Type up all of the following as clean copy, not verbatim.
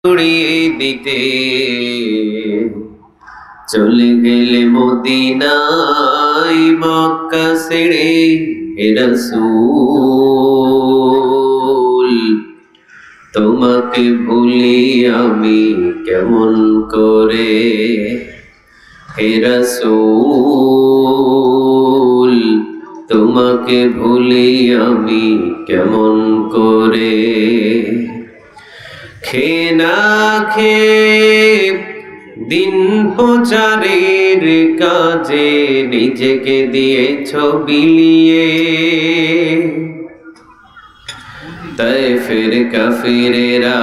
উড়িয়ে দিতে চলে গেলে মদিনায় মক্কা ছেড়ে হে রাসূল তোমাকে ভুলি আমি কেমন করে হে রাসূল তোমাকে ভুলি আমি কেমন করে খেয়ে না খেয়ে দিন প্রচারের কাজে নিজেকে দিয়েছ বিলিয়ে তায়েফের কাফিরেরা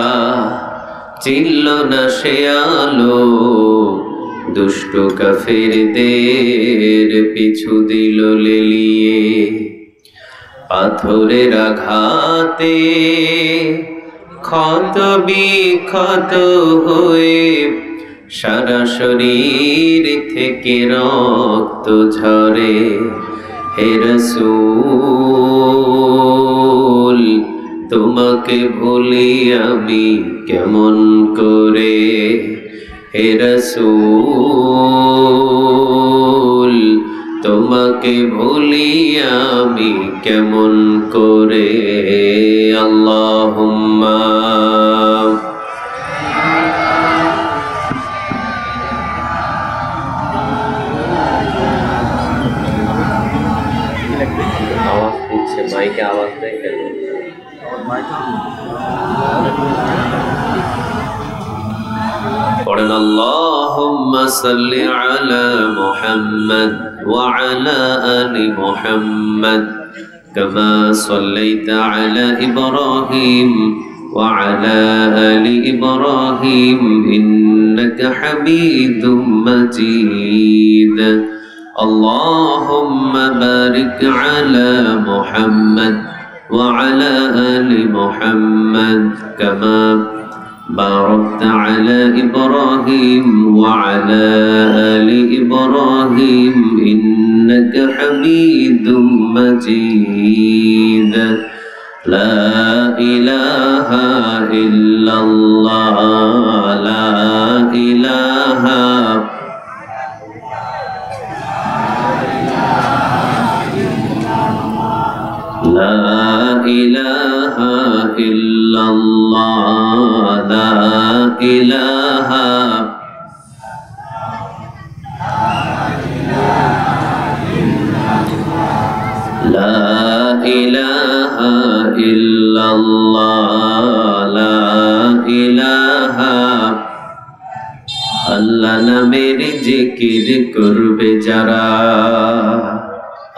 চিনল না সে আলো দুষ্ট কাফিরদের পিছু দিল লেলিয়ে পাথরের আঘাতে ক্ষত বিক্ষত হয়ে সারা শরীর থেকে রক্ত ঝরে হে রাসূল তোমাকে ভুলি আমি কেমন করে হে রাসূল তোমাকে ভুলি আমি কেমন করে আল্লাহুম্মা আওয়াজ দিচ্ছে মাইকে আওয়াজ দেয় কেন পড়েন আল্লাহুম্মা সাল্লি আলা মুহাম্মাদ ওয়া আলা আলি মুহাম্মাদ কামা সাল্লাইতা আলা ইব্রাহিম ওয়া আলা আলি ইব্রাহিম ইন্নাকা হামিদুম মাজিদ اللهم بارك على محمد وعلى آل محمد كما باركت على إبراهيم وعلى آل إبراهيم إنك حميد مجيد لا إله إلا الله لا إله لا إله إلا الله لا إله لا إله إلا الله لا إله আল্লাহ নামের জিকির করবে যারা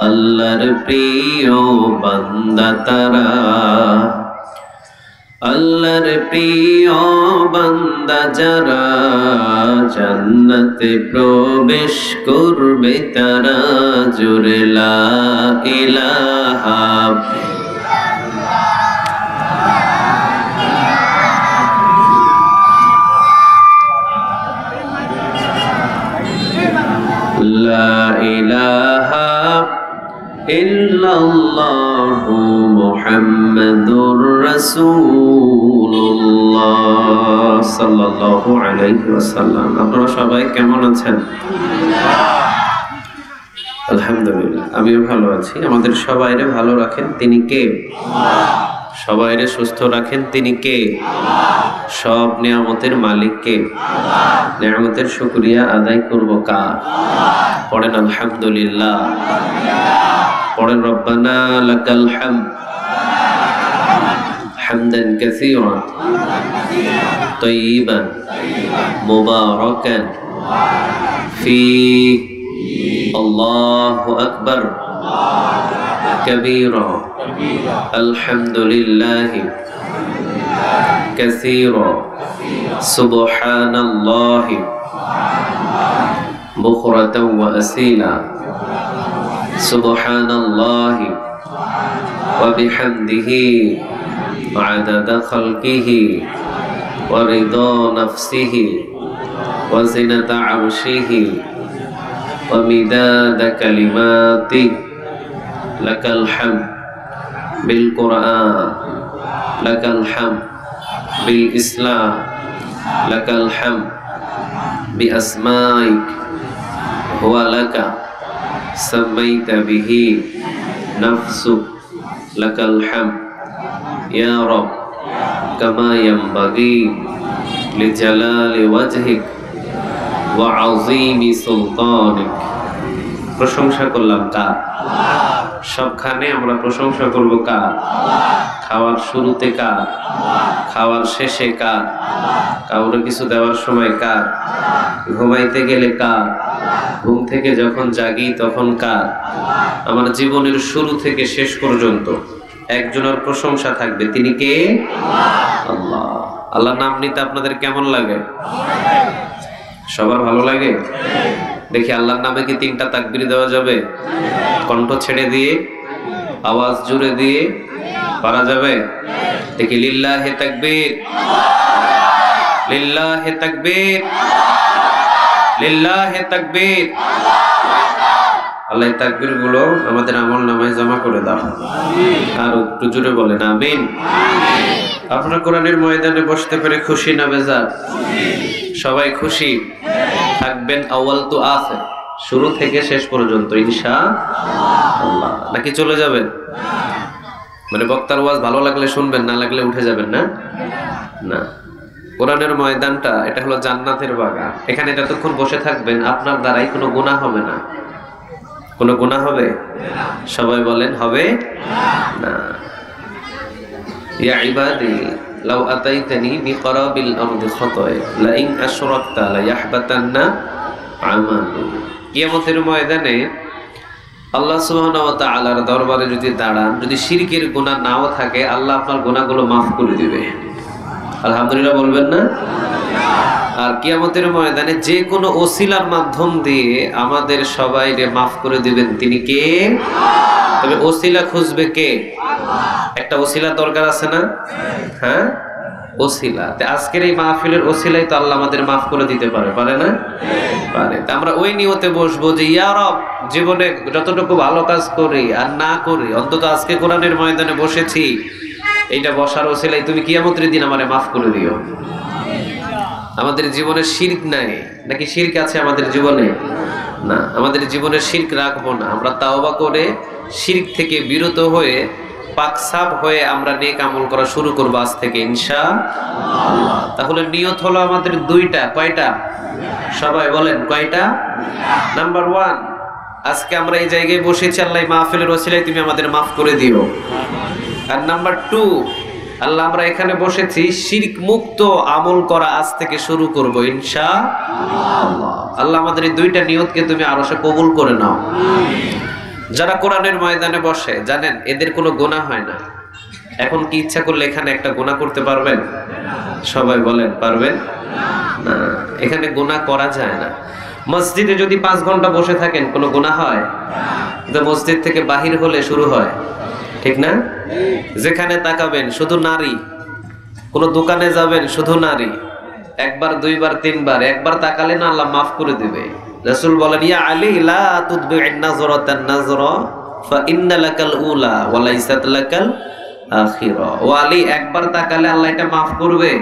আল্লাহর প্রিয় বান্দা তারা আল্লাহর প্রিয় বান্দা যারা জান্নাতে প্রবেশ করবে তারা জোরে লা ইলাহা লা ইলাহা ইল্লাল্লাহু মুহাম্মাদুর রাসূলুল্লাহ সাল্লাল্লাহু আলাইহি ওয়াসাল্লাম। আপনারা সবাই কেমন আছেন? আলহামদুলিল্লাহ, আমিও ভালো আছি। আমাদের সবাইরে ভালো রাখেন তিনি কে? সবাইরে সুস্থ রাখেন তিনি কে? সব নিয়ামতের মালিক কে? নিয়ামতের শুকরিয়া আদায় করব কার? পড়েন আলহামদুলিল্লাহ, পড়েন রব্বানা লাকাল হামদ হামদান কাসীরান তাইয়িবান মুবারাকান ফি আল্লাহু আকবার কাবীরা আলহামদুলিল্লাহি কাসীরা সুবহানাল্লাহি বুকরাতান ওয়া আসীলা সুবহানাল্লাহি ওয়া বিহামদিহি আদাদা খালকিহি ওয়া রিদা নাফসিহি ওয়া জিনাতা আরশিহি ওয়া মিদাদা কালিমাতিহি লাকাল হামদ বিল কুরআন লাকাল হামদ বিল ইসলাম লাকাল হামদ বিআসমাইক ওয়া লাকা সামাইতা বিহি নাফসুক লাকাল হামদ ইয়া রব কামা ইয়ানবাগি লিজালালি ওয়াজহিক ওয়া আযীমি সুলতানিক। প্রশংসা করলাম কার? সবখানে আমরা প্রশংসা করব কার? খাওয়ার শুরুতে কার? খাওয়ার শেষে কার? কাউরে কিছু দেওয়ার সময় কার? ঘুমাইতে গেলে কার? ঘুম থেকে যখন জাগি তখন কার? আমার জীবনের শুরু থেকে শেষ পর্যন্ত একজনের প্রশংসা থাকবে, তিনি কে? আল্লাহ। আল্লাহর নাম নিতে আপনাদের কেমন লাগে? সবার ভালো লাগে? দেখি আল্লাহর নামে কি 3টা তাকবীর দেওয়া যাবে? কণ্ঠ ছেড়ে দিয়ে, আওয়াজ জুড়ে দিয়ে পারা যাবে? দেখি লিল্লাহে তাকবীর, লিল্লাহে তাকবীর, লিল্লাহে তাকবীর। আল্লাহ এই তাকবীর গুলো আমাদের আমল নামায় জমা করে দাও। আর একটু জুড়ে বলেন আমিন। আপনারা কোরআনের ময়দানে বসতে পেরে খুশি না বেজার? সবাই খুশি থাকবেন আউয়াল টু আখির, শুরু থেকে শেষ পর্যন্ত ইনশাআল্লাহ। নাকি চলে যাবেন? মানে বক্তার ওয়াজ ভালো লাগলে শুনবেন, না লাগলে উঠে যাবেন? না না, কোরআনের ময়দানটা এটা হলো জান্নাতের বাগান। এখানে যতক্ষণ বসে থাকবেন আপনার দ্বারাই কোনো গুনাহ হবে না। কোনো গুনাহ হবে? সবাই বলেন হবে না। ইয়া ইবাদি লাউ আতাইতানি বিকরাবিল আরদি খাতায়া লা ইন আশরাকতা লা ইয়াহবাতান্না আমালু। কিয়ামতের ময়দানে আল্লাহ সুবহানাহু ওয়া তাআলার দরবারে যদি দাঁড়ান, যদি শিরকের গুনাহ নাও থাকে, আল্লাহ আপনার গুনাহগুলো মাফ করে দিবে। আলহামদুলিল্লাহ বলবেন না? আর কিয়ামতের ময়দানে যে কোনো ওসিলার মাধ্যম দিয়ে আমাদের সবাইকে মাফ করে দিবেন, তিনি কে? তবে ওসিলা খুঁজবে কে? একটা ওসিলা দরকার আছে না? হ্যাঁ, ওসিলা। আজকের এই মাহফিলের ওসিলাই তো আল্লাহ আমাদের মাফ করে দিতে পারে, পারে না? পারে। তা আমরা ওই নিয়তে বসবো যে ইয়া রব, জীবনে যতটুকু ভালো কাজ করি আর না করি, অন্তত আজকে কোরআনের ময়দানে বসেছি, এইটা বসার ওসিলাই তুমি কিয়ামতের দিন আমারে মাফ করে দিও। আমাদের জীবনে শিরক নাই নাকি? শিরক আছে আমাদের জীবনে? না, আমাদের জীবনে শিরক রাখবো না। আমরা তাওবা করে শিরক থেকে বিরত হয়ে পাকসাব হয়ে আমরা নেক আমল করা শুরু করবো আজ থেকে ইনশাআল্লাহ। তাহলে নিয়ত হলো আমাদের 2টা। কয়টা? সবাই বলেন কয়টা? নাম্বার 1, আজকে আমরা এই জায়গায় বসেছি, আল্লাহ মাহফিলের ওসিলায় তুমি আমাদের মাফ করে দিও। আর নাম্বার 2, আল্লাহ আমরা এখানে বসেছি শিরক মুক্ত আমল করা আজ থেকে শুরু করব ইনশাআল্লাহ। আল্লাহ আমাদের এই 2টা নিয়তকে তুমি আরশে কবুল করে নাও। যারা কোরআনের ময়দানে বসে জানেন এদের কোনো গুনাহ হয় না। এখন কি ইচ্ছা করলে এখানে একটা গুনাহ করতে পারবেন? সবাই বলেন পারবেন না। এখানে গুনাহ করা যায় না। মসজিদে যদি 5 ঘন্টা বসে থাকেন কোনো গুনাহ হয়? কিন্তু মসজিদ থেকে বাহির হলে শুরু হয়, ঠিক না? যেখানে তাকাবেন শুধু নারী, কোন দোকানে যাবেন শুধু নারী, 1বার 2বার 3বার, একবার তাকালে না আল্লাহ মাফ করে দিবে। রাসূল বলেন ইয়া আলী লা তুদবি'ন নাযরাতান নাযরা ফা ইন্না লাকাল উলা ওয়া লাইসাত লাকাল আখিরা। ও আলী, একবার তাকালে আল্লাহ এটা মাফ করবে,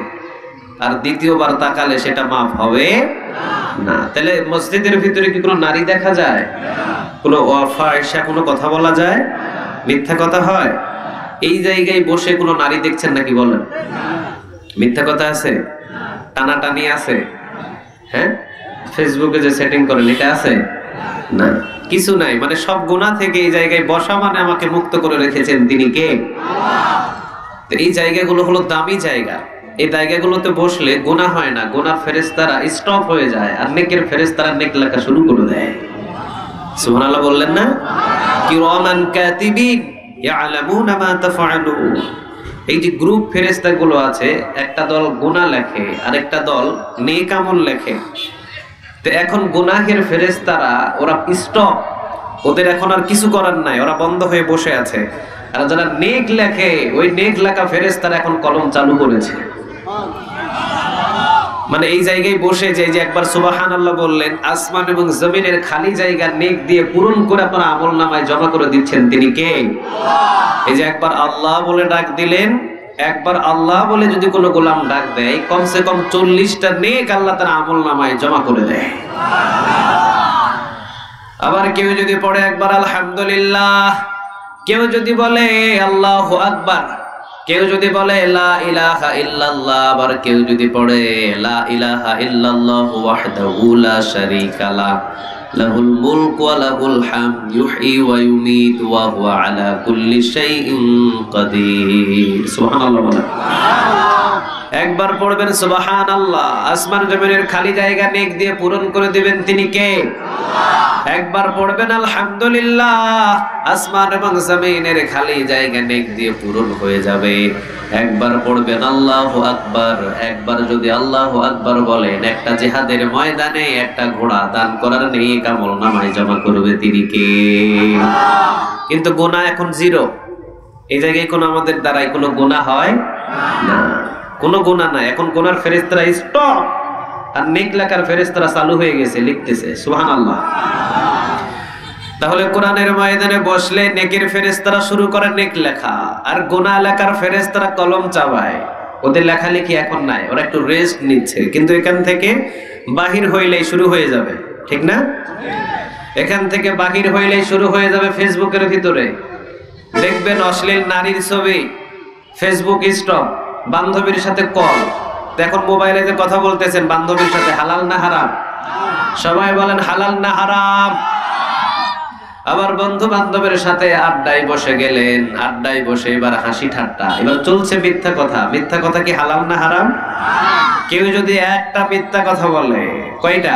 আর দ্বিতীয়বার তাকালে সেটা মাফ হবে না। তাহলে মসজিদের ভিতরে কি কোনো নারী দেখা যায়? কোনো ফাহিশা কোনো কথা বলা যায়? মিথ্যা কথা হয়? এই জায়গায় বসে কোনো নারী দেখছেন নাকি বলেন? মিথ্যা কথা আছে? টানাটানি আছে? হ্যাঁ, ফেসবুকে যে সেটিং করেন এটা আছে? না, কিছু নাই। মানে সব গুনাহ থেকে এই জায়গায় বসা মানে আমাকে মুক্ত করে রেখেছেন তিনি কে? তো এই জায়গাগুলো হলো দামি জায়গা। এই জায়গাগুলোতে বসলে গুনাহ হয় না, গুনাহ ফেরেশতারা স্টপ হয়ে যায়, আর নেকের ফেরেশতারা নেক লেখা শুরু করে দেয়। সুবহানাল্লাহ বললেন না? কিরামান কাতিবিন ইয়ালামুনা মা তাফআলুন। এই যে গ্রুপ ফেরেশতাগুলো আছে, একটা দল গুনাহ লেখে আর একটা দল নেক আমল লেখে। তো এখন গুনাহের ফেরেশতারা ওরা স্টপ, ওদের এখন আর কিছু করার নাই, ওরা বন্ধ হয়ে বসে আছে। আর যারা নেক লেখে, ওই নেক লেখা ফেরেশতারা এখন কলম চালু করেছে। মানে এই জায়গায় বসে যে একবার সুবহানাল্লাহ বললেন, আসমান এবং জমিনের খালি জায়গা নেক দিয়ে পূরণ করে আপনার আমল নামায় জমা করে দিচ্ছেন তিনি কে? এই যে একবার আল্লাহ বলে ডাক দিলেন, একবার আল্লাহ বলে যদি কোনো গোলাম ডাক দেয়, কমসে কম 40টা নেক আল্লাহ তার আমল নামায় জমা করে দেয়। আবার কেউ যদি পড়ে একবার আলহামদুলিল্লাহ, কেউ যদি বলে আল্লাহু আকবার, কেউ যদি বলে লা ইলাহা ইল্লাল্লাহ, আবার কেউ যদি পড়ে লা ইলাহা ইল্লাল্লাহু ওয়াহদাহু লা শারীকা লাহু লাহুল মুলকু ওয়া লাহুল হামদু ইউহয়ী ওয়া ইউমীতু ওয়া হুয়া আলা কুল্লি শাইইন কাদির। সুবহানাল্লাহ। একবার পড়বেন সুবহানাল্লাহ, আসমান জমিনের খালি জায়গা নেক দিয়ে পূরণ করে দিবেন তিনি কে? একবার পড়বেন আলহামদুলিল্লাহ, আসমান এবং জমিনের খালি জায়গা নেক দিয়ে পূরণ হয়ে যাবে। একবার পড়বেন আল্লাহু আকবার, একবার যদি আল্লাহু আকবার বলেন, একটা জিহাদের ময়দানে একটা ঘোড়া দান করার নেক আমল নামায় জমা করবে তিনি কে? কিন্তু গুনাহ এখন জিরো। এই জায়গায় কোনো আমাদের দ্বারাই কোনো গুনাহ হয় না, কোনো গুনাহ নাই। এখন গুনার ফেরেশতারা স্টপ, আর নেক লেখার ফেরেশতারা চালু হয়ে গেছে, লিখতেছে। সুবহানাল্লাহ। তাহলে কোরআনের ময়দানে বসলে নেকের ফেরেশতারা শুরু করে নেক লেখা, আর গুনাহ লেখার ফেরেশতারা কলম চাবায়। ওদের লেখালেখি এখন নাই, ওরা একটু রেস্ট নিচ্ছে। কিন্তু এখান থেকে বাহির হইলেই শুরু হয়ে যাবে, ঠিক না? এখান থেকে বাহির হইলেই শুরু হয়ে যাবে ফেসবুকের ভিতরে। দেখবেন অশ্লীল নারীর ছবি, ফেসবুক স্টপ, বান্ধবীর সাথে কল। এখন মোবাইলে যে কথা বলতেছেন বান্ধবীর সাথে, হালাল না হারাম? সবাই বলেন হালাল না হারাম? আবার বন্ধু বান্ধবের সাথে আড্ডায় বসে গেলেন, আড্ডায় বসে এবার হাসি ঠাট্টা, এবার চলছে মিথ্যা কথা। মিথ্যা কথা কি হালাল না হারাম? কেউ যদি একটা মিথ্যা কথা বলে, কয়টা?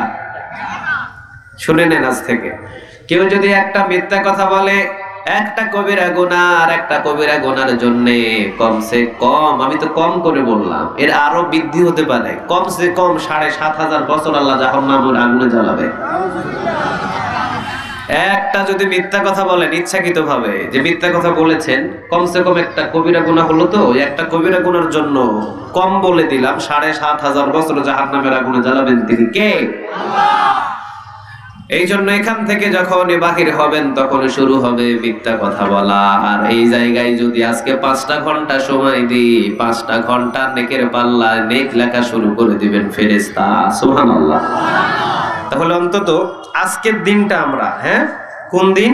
শুনে নেন আজ থেকে। কেউ যদি একটা মিথ্যা কথা বলে, একটা কবিরা গুনাহ, আর একটা কবিরা গুনার জন্য কমসে কম, আমি তো কম করে বললাম, এর আরো বৃদ্ধি হতে পারে, কমসে কম ৭,৫০০ বছর আল্লাহ জাহান্নামের আগুনে জ্বালাবে। একটা যদি মিথ্যা কথা বলেন ইচ্ছাকৃতভাবে, যে মিথ্যা কথা বলেছেন, কমসে কম একটা কবিরা গুনাহ হলো, তো একটা কবিরা গুনার জন্য কম বলে দিলাম ৭,৫০০ বছর জাহান্নামের আগুনে জ্বালাবেন তিনি কে? এই জন্য এখান থেকে যখন বাহির হবেন তখন শুরু হবে মিথ্যা কথা বলা। আর এই জায়গায় যদি আজকে 5টা ঘন্টা সময় দিই, 5টা ঘন্টা নেকের পাল্লা নেক লেখা শুরু করে দিবেন ফেরেশতা। সুবহানাল্লাহ। তাহলে অন্তত আজকের দিনটা আমরা, কোন দিন?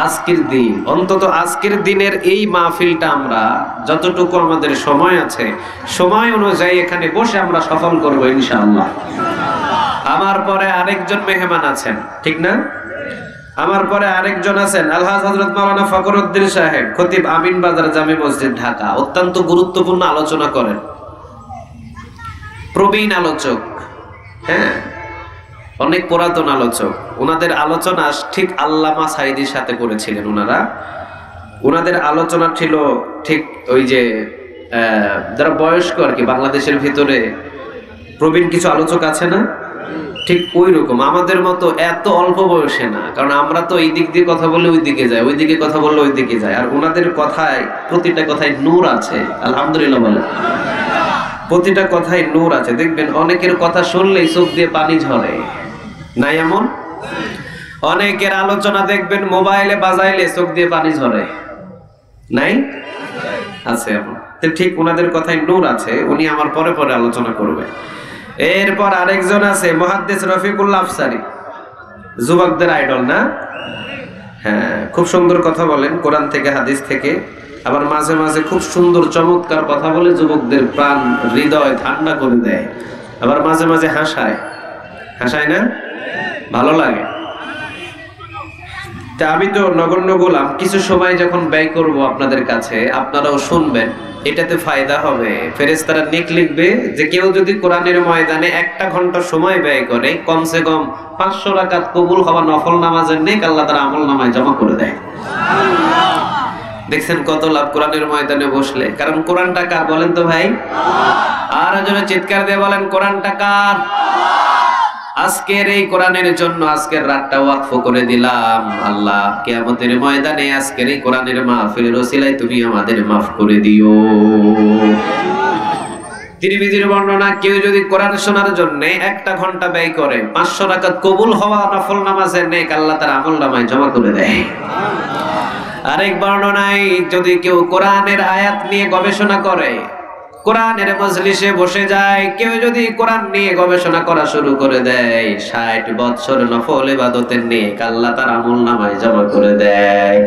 আজকের দিন, অন্তত আজকের দিনের এই মাহফিলটা আমরা যতটুকু আমাদের সময় আছে, সময় অনুযায়ী এখানে বসে আমরা সফল করবো ইনশাআল্লাহ। আমার পরে আরেকজন মেহমান আছেন, ঠিক না? আমার পরে আরেকজন আছেন আলহাজ হযরত মাওলানা ফখরুদ্দিন সাহেব, খতিব আমিন বাজার জামে মসজিদ ঢাকা। অত্যন্ত গুরুত্বপূর্ণ আলোচনা করেন, প্রবীণ আলোচক, অনেক পুরাতন আলোচক। ওনাদের আলোচনা ঠিক আল্লামা সাঈদীর সাথে করেছিলেন ওনারা। ওনাদের আলোচনা ছিল ঠিক ওই যে যারা বয়স্ক আর কি, বাংলাদেশের ভিতরে প্রবীণ কিছু আলোচক আছে না, ঠিক ওই রকম। আমাদের মতো এত অল্প বয়সে না, কারণ আমরা তো এই দিক দিয়ে কথা বললে ওই দিকে যাই, ওই দিকে কথা বললে ওই দিকে যাই। আর ওনাদের কথায়, প্রতিটা কথায় নূর আছে। আলহামদুলিল্লাহ বলেন। প্রতিটা কথায় নূর আছে। দেখবেন অনেকের কথা শুনলেই চোখ দিয়ে পানি ঝরে, নাই এমন? অনেকের আলোচনা দেখবেন মোবাইলে বাজাইলে চোখ দিয়ে পানি ঝরে, নাই? আছে এমন। ঠিক ওনাদের কথায় নূর আছে। উনি আমার পরে পরে আলোচনা করবে। এরপর আরেকজন আছে মুহাদ্দিস রফিকুল্লাহ আফসারী, যুবকদের আইডল না? খুব সুন্দর কথা বলেন কোরআন থেকে হাদিস থেকে। আবার মাঝে মাঝে খুব সুন্দর চমৎকার কথা বলে যুবকদের প্রাণ হৃদয় ঠান্ডা করে দেয়। আবার মাঝে মাঝে হাসায়, হাসায় না? ভালো লাগে। তা আমি তো নগণ্য গোলাম, কিছু সময় যখন ব্যয় করব আপনাদের কাছে, আপনারাও শুনবেন, এটাতে ফায়দা হবে। ফেরেশতারা নেক লিখবে যে কেউ যদি কোরআনের ময়দানে 1টা ঘন্টা সময় ব্যয় করে, কমসে কম 500 রাকাত কবুল হওয়া নফল নামাজের নেক আল্লাহ তার আমল নামায় জমা করে দেয়। দেখছেন কত লাভ কোরআনের ময়দানে বসলে। কারণ কোরআনটা কার বলেন তো ভাই? আর একজন চিৎকার দিয়ে বলেন কোরআনটা কার? আজকের এই কোরআনের জন্য আজকের রাতটা ওয়াকফ করে দিলাম। আল্লাহ কিয়ামতের ময়দানে আজকের এই কোরআনের মাহফিলের ওসিলায় তুমি আমাদের মাফ করে দিও। তিরমিজির বর্ণনা, কেউ যদি কোরআন শোনার জন্য 1টা ঘন্টা ব্যয় করে, 500 রাকাত কবুল হওয়া নফল নামাজের নেক আল্লাহ তার আমল নামায় জমা করে দেয়। আরেক বর্ণনায় যদি কেউ কোরআনের আয়াত নিয়ে গবেষণা করে, কোরআনের মজলিসে বসে যায়, কেউ যদি কোরআন নিয়ে গবেষণা করা শুরু করে দেয়, 60 বছর নফল ইবাদতের নিয়ে আল্লাহ তার আমলনামায় জমা করে দেয়।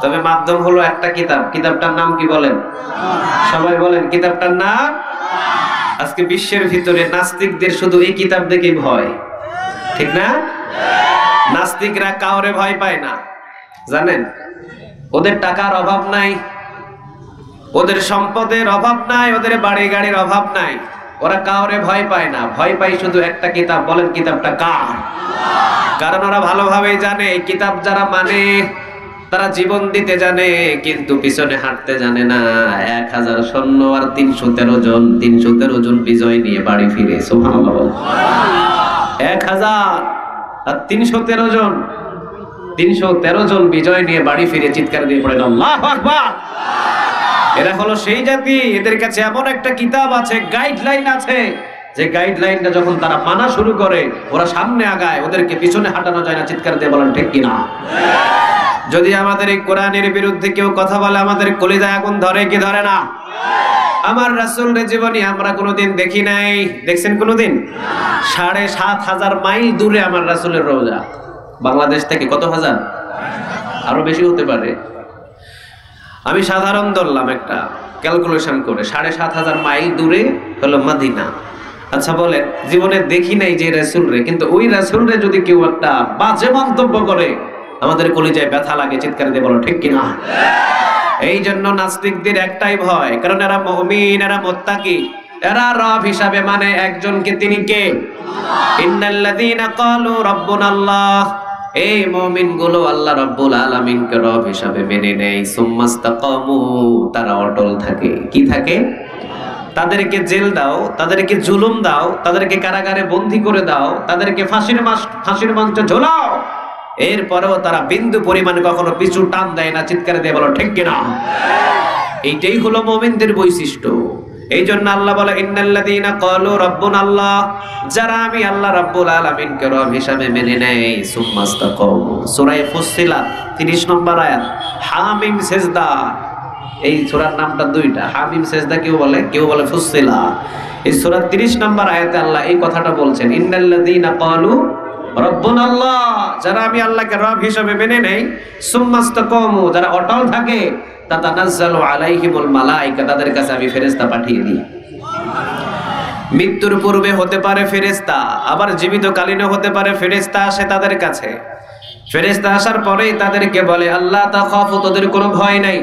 তবে মাধ্যম হলো একটা কিতাব। কিতাবটার নাম কি বলেন? সবাই বলেন কিতাবটার নাম। আজকে বিশ্বের ভিতরে নাস্তিকদের শুধু এই কিতাব দেখেই ভয়, ঠিক না? নাস্তিকরা কাউরে ভয় পায় না, জানেন? ওদের টাকার অভাব নাই, ওদের সম্পদের অভাব নাই, ওদের বাড়ি গাড়ির অভাব নাই, ওরা কাউরে ভয় পায় না। ভয় পায় শুধু একটা কিতাব। বলেন কিতাবটা কার? কারণ ওরা ভালোভাবেই জানে এই কিতাব যারা মানে তারা জীবন দিতে জানে, কিন্তু পিছনে হাঁটতে জানে না। 1000 সৈন্য আর 313 জন বিজয় নিয়ে বাড়ি ফিরে। সুবহানাল্লাহ। 1000 আর 313 জন বিজয় নিয়ে বাড়ি ফিরে চিৎকার দিয়ে পড়েন আল্লাহু আকবার। এরা হলো সেই জাতি, এদের কাছে এমন একটা কিতাব আছে, গাইডলাইন আছে, যে গাইডলাইনটা যখন তারা মানা শুরু করে ওরা সামনে আগায়, ওদেরকে পিছনে হাঁটানো যায় না। চিৎকার দিয়ে বলেন ঠিক কিনা? যদি আমাদের এই কোরআনের বিরুদ্ধে কেউ কথা বলে আমাদের কলিজায় আগুন ধরে কি ধরে না? আমার রাসূলের জীবনী আমরা কোনোদিন দেখি নাই, দেখছেন কোনোদিন? ৭,৫০০ মাইল দূরে আমার রাসূলের রওজা। বাংলাদেশ থেকে কত হাজার? আরো বেশি হতে পারে। আমি সাধারণ ধরলাম একটা ক্যালকুলেশন করে, ৭,৫০০ মাইল দূরে হলো মদিনা। আচ্ছা বলেন, জীবনে দেখি নাই যে রাসূলরে, কিন্তু ওই রাসূলরে যদি কেউ একটা বাজে মন্তব্য করে আমাদের কলিজায় ব্যথা লাগে। চিৎকার দিয়ে বলো ঠিক কিনা? এই জন্য নাস্তিকদের একটাই ভয়, কারণ এরা মুমিন, এরা মুত্তাকি, এরা রব হিসাবে মানে একজনকে, তিনি কে? ইন্নাল্লাযীনা ক্বালু রাব্বুনাল্লাহ। এই মুমিনগুলো আল্লাহ রাব্বুল আলামিনকে রব হিসাবে মেনে নেয়। সুম্মাস্তাকামু, তারা অটল থাকে। কি থাকে? তাদেরকে জেল দাও, তাদেরকে জুলুম দাও, তাদেরকে কারাগারে বন্দী করে দাও, তাদেরকে ফাঁসির মঞ্চে ঝোলাও, এরপরেও তারা বিন্দু পরিমাণ কখনো পিছু টান দেয় না। চিৎকার দিয়ে বলো ঠিক কিনা? এইটাই হলো মুমিনদের বৈশিষ্ট্য। এই জন্য আল্লাহ বলে ইন্নাল্লাযীনা ক্বালু রাব্বুনাল্লাহ, যারা আমি আল্লাহ রাব্বুল আলামিনকে রব হিসাবে মেনে নেয়। সুম্মাস্তাকামু, সূরা ফুসসিলাত 30 নম্বর আয়াত। হামিম সেজদা, এই সূরার নামটা দুইটা, হামিম সেজদা কেউ বলে ফুসসিলাত। এই সূরা 30 নম্বর আয়াতে আল্লাহ এই কথাটা বলছেন, ইন্নাল্লাযীনা ক্বালু রাব্বুনাল্লাহ, যারা আমি আল্লাহকে রব হিসাবে মেনে নেই। সুম্মাস্তাকামু, যারা অটল থাকে, তাতানাজ্জালু আলাইহিমুল মালায়েকা, তাদের কাছে আমি ফেরেশতা পাঠিয়ে দিই। মৃত্যুর পূর্বে হতে পারে ফেরেশতা, আবার জীবিতকালীনও হতে পারে ফেরেশতা আসে তাদের কাছে। ফেরেশতা আসার পরেই তাদেরকে বলে আল্লাহ তাখাফু, তোদের কোনো ভয় নাই,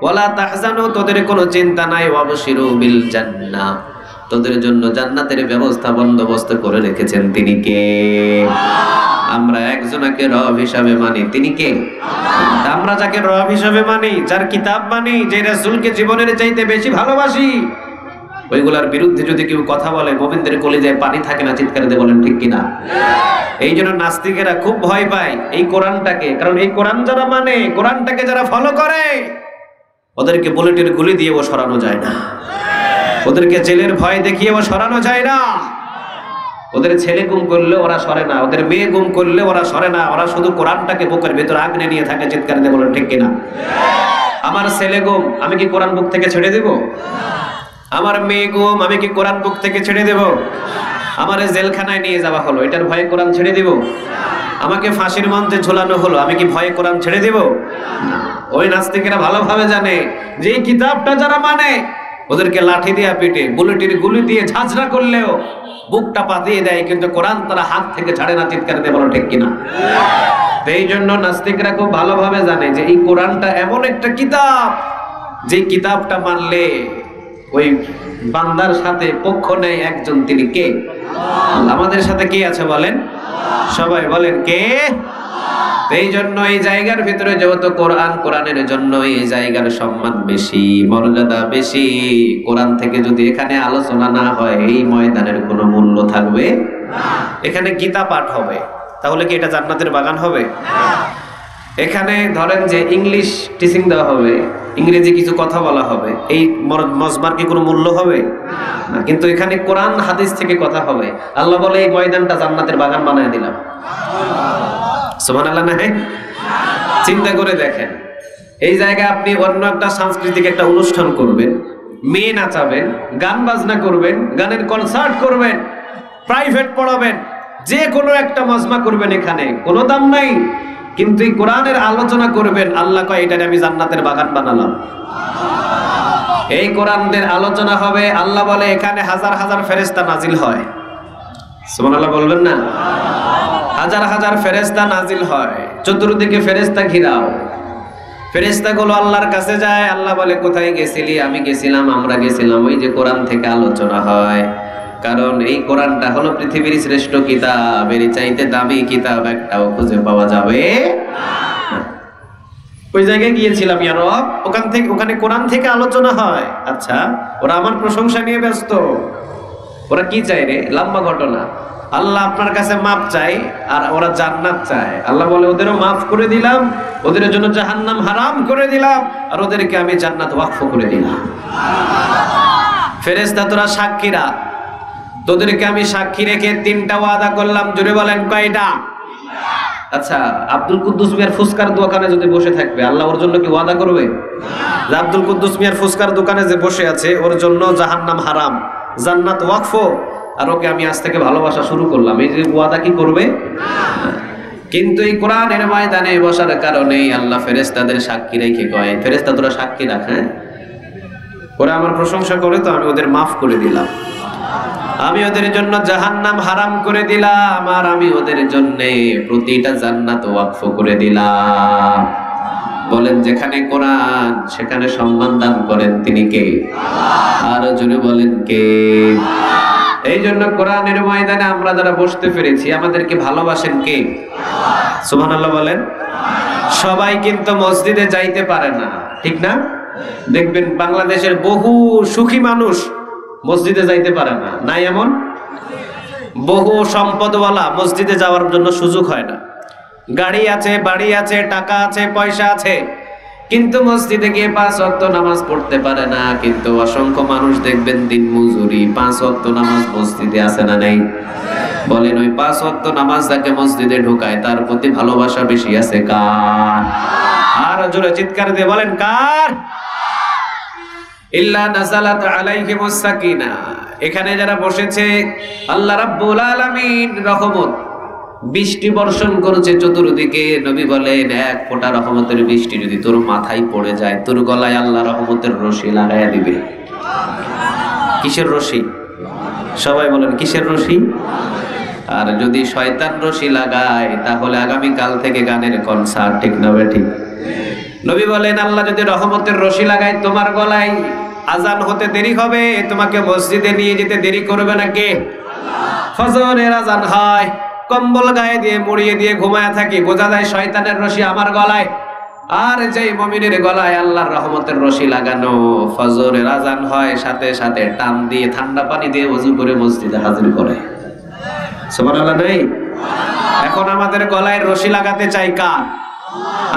ওয়ালা তাহজানু, তোদের কোনো চিন্তা নাই, ওয়াবশিরু বিল জান্নাহ, তোদের জন্য জান্নাতের ব্যবস্থা বন্দোবস্ত করে রেখেছেন। তিনি কে? আমরা একজনকে রব হিসাবে মানি, তিনি কে? আমরা যাকে রব হিসাবে মানি, যার কিতাব মানি, যে রাসূলকে জীবনের চাইতে বেশি ভালোবাসি, ওইগুলার বিরুদ্ধে যদি কেউ কথা বলে মুমিনদের কলিজায় পানি থাকে না। চিৎকার দিয়ে বলেন ঠিক কিনা? এই জন্য নাস্তিকেরা খুব ভয় পায় এই কোরআনটাকে, কারণ এই কোরআন যারা মানে, কোরআনটাকে যারা ফলো করে, ওদেরকে বুলেটের গুলি দিয়েও সরানো যায় না, ওদেরকে জেলের ভয় দেখিয়েও সরানো যায় না। ওদের ছেলে গুম করলে ওরা সরে না, ওদের মেয়ে গুম করলে ওরা সরে না, ওরা শুধু কোরআনটাকে বুকের ভিতর আগলে নিয়ে থাকে। চিৎকার দিয়ে বলেন ঠিক কিনা? আমার ছেলে গুম, আমি কি কোরআন বুক থেকে ছেড়ে দেব? আমার মেয়ে গুম, আমি কি কোরআন বুক থেকে ছেড়ে দেব? আমার জেলখানায় নিয়ে যাওয়া হলো, এটার ভয়ে কোরআন ছেড়ে দেব? আমাকে ফাঁসির মঞ্চে ঝোলানো হলো, আমি কি ভয়ে কোরআন ছেড়ে দেব? ওই নাস্তিকেরা ভালোভাবে জানে যে এই কিতাবটা যারা মানে, ওদেরকে লাঠি দিয়ে পিটে, বুলেটের গুলি দিয়ে ঝাঁঝরা করলেও বুকটা পাতিয়ে দেয়, কিন্তু কোরআন তারা হাত থেকে ছাড়ে না। চিৎকার দিয়ে বলো ঠিক কিনা? এই জন্য নাস্তিকরা খুব ভালোভাবে জানে যে এই কোরআনটা এমন একটা কিতাব, যে কিতাবটা মানলে ওই বান্দার সাথে পক্ষ নেয় একজন, তিনি কে? আমাদের সাথে কে আছে বলেন? সবাই বলেন কে? এই জন্য এই জায়গার ভিতরে যেহেতু কোরআন, কোরআনের জন্য এই জায়গার সম্মান বেশি, মর্যাদা বেশি। কোরআন থেকে যদি এখানে আলোচনা না হয়, এই ময়দানের কোনো মূল্য থাকবে না। এখানে গীতা পাঠ হবে, তাহলে কি এটা জান্নাতের বাগান হবে? এখানে ধরেন যে ইংলিশ টিচিং দেওয়া হবে, ইংরেজি কিছু কথা বলা হবে, এই মজমার কি কোনো মূল্য হবে না? কিন্তু এখানে কোরআন হাদিস থেকে কথা হবে। আল্লাহ বলে এই ময়দানটা জান্নাতের বাগান বানায় দিলাম। সুবহানাল্লাহ না? চিন্তা করে দেখেন, এই জায়গায় আপনি অন্য একটা সাংস্কৃতিক একটা অনুষ্ঠান করবেন, মেয়ে নাচাবেন, গান বাজনা করবেন, গানের কনসার্ট করবেন, প্রাইভেট পড়াবেন, যে কোনো একটা মজমা করবেন, এখানে কোনো দাম নাই। কিন্তু এই কোরআনের আলোচনা করবেন, আল্লাহ কয় এটারে আমি জান্নাতের বাগান বানালাম। এই কোরআনের আলোচনা হবে, আল্লাহ বলে এখানে হাজার হাজার ফেরেশতা নাজিল হয়। সুবহানাল্লাহ বলবেন না? হাজার হাজার ফেরেশতা নাজিল হয়, চতুর্দিকে ফেরেশতা ঘিরাও। ফেরেশতাগুলো আল্লাহর কাছে যায়, আল্লাহ বলে কোথায় গেছিলি? আমি গেছিলাম, আমরা গেছিলাম ওই যে কোরআন থেকে আলোচনা হয়। কারণ এই কোরআনটা হলো পৃথিবীর শ্রেষ্ঠ কিতাব, এর চাইতে দামি কিতাব একটাও খুঁজে পাওয়া যাবে না। ওই জায়গায় গিয়েছিলাম ইয়া রব, ওখানে কোরআন থেকে আলোচনা হয়। আচ্ছা, ওরা আমার প্রশংসা নিয়ে ব্যস্ত, ওরা কি চায় রে? লম্বা ঘটনা। আল্লাহ আপনার কাছে মাপ চাই আর ওরা জান্নাত চায়। আল্লাহ বলে ওদেরও মাফ করে দিলাম, ওদের জন্য জাহান্নাম হারাম করে দিলাম, আর ওদেরকে আমি জান্নাত ওয়াকফ করে দিলাম। ফেরেশতা তোরা সাক্ষীরা, তোদেরকে আমি সাক্ষী রেখে 3টা ওয়াদা করলাম। জোরে বলেন কয়টা? আচ্ছা, আব্দুল কুদ্দুস মিয়ার ফুসকার দোকানে যদি বসে থাকবে, আল্লাহ ওর জন্য কি ওয়াদা করবে? যে আব্দুল কুদ্দুস মিয়ার ফুসকার দোকানে যে বসে আছে, ওর জন্য জাহান্নাম হারাম, জান্নাত ওয়াকফ, আর ওকে আমি আজ থেকে ভালোবাসা শুরু করলাম, এই যে ওয়াদা কি করবে? কিন্তু এই কোরআনের ময়দানে বসার কারণে আল্লাহ ফেরেশতাদের সাক্ষী রেখে কয়, ফেরেশতা তোরা সাক্ষী রাখ, হ্যাঁ, ওরা আমার প্রশংসা করে তো আমি ওদের মাফ করে দিলাম, আমি ওদের জন্য জাহান্নাম হারাম করে দিলাম, আর আমি ওদের জন্য প্রতিটা জান্নাত ওয়াকফ করে দিলাম। বলেন যেখানে কোরআন সেখানে সম্মান দান করেন তিনি কে? আর জোরে বলেন কে? এই জন্য কোরআনের ময়দানে আমরা যারা বসতে পেরেছি, আমাদেরকে ভালোবাসেন কে? সুবহানাল্লাহ বলেন। সবাই কিন্তু মসজিদে যাইতে পারে না, ঠিক না? দেখবেন বাংলাদেশের বহু সুখী মানুষ মসজিদে যাইতে পারে না, নাই এমন? বহু সম্পদওয়ালা মসজিদে যাওয়ার জন্য সুযোগ হয় না, গাড়ি আছে, বাড়ি আছে, টাকা আছে, পয়সা আছে, কিন্তু মসজিদে গিয়ে 5 ওয়াক্ত নামাজ পড়তে পারে না। কিন্তু অসংখ্য মানুষ দেখবেন দিন মজুরি, 5 ওয়াক্ত নামাজ মসজিদে আছে না নেই? বলেন ওই 5 ওয়াক্ত নামাজ যাকে মসজিদে ঢুকায় তার প্রতি ভালোবাসা বেশি আছে কার? আর জোরে চিৎকার দিয়ে বলেন কার? ইল্লা নাযালাত আলাইহিমুস সাকিনা, এখানে যারা বসেছে আল্লাহ রাব্বুল আলামিন রহমত বৃষ্টি বর্ষণ করেছে চতুর্দিকে। নবী বলেন 1 ফোঁটা রহমতের বৃষ্টি যদি তোর মাথায় পড়ে যায়, তোর গলায় আল্লাহ রহমতের রশি লাগাইয়া দিবে। কিসের রশি? সবাই বলেন কিসের রশি? আর যদি শয়তান রশি লাগায় তাহলে আগামী কাল থেকে গানের কনসার্ট, ঠিক না ঠিক? নবী বলেন আল্লাহ যদি রহমতের রশি লাগায় তোমার গলায়, আজান হতে দেরি হবে, তোমাকে মসজিদে নিয়ে যেতে দেরি করবে না কে? ফজরের আজান হয়, কম্বল গায়ে দিয়ে মুড়িয়ে দিয়ে ঘুমায় থাকি, বোঝা যায় শয়তানের রশি আমার গলায়। আর যেই মুমিনের গলায় আল্লাহর রহমতের রশি লাগানো, ফজরের আজান হয়, সাথে সাথে টান দিয়ে ঠান্ডা পানি দিয়ে ওযু করে মসজিদে হাজির করে। সুবহানাল্লাহ নেই? এখন আমাদের গলায় রশি লাগাতে চাই কার?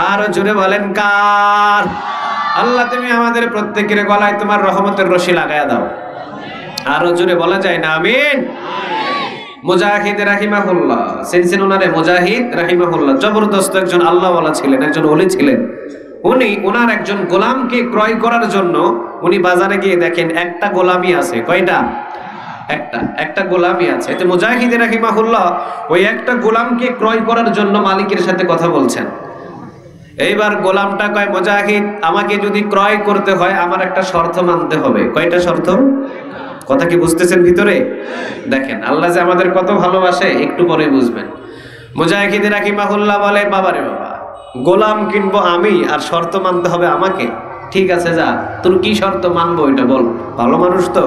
আর জোরে বলেন কার? আল্লাহ তুমি আমাদের প্রত্যেকের গলায় তোমার রহমতের রশি লাগায়া দাও। আরো জোরে বলা যায় না আমিন? মুজাহিদ রাহিমাহুল্লাহ, সিনসিন ওনারে মুজাহিদ রাহিমাহুল্লাহ জবরদস্ত একজন আল্লাহওয়ালা ছিলেন, একজন ওলি ছিলেন। উনি ওনার একজন গোলামকে ক্রয় করার জন্য উনি বাজারে গিয়ে দেখেন একটা গোলামি আছে। কয়টা? একটা গোলামি আছে। এতে মুজাহিদ রাহিমাহুল্লাহ ওই একটা গোলামকে ক্রয় করার জন্য মালিকের সাথে কথা বলছেন। এইবার গোলামটা কয়, মুজাহিদ আমাকে যদি ক্রয় করতে হয় আমার একটা শর্ত মানতে হবে। কয়টা শর্ত? কথা কি বুঝতেছেন ভিতরে? দেখেন আল্লাহ যে আমাদের কত ভালোবাসে একটু পরে বুঝবেন। মুজাহিদ রাহিমাহুল্লাহ বলে, বাবারে বাবা, গোলাম কিনবো আমি আর শর্ত মানতে হবে আমাকে? ঠিক আছে যা, তোর কি শর্ত মানবো এটা বল, ভালো মানুষ তো।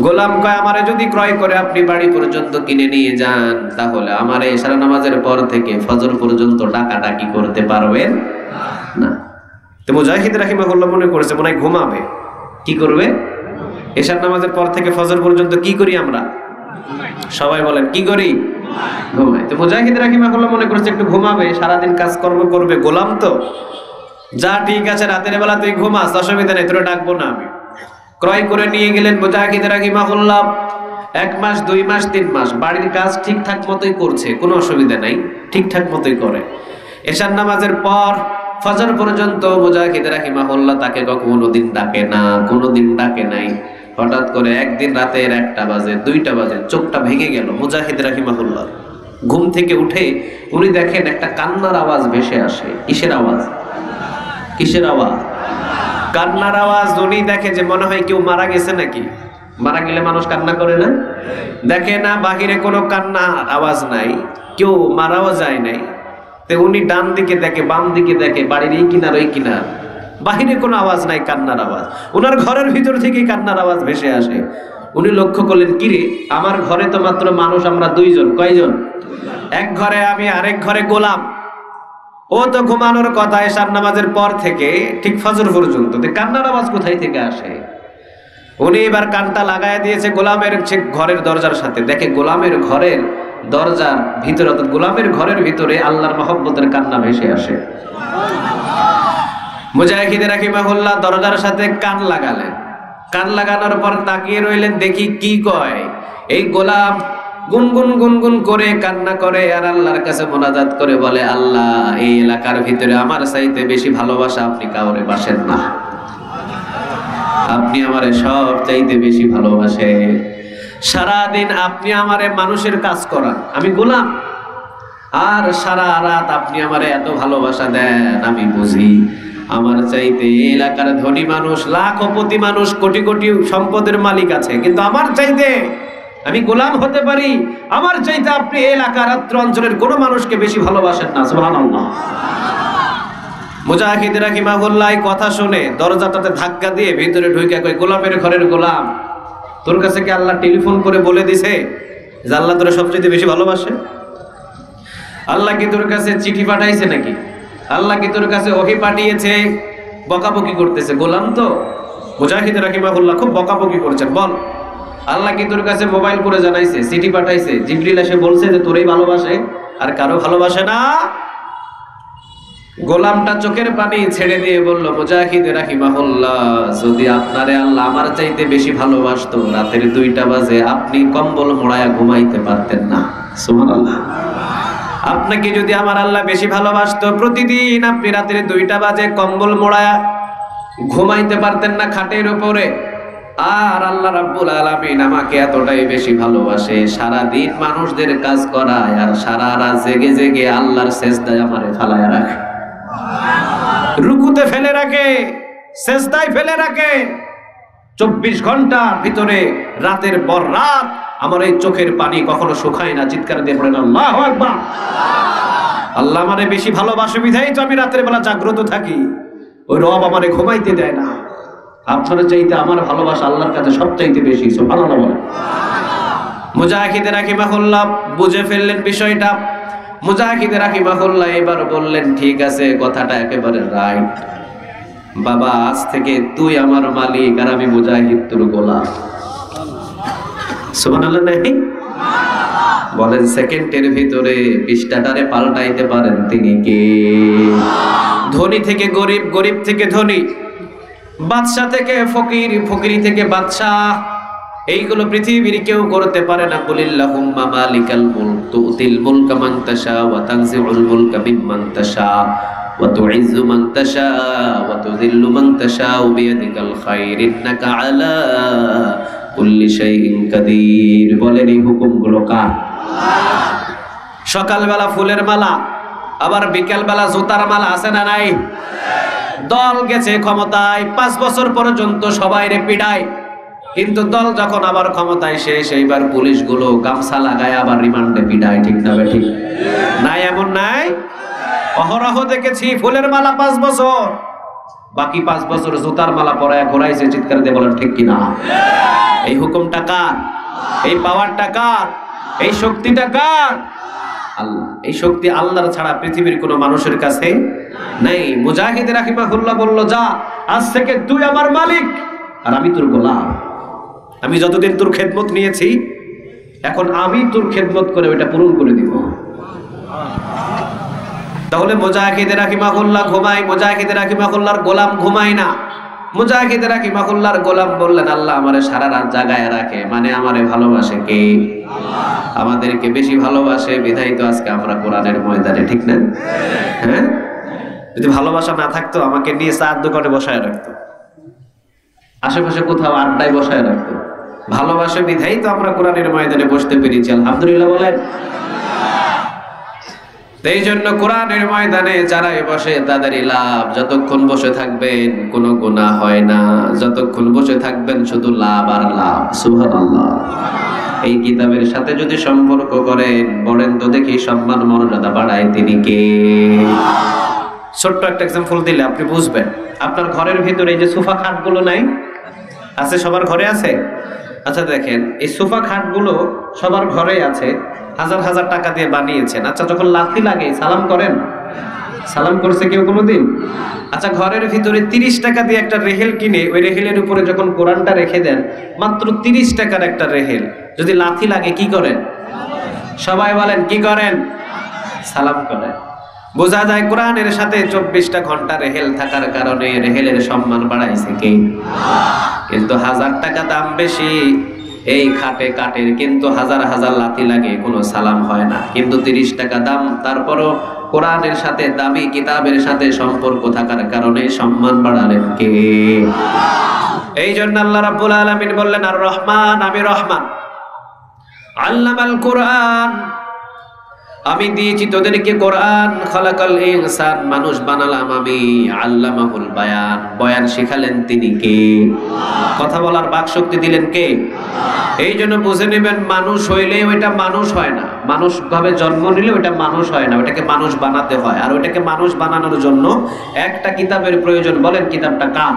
গোলাম কয়, আমারে যদি ক্রয় করে আপনি বাড়ি পর্যন্ত কিনে নিয়ে যান তাহলে আমারে ইশারা নামাজের পর থেকে ফজর পর্যন্ত ডাকাডাকি করতে পারবেন না। তো মুজাহিদ রাহিমাহুল্লাহ মনে করেছে মনে হয় ঘুমাবে। কি করবে? ইশার নামাজের পর থেকে ফজর পর্যন্ত কি করি আমরা? সবাই বলেন কি করি? ঘুমাই। তো মুজাহিদ রাহিমাহুল্লাহ মনে করেছে একটু ঘুমাবে, সারাদিন কাজকর্ম করবে, গোলাম তো। যা ঠিক আছে, রাতের বেলা তুই ঘুমাস, অসুবিধা নেই, তোরা ডাকবো না আমি। ক্রয় করে নিয়ে গেলেন মুজাহিদ রাহিমাহুল্লাহ। 1 মাস 2 মাস 3 মাস বাড়ির কাজ ঠিকঠাক মতোই করছে, কোনো অসুবিধা নাই, ঠিকঠাক মতোই করে। ইশার নামাজের পর ফজর পর্যন্ত মুজাহিদ রাহিমাহুল্লাহ তাকে কোনোদিন ডাকে না, কোনোদিন ডাকে নাই। হঠাৎ করে একদিন রাতের 1টা বাজে 2টা বাজে চোখটা ভেঙে গেল মুজাহিদ রাহিমাহুল্লাহ। ঘুম থেকে উঠে উনি দেখেন একটা কান্নার আওয়াজ ভেসে আসে। কিসের আওয়াজ? কিসের আওয়াজ? কান্নার আওয়াজ। উনি দেখে যে মনে হয় কেউ মারা গেছে নাকি। মারা গেলে মানুষ কান্না করে না? দেখে না বাহিরে কোনো কান্নার আওয়াজ নাই, কেউ মারাও যায় নাই। তো উনি ডান দিকে দেখে, বাম দিকে দেখে, বাড়ির এই কিনার ওই কিনার, বাহিরে কোনো আওয়াজ নাই, কান্নার আওয়াজ। ওনার ঘরের ভিতর থেকে কান্নার আওয়াজ ভেসে আসে। উনি লক্ষ্য করলেন, কিরে আমার ঘরে তো মাত্র মানুষ আমরা 2 জন। কয়জন? এক ঘরে আমি, আরেক ঘরে গোলাম। ও তো ঘুমানোর কথা এশার নামাজের পর থেকে ঠিক ফজর পর্যন্ত, কান্নার আওয়াজ কোথায় থেকে আসে? উনি এবার কানটা লাগায় দিয়েছে গোলামের ঘরের দরজার সাথে। দেখে গোলামের ঘরের দরজার ভিতরে, অর্থাৎ গোলামের ঘরের ভিতরে আল্লাহর মহব্বতের কান্না ভেসে আসে। মুজাহিদ রাহিমাহুল্লাহ দরজার সাথে কান লাগালেন। কান লাগানোর পর তাকিয়ে রইলেন, দেখি কি কয়। এই গোলাম গুনগুন গুনগুন করে কান্না করে আর আল্লাহর কাছে মোনাজাত করে বলে, আল্লাহ এই এলাকার ভিতরে আমার চাইতে বেশি ভালোবাসা আপনি কাউরে বাসেন না, আপনি আমারে সব চাইতে বেশি ভালোবাসেন। সারাদিন আপনি আমারে মানুষের কাজ করান, আমি গোলাম, আর সারা রাত আপনি আমারে এত ভালোবাসা দেন। আমি বুঝি আমার চাইতে এলাকার ধনী মানুষ, লাখপতি মানুষ, কোটি কোটি সম্পদের মালিক আছে, কিন্তু আমার চাইতে আমি গোলাম হতে পারি, আমার চাইতে আপনি এলাকার অঞ্চলের কোনো মানুষকে বেশি ভালোবাসেন না। সুবহানাল্লাহ। মুজাহিদ রাহিমাহুল্লাহ কথা শুনে দরজাটাতে ধাক্কা দিয়ে ভিতরে ঢুকে কই, গোলামের ঘরের গোলাম, তোর কাছে কি আল্লাহ টেলিফোন করে বলে দিছে যে আল্লাহ তোরে সবচেয়ে বেশি ভালোবাসে? আল্লাহ কি তোর কাছে চিঠি পাঠাইছে নাকি? আল্লাহ কি তোর কাছে ওহী পাঠিয়েছে? বকাবকি করতেছে গোলাম। তো মুজাহিদ রাহিমাহুল্লাহ খুব বকাবকি করছেন। বল, আল্লাহ কি তোর কাছে মোবাইল করে জানাইছে, চিঠি পাঠাইছে, জিবরিল এসে বলছে যে তোরই ভালোবাসে আর কারো ভালোবাসে না? গোলামটা চোখের পানি ছেড়ে দিয়ে বলল, মুজাহিদ রাহিমাহুল্লাহ, যদি আপনারে আল্লাহ আমার চাইতে বেশি ভালোবাসতো, রাতের 2টা বাজে আপনি কম্বল মোড়ায়া ঘুমাইতে পারতেন না। সুবহানাল্লাহ। আপনাকে যদি আমার আল্লাহ বেশি ভালোবাসতো, প্রতিদিন আপনি রাতের 2টা বাজে কম্বল মোড়ায়া ঘুমাইতে পারতেন না খাটের উপরে। আর আল্লাহ রাব্বুল আলামিন আমাকে এতটাই বেশি ভালোবাসে, সারা দিন মানুষদের কাজ করায় আর সারা রাত জেগে জেগে আল্লাহর সেজদায় আমারে ফালায়া রাখে, রুকুতে ফেলে রাখে, সেজদায় ফেলে রাখে। 24 ঘন্টার ভিতরে রাতের পর রাত আমার এই চোখের পানি কখনো শুকায় না। চিৎকার দিয়ে পড়েন আল্লাহু আকবার। আল্লাহ আমারে বেশি ভালোবাসে বিধায় তো আমি রাতের বেলা জাগ্রত থাকি। ওই রব আমারে ঘুমাইতে দেয় না। আপনার চাইতে আমার ভালোবাসা আল্লাহর কাছে সবচাইতে বেশি। সুবহানাল্লাহ বলেন। মুজাহিদ রাহিমাহুল্লাহ বুঝে ফেললেন বিষয়টা। মুজাহিদ রাহিমাহুল্লাহ এবার বললেন, ঠিক আছে, কথাটা একেবারে রাইট। বাবা, আজ থেকে তুই আমার মালিক আর আমি মুজাহিদ তোর গোলাম। সুবহানাল্লাহ নাই? বলেন, সেকেন্ডের ভিতরে পৃষ্ঠাটারে পাল্টাইতে পারেন তিনি কে? ধনী থেকে গরিব, গরিব থেকে ধনী, বাদশা থেকে ফকির, ফকিরি থেকে বাদশাহ, এইগুলো পৃথিবীর কেউ করতে পারে না। কুলিল্লাহুম্মা মালিকাল মুলক তুতিল মুলকা মান তাশা ওয়া তানজিউল মুলকা মিম্মান তাশা ওয়া তুইজ্জু মান তাশা ওয়া তুযিল্লু মান তাশা বিয়াদিকাল খায়র ইন্নাকা আলা কুল্লি শাইইন কাদির। বলেন, এই হুকুমগুলো কার? সকালবেলা ফুলের মালা, আবার বিকেলবেলা জুতার মালা, আছে না নাই? দল গেছে ক্ষমতায়, 5 বছর পর্যন্ত সবাইরে পিড়ায়, কিন্তু দল যখন আবার ক্ষমতায় শেষ, এইবার পুলিশগুলো গামছা লাগায় আবার রিমান্ডে পিড়ায়। ঠিক না বে ঠিক? নাই এমন নাই? অহরহ দেখেছি ফুলের মালা 5 বছর, বাকি 5 বছর জুতার মালা পরায় ঘোরাইছে। চিৎকার দিয়ে বলেন ঠিক কিনা? এই হুকুমটা কার? এই পাওয়ারটা কার? এই শক্তিটা কার? আল্লাহ। এই শক্তি আল্লাহর ছাড়া পৃথিবীর কোনো মানুষের কাছে নেই। মুজাহিদ রাহিমাহুল্লাহ বলল, যা, আজ থেকে তুই আমার মালিক আর আমি তোর গোলাম। আমি যতদিন তোর খেদমত নিয়েছি, এখন আমি তোর খেদমত করে ওইটা পূরণ করে দিব। তাহলে মুজাহিদ রাহিমাহুল্লাহ ঘুমায়, মুজাহিদ রাহিমাহুল্লাহর গোলাম ঘুমায় না। মুজাহিদ রাহিমাহুল্লাহর গোলাম বললেন, আল্লাহ আমারে সারা রাত জাগায় রাখে, মানে আমারে ভালোবাসে কে? আমাদেরকে বেশি ভালোবাসে বিধায় তো আজকে আমরা কোরআনের ময়দানে। ঠিক না? হ্যাঁ, যদি ভালোবাসা না থাকতো আমাকে নিয়ে চার দোকানে বসায় রাখতো, আশেপাশে কোথাও আড্ডায় বসায় রাখতো। ভালোবাসা বিধাই তো আমরা কোরআনের ময়দানে বসতে পেরেছি, আলহামদুলিল্লাহ বলেন। এই জন্য কোরআনের ময়দানে যারাই বসে তাদেরই লাভ। যতক্ষণ বসে থাকবেন কোনো গুনাহ হয় না, যতক্ষণ বসে থাকবেন শুধু লাভ আর লাভ। সুবহানাল্লাহ। এই কিতাবের সাথে যদি সম্পর্ক করেন, বলেন তো দেখি সম্মান মর্যাদা বাড়ায় তিনি কে? ছোট্ট একটা এক্সাম্পল দিলে আপনি বুঝবেন। আপনার ঘরের ভিতরে এই যে সোফা খাটগুলো নাই, আছে? সবার ঘরে আছে? আচ্ছা দেখেন, এই সোফা খাটগুলো সবার ঘরে আছে, হাজার হাজার টাকা দিয়ে বানিয়েছেন। আচ্ছা যখন লাথি লাগে সালাম করেন? সালাম করছে কেউ কোনোদিন? আচ্ছা ঘরের ভিতরে 30 টাকা দিয়ে একটা রেহেল কিনে ওই রেহেলের উপরে যখন কোরআনটা রেখে দেন, মাত্র 30 টাকার একটা রেহেল, যদি লাথি লাগে কি করেন? সবাই বলেন কি করেন? সালাম করেন। বোঝা যায় কোরআনের সাথে 24টা ঘন্টা রেহেল থাকার কারণে রেহেলের সম্মান বাড়াইছে কে? কিন্তু 1000 টাকা দাম বেশি এই খাটে কাটের, কিন্তু হাজার হাজার লাথি লাগে কোনো সালাম হয় না। কিন্তু 30 টাকা দাম, তারপরও কোরআনের সাথে দামি কিতাবের সাথে সম্পর্ক থাকার কারণে সম্মান বাড়ালেন কে? এই জন্য আল্লাহ রাব্বুল আলামিন বললেন আর রহমান, আমি রহমান। আল্লামাল কোরআন, আমি দিয়েছি তোদেরকে কোরআন। খালাকাল ইনসান, মানুষ বানালাম আমি। আল্লামাহুল বায়ান, বয়ান শিখালেন তিনি কে? কথা বলার বাকশক্তি দিলেন কে? এই জন্য বুঝে নেবেন, মানুষ হইলে ওইটা মানুষ হয় না, মানুষ ভাবে জন্ম নিলে ওইটা মানুষ হয় না, ওইটাকে মানুষ বানাতে হয়। আর ওইটাকে মানুষ বানানোর জন্য একটা কিতাবের প্রয়োজন। বলেন কিতাবটা কার?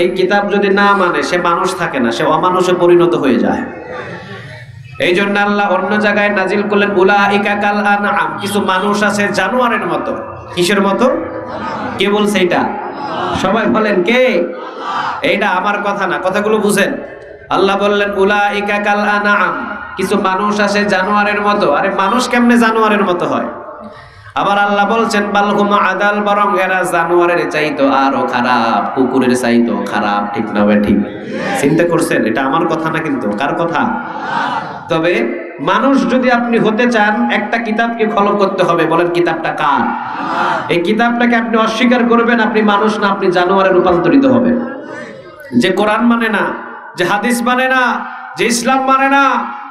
এই কিতাব যদি না মানে সে মানুষ থাকে না, সে অমানুষে পরিণত হয়ে যায়। এই জন্য আল্লাহ অন্য জায়গায় নাজিল করলেন উলাইকা কাল আনআম, কিছু মানুষ আছে জানোয়ারের মতো। কিসের মতো? কে বলছে এটা? সবাই বলেন কে? এইটা আমার কথা না, কথাগুলো বুঝেন। আল্লাহ বললেন উলাইকা কাল আনআম, কিছু মানুষ আছে জানোয়ারের মতো। আরে মানুষ কেমনে জানোয়ারের মতো হয়? আবার আল্লাহ বলছেন বালহুম আদাল, বরং এরা জানোয়ারের চাইতো আরো খারাপ, কুকুরের চাইতো খারাপ। ঠিক না ভাই? ঠিক চিন্তা করছেন? এটা আমার কথা না, কিন্তু কার কথা? তবে মানুষ যদি আপনি হতে চান, একটা কিতাবকে ফলো করতে হবে। বলেন কিতাবটা কার? এই কিতাবটাকে আপনি অস্বীকার করবেন, আপনি মানুষ না, আপনি জানোয়ারে রূপান্তরিত হবেন। যে কোরআন মানে না, যে হাদিস মানে না, যে ইসলাম মানে না,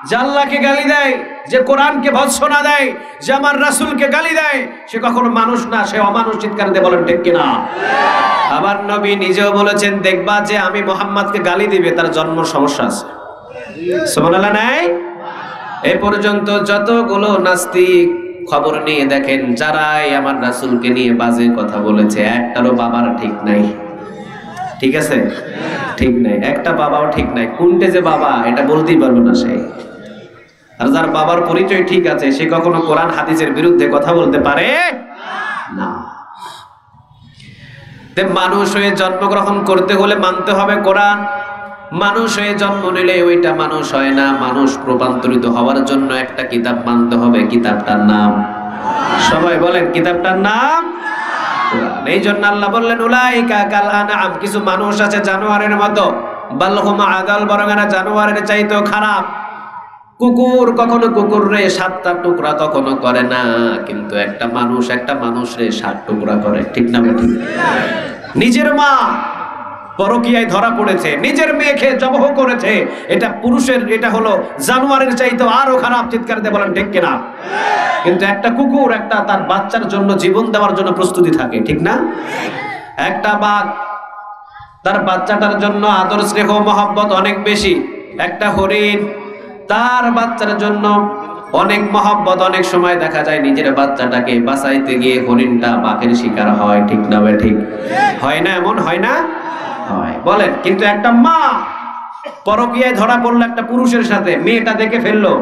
যে আল্লাহকে গালি দেয়, যে কোরআনকে ভৎসনা দেয়, যে আমার রাসূলকে গালি দেয়, সে কখনো মানুষ না, সে অমানুষ। চিৎকার দিয়ে বলেন ঠিক কিনা? আবার নবী নিজেও বলেছেন, দেখবা যে আমি মুহাম্মদকে গালি দিবে তার জন্ম সমস্যা আছে। সুবহানাল্লাহ নাই? এই পর্যন্ত যতগুলো নাস্তিক খবর নিয়ে দেখেন, যারাই আমার রাসূলকে নিয়ে বাজে কথা বলেছে, একটারও বাবার ঠিক নাই। ঠিক আছে? ঠিক নাই, একটা বাবাও ঠিক নাই। কোনটা যে বাবা এটা বলতেই পারবে না সে। আর যার বাবার পরিচয় ঠিক আছে, সে কখনো কোরআন হাদিসের বিরুদ্ধে কথা বলতে পারে না। মানুষ হয়ে জন্মগ্রহণ করতে হলে মানতে হবে কোরআন। মানুষ হয়ে জন্ম নিলে ওইটা মানুষ হয় না। মানুষ রূপান্তরিত হওয়ার জন্য একটা কিতাব মানতে হবে। কিতাবটার নাম? সবাই বলেন কিতাবটার নাম? এই জন্য আল্লাহ বললেন উলাইকা কাল আনআম, কিছু মানুষ আছে জানোয়ারের মতো। বালহুম আদাল, বরং এরা জানোয়ারের চাইতেও খারাপ। কুকুর কখনো কুকুরে 7টা টুকরা কখনো করে না, কিন্তু একটা মানুষ রে 7 টুকরা করে। ঠিক না ঠিক? নিজের মা পরকীয়ায় ধরা পড়েছে, নিজের মেয়েকে জবহ করেছে, এটা পুরুষের, এটা হলো জানোয়ারের চাইতে আরো খারাপ। চিৎকার দিয়ে বলেন ঠিক কিনা? কিন্তু একটা কুকুর একটা তার বাচ্চার জন্য জীবন দেওয়ার জন্য প্রস্তুতি থাকে। ঠিক না? একটা বাঘ তার বাচ্চাটার জন্য আদর স্নেহ মহব্বত অনেক বেশি। একটা হরিণ তার বাচ্চার জন্য অনেক মহব্বত। অনেক সময় দেখা যায় নিজের বাচ্চাটাকে বাঁচাইতে গিয়ে হরিণটা বাঘের শিকার হয়। ঠিক না ভাই? ঠিক হয় না? এমন হয় না? হয়। বলেন, কিন্তু একটা মা পরকীয়ায় ধরা পড়লো একটা পুরুষের সাথে, মেয়েটা দেখে ফেললো,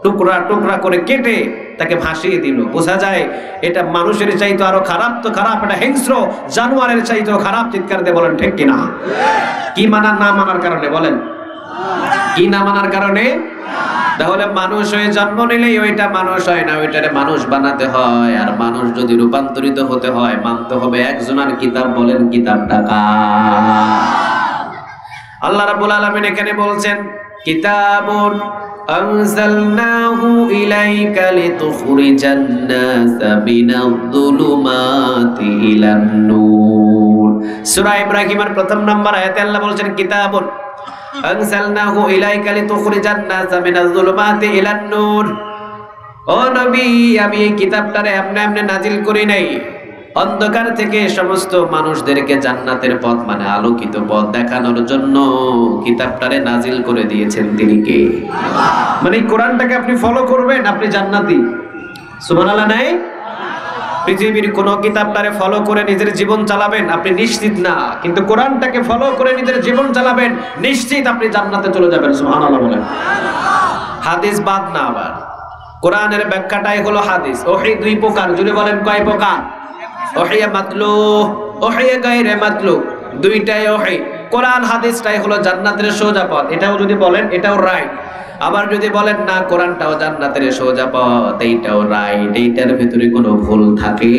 টুকরা টুকরা করে কেটে তাকে ভাসিয়ে দিল। বোঝা যায় এটা মানুষের চাইতে আরো খারাপ। তো খারাপ, এটা হিংস্র, জানোয়ারের চাইতেও খারাপ। চিৎকার দিয়ে বলেন ঠিক কিনা? কি মানার না মানার কারণে? বলেন কি না মানার কারণে? তাহলে মানুষ হয়ে জন্ম নিলেই ওইটা মানুষ হয় না, ওইটারে মানুষ বানাতে হয়। আর মানুষ যদি রূপান্তরিত হতে হয়, মানতে হবে একজনের কিতাব। বলেন কিতাবটা কার? আল্লাহ রাব্বুল আলামিন এখানে বলছেন কিতাবুন আনজালনাহু ইলাইকা লিতুখরিজান নাসা মিনায-যুলুমাতি ইলান-নূর। সূরা ইব্রাহিমের প্রথম নম্বর আয়াতে আল্লাহ বলেছেন কিতাবুন আনজালনাহু ইলাইকা লিতুখরিজান নাসা মিনায-যুলুমাতি ইলান-নূর। ও নবী, আমি এই কিতাবটারে এমনি এমনি নাজিল করি নাই, অন্ধকার থেকে সমস্ত মানুষদেরকে জান্নাতের পথ মানে আলোকিত পথ দেখানোর জন্য কিতাবটারে নাজিল করে দিয়েছেন তিনি কে? মানে এই কোরআনটাকে আপনি ফলো করবেন, আপনি জান্নাতি। সুবহানাল্লাহ নাই? পৃথিবীর কোন কিতাবটারে ফলো করে নিজের জীবন চালাবেন আপনি নিশ্চিত না, কিন্তু কোরআনটাকে ফলো করে নিজের জীবন চালাবেন নিশ্চিত আপনি জান্নাতে চলে যাবেন। সুবহানাল্লাহ বলেন। হাদিস বাদ না, আবার কোরআনের ব্যাখ্যাটাই হলো হাদিস। ওহী দুই প্রকার, যদি বলেন কয় প্রকার? ওহী মাতলু, ওহী গায়রে মাতলু, দুইটাই ওহী। কোরআন হাদিসটাই হলো জান্নাতের সোজা পথ, এটাও যদি বলেন এটাও রাইট। আবার যদি বলেন না কোরআনটাও জান্নাতের সোজা পথ, এইটাও রাইট, এইটার ভিতরে কোনো ভুল থাকে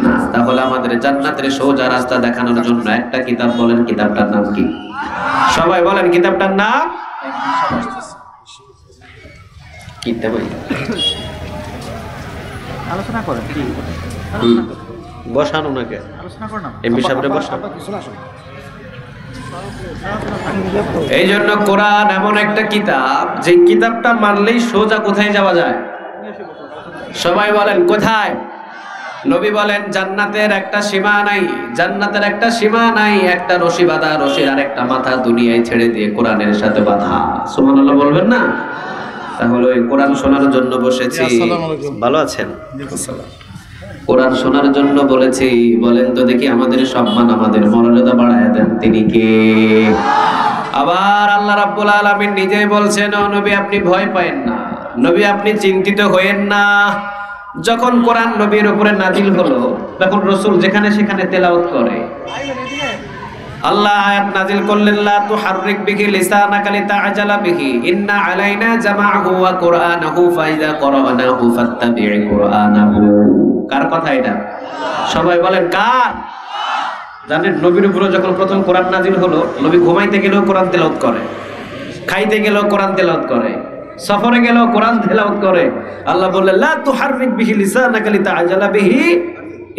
না, তাহলে আমাদের জান্নাতের সোজা রাস্তা দেখানোর জন্য একটা কিতাব বলেন, কিতাবটার নাম কি? সবাই বলেন কিতাবটার নাম কিতাব। আলোচনা করেন, বসানো নাকি আলোচনা করেন, এমপি সাহেবরে বসানো। এই জন্য কোরআন এমন একটা কিতাব যে কিতাবটা মানলেই সোজা কোথায় যাওয়া যায়? সবাই বলেন কোথায়? নবী বলেন জান্নাতের একটা সীমা নাই, জান্নাতের একটা সীমা নাই, একটা রশি বাঁধা, রশির আর একটা মাথা দুনিয়ায় ছেড়ে দিয়ে কোরআনের সাথে বাঁধা। সুবহানাল্লাহ বলবেন না? তাহলে ওই কোরআন শোনার জন্য বসেছি। ভালো আছেন? কোরআন শোনার জন্য বলেছি। বলেন তো দেখি আমাদের সম্মান, আমাদের মর্যাদা বাড়ায় দেন তিনি কে? আবার আল্লাহ রাব্বুল আলামিন নিজেই বলছেন, ও নবী আপনি ভয় পায়েন না, নবী আপনি চিন্তিত হয়েন না। যখন কোরআন নবীর উপরে নাজিল হলো তখন রাসূল যেখানে সেখানে তেলাওয়াত করে। আল্লাহ আয়াত নাজিল করলেন, লা তুহাররিক বিহি লিসানাকা লিতাআজালা বিহি ইন্না আলাইনা জামাআহু ওয়া কুরআনাহু ফাইযা ক্বরানাহু ফাত্তাবি' কুরআনাহু। কার কথা এটা? সবাই বলেন কার? জানেন নবীর উপরে যখন প্রথম কোরআন নাজিল হলো, নবী ঘুমাইতে গেলেও কোরআন তেলাওয়াত করে, খাইতে গেলেও কোরআন তেলাওয়াত করে, সফরে গেলেও কোরআন তেলাওয়াত করে। আল্লাহ বললেন, লা তুহাররিক বিহি লিসানাকা লিতাআজালা বিহি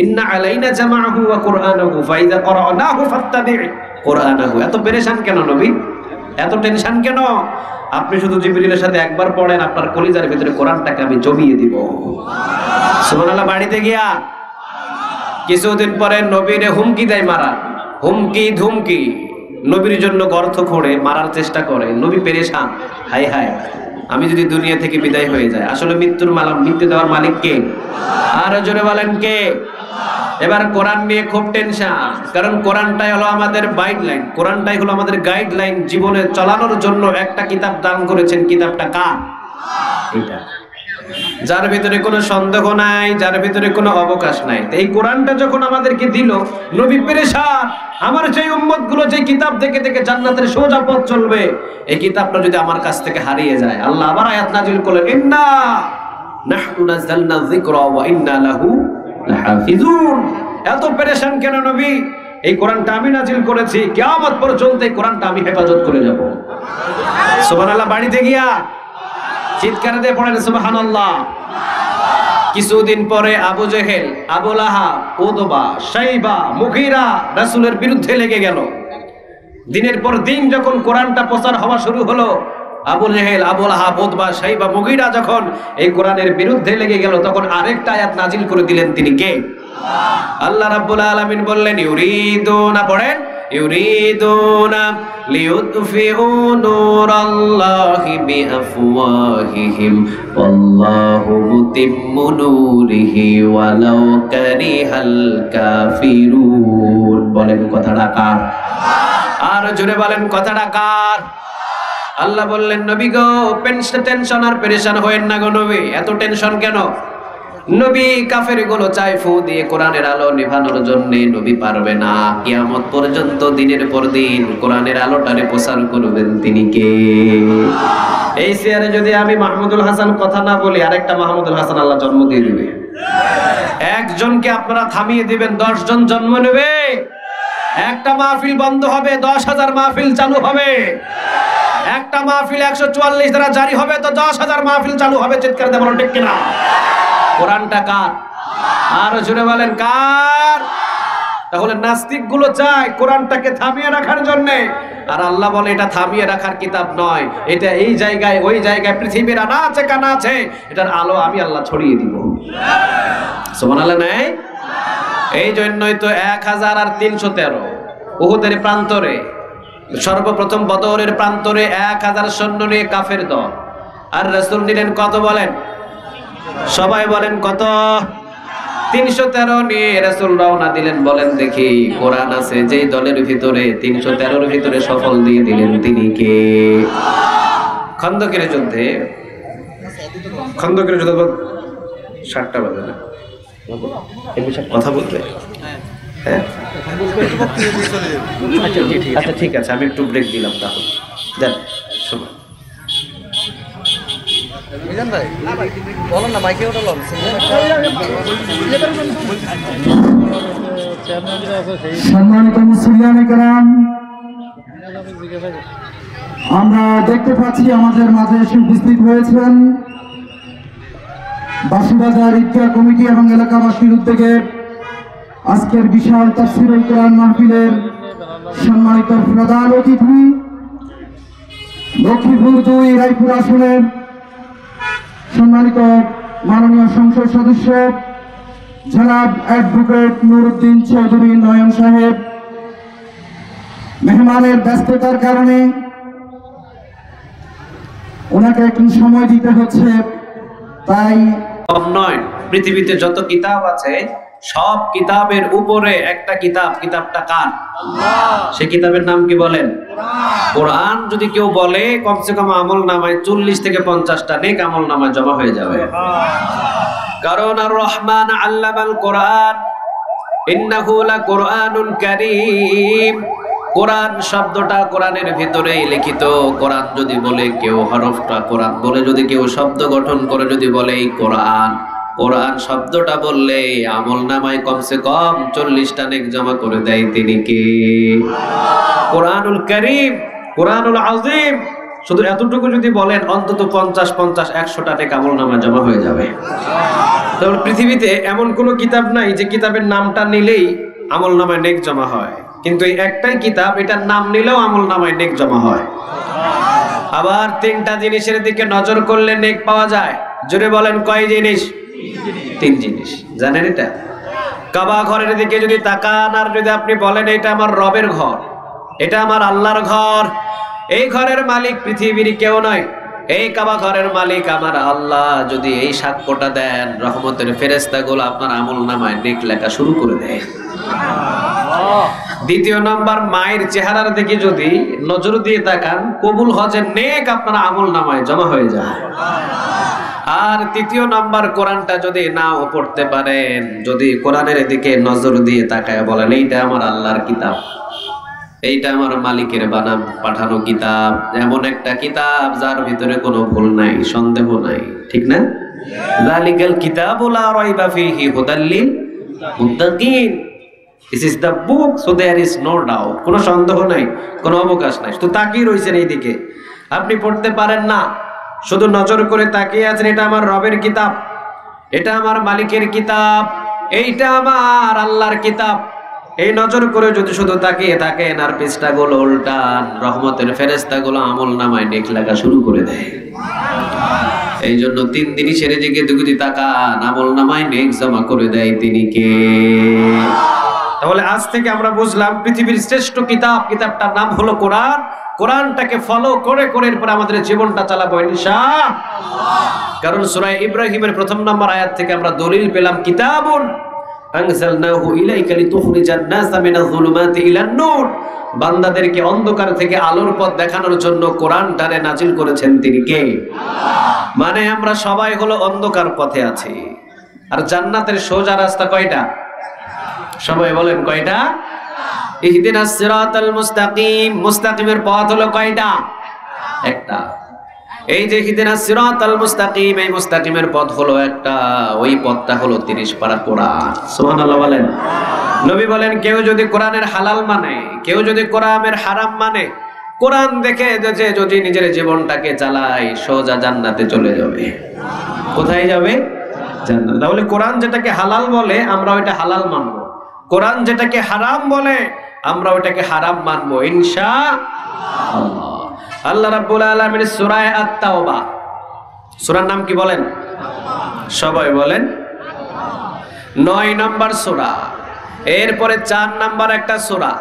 ইন্না আলাইনা জামাআহু ওয়া কুরআনাহু ফাইযা ক্বরানাহু ফাত্তাবি' কুরআনাহু। এত পেরেশান কেন নবী? এত টেনশন কেন? আপনি শুধু জিবরিলের সাথে একবার পড়েন, আপনার কলিজার ভিতরে কোরআনটাকে আমি জমিয়ে দিব। সুবহানাল্লাহ। বাড়িতে গিয়া কিছুদিন পরে নবীরে হুমকি দেয় মারা, হুমকি ধুমকি, নবীর জন্য গর্ত খোঁড়ে মারার চেষ্টা করে। নবী পেরেশান, হায় হায় আমি যদি দুনিয়া থেকে বিদায় হয়ে যায়। আসলে মৃত্যু দেওয়ার মালিক কে? আর জোরে বলেন কে? এবার কোরআন নিয়ে খুব টেনশন, কারণ কোরআনটাই হলো আমাদের গাইডলাইন, কোরআনটাই হলো আমাদের গাইডলাইন। জীবনে চালানোর জন্য একটা কিতাব দান করেছেন, কিতাবটা কার? এটা যার ভিতরে কোনো সন্দেহ নাই, যার ভিতরে কোনো অবকাশ নাই। এই কোরআনটা যখন আমাদেরকে দিল, নবী পেরেশান, আমার যে উম্মত গুলো যে কিতাব দেখে দেখে জান্নাতের সোজা পথ চলবে, এই কিতাবটা যদি আমার কাছ থেকে হারিয়ে যায়। আল্লাহ আবার আয়াত নাযিল করলেন, ইন্না নাহনু নাযালনা যিকরা ওয়া ইন্না লাহু লাহাফিজুন। এত পেরেশান কেন নবী? এই কোরআনটা আমি নাযিল করেছি, কিয়ামত পর্যন্ত এই কোরআনটা আমি হেফাজত করে যাব। সুবহানাল্লাহ। বাড়িতে গিয়া চিৎকার দিয়ে পড়েন সুবহানাল্লাহ। কিছুদিন পরে আবু জেহেল, আবু লাহাব, উতবা, শাইবা, মুগীরা রাসূলের বিরুদ্ধে লেগে গেল। দিনের পর দিন যখন কোরআনটা প্রচার হওয়া শুরু হলো, আবু জেহেল, আবু লাহাব, উতবা, শাইবা, মুগীরা যখন এই কোরআনের বিরুদ্ধে লেগে গেল, তখন আরেকটা আয়াত নাজিল করে দিলেন তিনি কে? আল্লাহ রাব্বুল আলামিন বললেন, ইউরিদুনা, পড়েন, ইউরিদুনা লিইউতফিউ নূরাল্লাহি বিআফওয়াহিহিম ওয়াল্লাহু মুতিম্মু নূরিহি ওয়ালাউ কারিহাল কাফিরুন। বলেন কথাটা কার? আর জোরে বলেন কথাটা কার? আল্লাহ বললেন, নবী গো টেনশন আর পেরেশান হয়েন না গো নবী। এত টেনশন কেন? নবী কাফের গুলো চায় ফু দিয়ে কোরআনের আলো নিভানোর জন্য, নবী পারবে না। কিয়ামত পর্যন্ত দিনের পর দিন কোরআনের আলোটারে প্রচার করবেন তিনি কে? এই চেয়ারে যদি আমি মাহমুদুল হাসান কথা না বলি, আরেকটা মাহমুদুল হাসান আল্লাহ জন্ম দিয়ে দিবে। একজনকে আপনারা থামিয়ে দিবেন, 10 জন জন্ম নেবে। একটা মাহফিল বন্ধ হবে, 10,000 মাহফিল চালু হবে। একটা মাহফিল 144 দ্বারা জারি হবে তো 10,000 মাহফিল চালু হবে। চিৎকার দিয়ে বলুন ঠিক কিনা? কোরআনটা কার? আর জোরে বলেন কার? তাহলে নাস্তিক গুলো চায় কোরআনটাকে থামিয়ে রাখার জন্য, আর আল্লাহ বলে এটা থামিয়ে রাখার কিতাব নয়, এটা এই জায়গায় ওই জায়গায় পৃথিবীর আনাচে কানাচে এটার আলো আমি আল্লাহ ছড়িয়ে দিব। সুবহানাল্লাহ নাই? এই জন্যই তো 1013 উহুদের প্রান্তরে, সর্বপ্রথম বদরের প্রান্তরে 1000 সৈন্য নিয়ে কাফের দল, আর রাসূল নিলেন কত বলেন? সবাই বলেন কত? 313 নিয়ে রাসূল রওনা দিলেন। বলেন দেখি কোরআন আছে যেই দলের ভিতরে 313-র ভিতরে সফল দিয়ে দিলেন, তিনি কে? খন্দকের যুদ্ধে 7টা বাজে না কথা বলতে? হ্যাঁ আচ্ছা ঠিক আছে, আমি একটু ব্রেক দিলাম তাহলে। দেন সময় সম্মানিত মুসলিয়ানে কেরাম, আমরা দেখতে পাচ্ছি আমাদের মাঝে এসে উপস্থিত হয়েছেন বাসুবাজার ঈদগাহ কমিটি এবং এলাকাবাসীর উদ্যোগে আজকের বিশাল তাফসীরুল কোরআন মাহফিলের সম্মানিত প্রধান অতিথি, লক্ষ্মীপুর 2 রায়পুর আসনের সম্মানিত মাননীয় সংসদ সদস্য জনাব অ্যাডভোকেট নুরউদ্দিন চৌধুরী নয়ন সাহেব। মেহমানের ব্যস্ততার কারণে ওনাকে একটু সময় দিতে হচ্ছে, তাই নয়। পৃথিবীতে যত কিতাব আছে সব কিতাবের উপরে একটা কিতাব, কিতাবটা কার? সে কিতাবের নাম কি বলেন? কোরআন। যদি কেউ বলে কমসে কম আমল নামায় 40 থেকে 50টা নেক আমল নামায় জমা হয়ে যাবে। কারণ আর রহমান আল্লামাল কোরআন, ইন্নাহু লাকুরআনুন কারীম। কোরআন শব্দটা কোরআনের ভিতরেই লিখিত। কোরআন যদি বলে কেউ, হরফটা কোরআন বলে যদি কেউ শব্দ গঠন করে যদি বলে এই কোরআন, কোরআন শব্দটা বললে আমল নামায় কমসে কম 40টা নেক জমা করে দেয়, তিনি কে? কোরআনুল কারীম, কোরআনুল আযীম। শুধু এতটুকু যদি বলেন অন্তত 50-100টা নেক আমল নামায় জমা হয়ে যাবে। তাহলে পৃথিবীতে এমন কোনো কিতাব নাই যে কিতাবের নামটা নিলেই আমল নামায় নেক জমা হয়, কিন্তু এই একটাই কিতাব, এটার নাম নিলেও আমল নামায় নেক জমা হয়। আবার 3টা জিনিসের দিকে নজর করলে নেক পাওয়া যায়। জোরে বলেন কয় জিনিস? 3 জিনিস। জানেন এটা? কাবা ঘরের দিকে যদি তাকান আর যদি আপনি বলেন এটা আমার রবের ঘর, এটা আমার আল্লাহর ঘর, এই ঘরের মালিক পৃথিবীর কেউ নয়, এই কাবা ঘরের মালিক আমার আল্লাহ, যদি এই সাক্ষ্যটা দেন, রহমতের ফেরেশতাগুলো আপনার আমল নামায় নেক লেখা শুরু করে দেয়। দ্বিতীয় নাম্বার, মায়ের চেহারার দিকে যদি নজর দিয়ে তাকান, কবুল হজের নেক আপনার আমল নামায় জমা হয়ে যায়। আর 3য় নাম্বার, কোরআনটা যদি নাও পড়তে পারেন, যদি কোরআনের দিকে নজর দিয়ে তাকায় বলেন এইটা আমার আল্লাহর কিতাব, এইটা আমার মালিকের বানান পাঠানো কিতাব, এমন একটা কিতাব যার ভিতরে কোনো ভুল নাই, সন্দেহ নাই, ঠিক না? যালিকাল কিতাবু লা রাইবা ফীহি হুদাল লিল মুত্তাকিন। This is the book, so there is no doubt. কোনো সন্দেহ নাই, কোনো অবকাশ নাই। শুধু তাকিয়ে রয়েছেন এই দিকে, আপনি পড়তে পারেন না, শুধু নজর করে তাকিয়ে আছেন, এটা আমার রবের কিতাব, এটা আমার মালিকের কিতাব, এইটা আমার আল্লাহর কিতাব। এই নজর করে যদি শুধু তাকিয়ে থাকেন আর পৃষ্ঠাগুলো উল্টান, রহমতের ফেরেশতাগুলো আমল নামায় নেক লেখা শুরু করে দেয়। এই জন্য 3 জিনিসের দিকে যদি তাকান, আমল নামায় নেক জমা করে দেয়, তিনি কে? তাহলে আজ থেকে আমরা বুঝলাম পৃথিবীর শ্রেষ্ঠ কিতাব, কিতাবটার নাম হলো কোরআন। কোরআনটাকে ফলো করে করে এরপর আমাদের জীবনটা চালাবো ইনশাআল্লাহ। কারণ সূরা ইব্রাহিমের 1 নম্বর আয়াত থেকে আমরা দলিল পেলাম, কিতাবুন আনজালনাহু ইলাইকা লিতুখরিজান নাসা মিনাজ যুলুমাতি ইলান নূর। বান্দাদেরকে অন্ধকার থেকে আলোর পথ দেখানোর জন্য কোরআনটারে নাজিল করেছেন, তিনি কে? মানে আমরা সবাই হলো অন্ধকার পথে আছি। আর জান্নাতের সোজা রাস্তা কয়টা? সবাই বলেন কয়টা? ইহদিনাস সিরাতাল মুস্তাকিম। মুস্তাকিমের পথ হলো কয়টা? একটা। এই যে ইহদিনাস সিরাতাল মুস্তাকিম, এই মুস্তাকিমের পথ হলো একটা, ওই পথটা হলো 30 পারা কোরআন। সুবহানাল্লাহ বলেন। নবী বলেন কেউ যদি কোরআনের হালাল মানে, কেউ যদি কোরআনের হারাম মানে, কোরআন দেখে যে যদি নিজের জীবনটাকে চালায় সোজা জান্নাতে চলে যাবে। কোথায় যাবে? জান্নাত। তাহলে কোরআন যেটাকে হালাল বলে আমরা ওইটা হালাল মানবো, কোরআন যেটাকে হারাম বলে আমরা ওইটাকে হারাম মানবো ইনশাআল্লাহ। আল্লাহ রাব্বুল আলামিন সূরা আত-তাওবা, সূরার নাম কি বলেন? সবাই বলেন। 9 নম্বর সূরা, এরপরে 4 নম্বর একটা সূরা,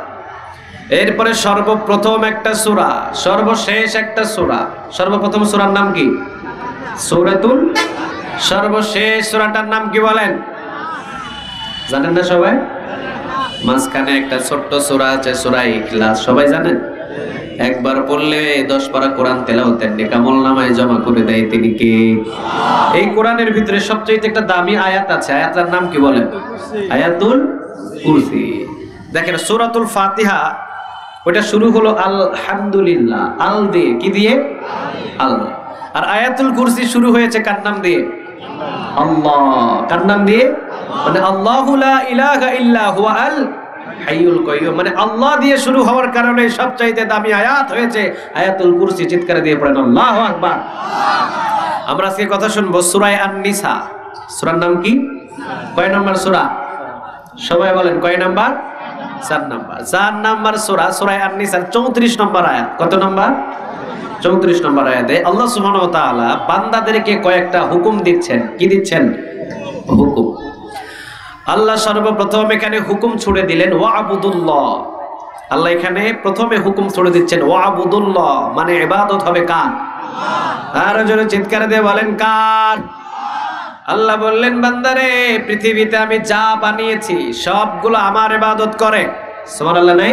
এরপরে সর্বপ্রথম একটা সূরা, সর্বশেষ একটা সূরা। সর্বপ্রথম সূরার নাম কি? সূরাতুল। সর্বশেষ সূরাটার নাম কি বলেন? জানেন না সবাই? মাঝখানে একটা ছোট্ট সূরা আছে সূরা ইখলাস, সবাই জানেন? একবার পড়লে 10 পারা কোরআন তেলাওয়াতের নেক আমলনামায় জমা করে দেয় তিনি কে? এই কোরআনের ভিতরে সবচেয়ে একটা দামি আয়াত আছে, আয়াতটার নাম কি বলেন? আয়াতুল কুরসি। দেখেন সূরাতুল ফাতিহা ওটা শুরু হলো আলহামদুলিল্লাহ, আল দিয়ে, কি দিয়ে? আল। আর আয়াতুল কুরসি শুরু হয়েছে কার নাম দিয়ে? আল্লাহ। কার নাম দিয়ে? মানে আল্লাহু লা ইলাহা ইল্লা হুয়া আল হাইয়ুল কাইয়ুম, মানে আল্লাহ দিয়ে শুরু হওয়ার কারণে সবচাইতে দামি আয়াত হয়েছে আয়াতুল কুরসি। চিৎকার দিয়ে পড়েন আল্লাহু আকবার। আমরা আজকে কথা শুনবো সূরা আন-নিসা। সূরার নাম কি? কয় নম্বর সূরা? সবাই বলেন কয় নাম্বার? 4 নাম্বার। 4 নাম্বার সূরা, সূরা আন-নিসার 34 নম্বর আয়াত। কত নম্বর? 34 নম্বর আয়াতে আল্লাহ সুবহানাহু ওয়া তাআলা বান্দাদেরকে কয়েকটা হুকুম দিচ্ছেন। কি দিচ্ছেন? হুকুম। আল্লাহ সর্বপ্রথম এখানে হুকুম ছুড়ে দিলেন ওয়াবুদুল্লাহ। আল্লাহ এখানে প্রথমে হুকুম ছুড়ে দিচ্ছেন ওয়াবুদুল্লাহ, মানে ইবাদত হবে কার? আর জোরে চিৎকার দিয়ে বলেন কার? আল্লাহ বললেন বান্দারে পৃথিবীতে আমি যা বানিয়েছি সবগুলো আমার ইবাদত করে। সুবহানাল্লাহ নাই?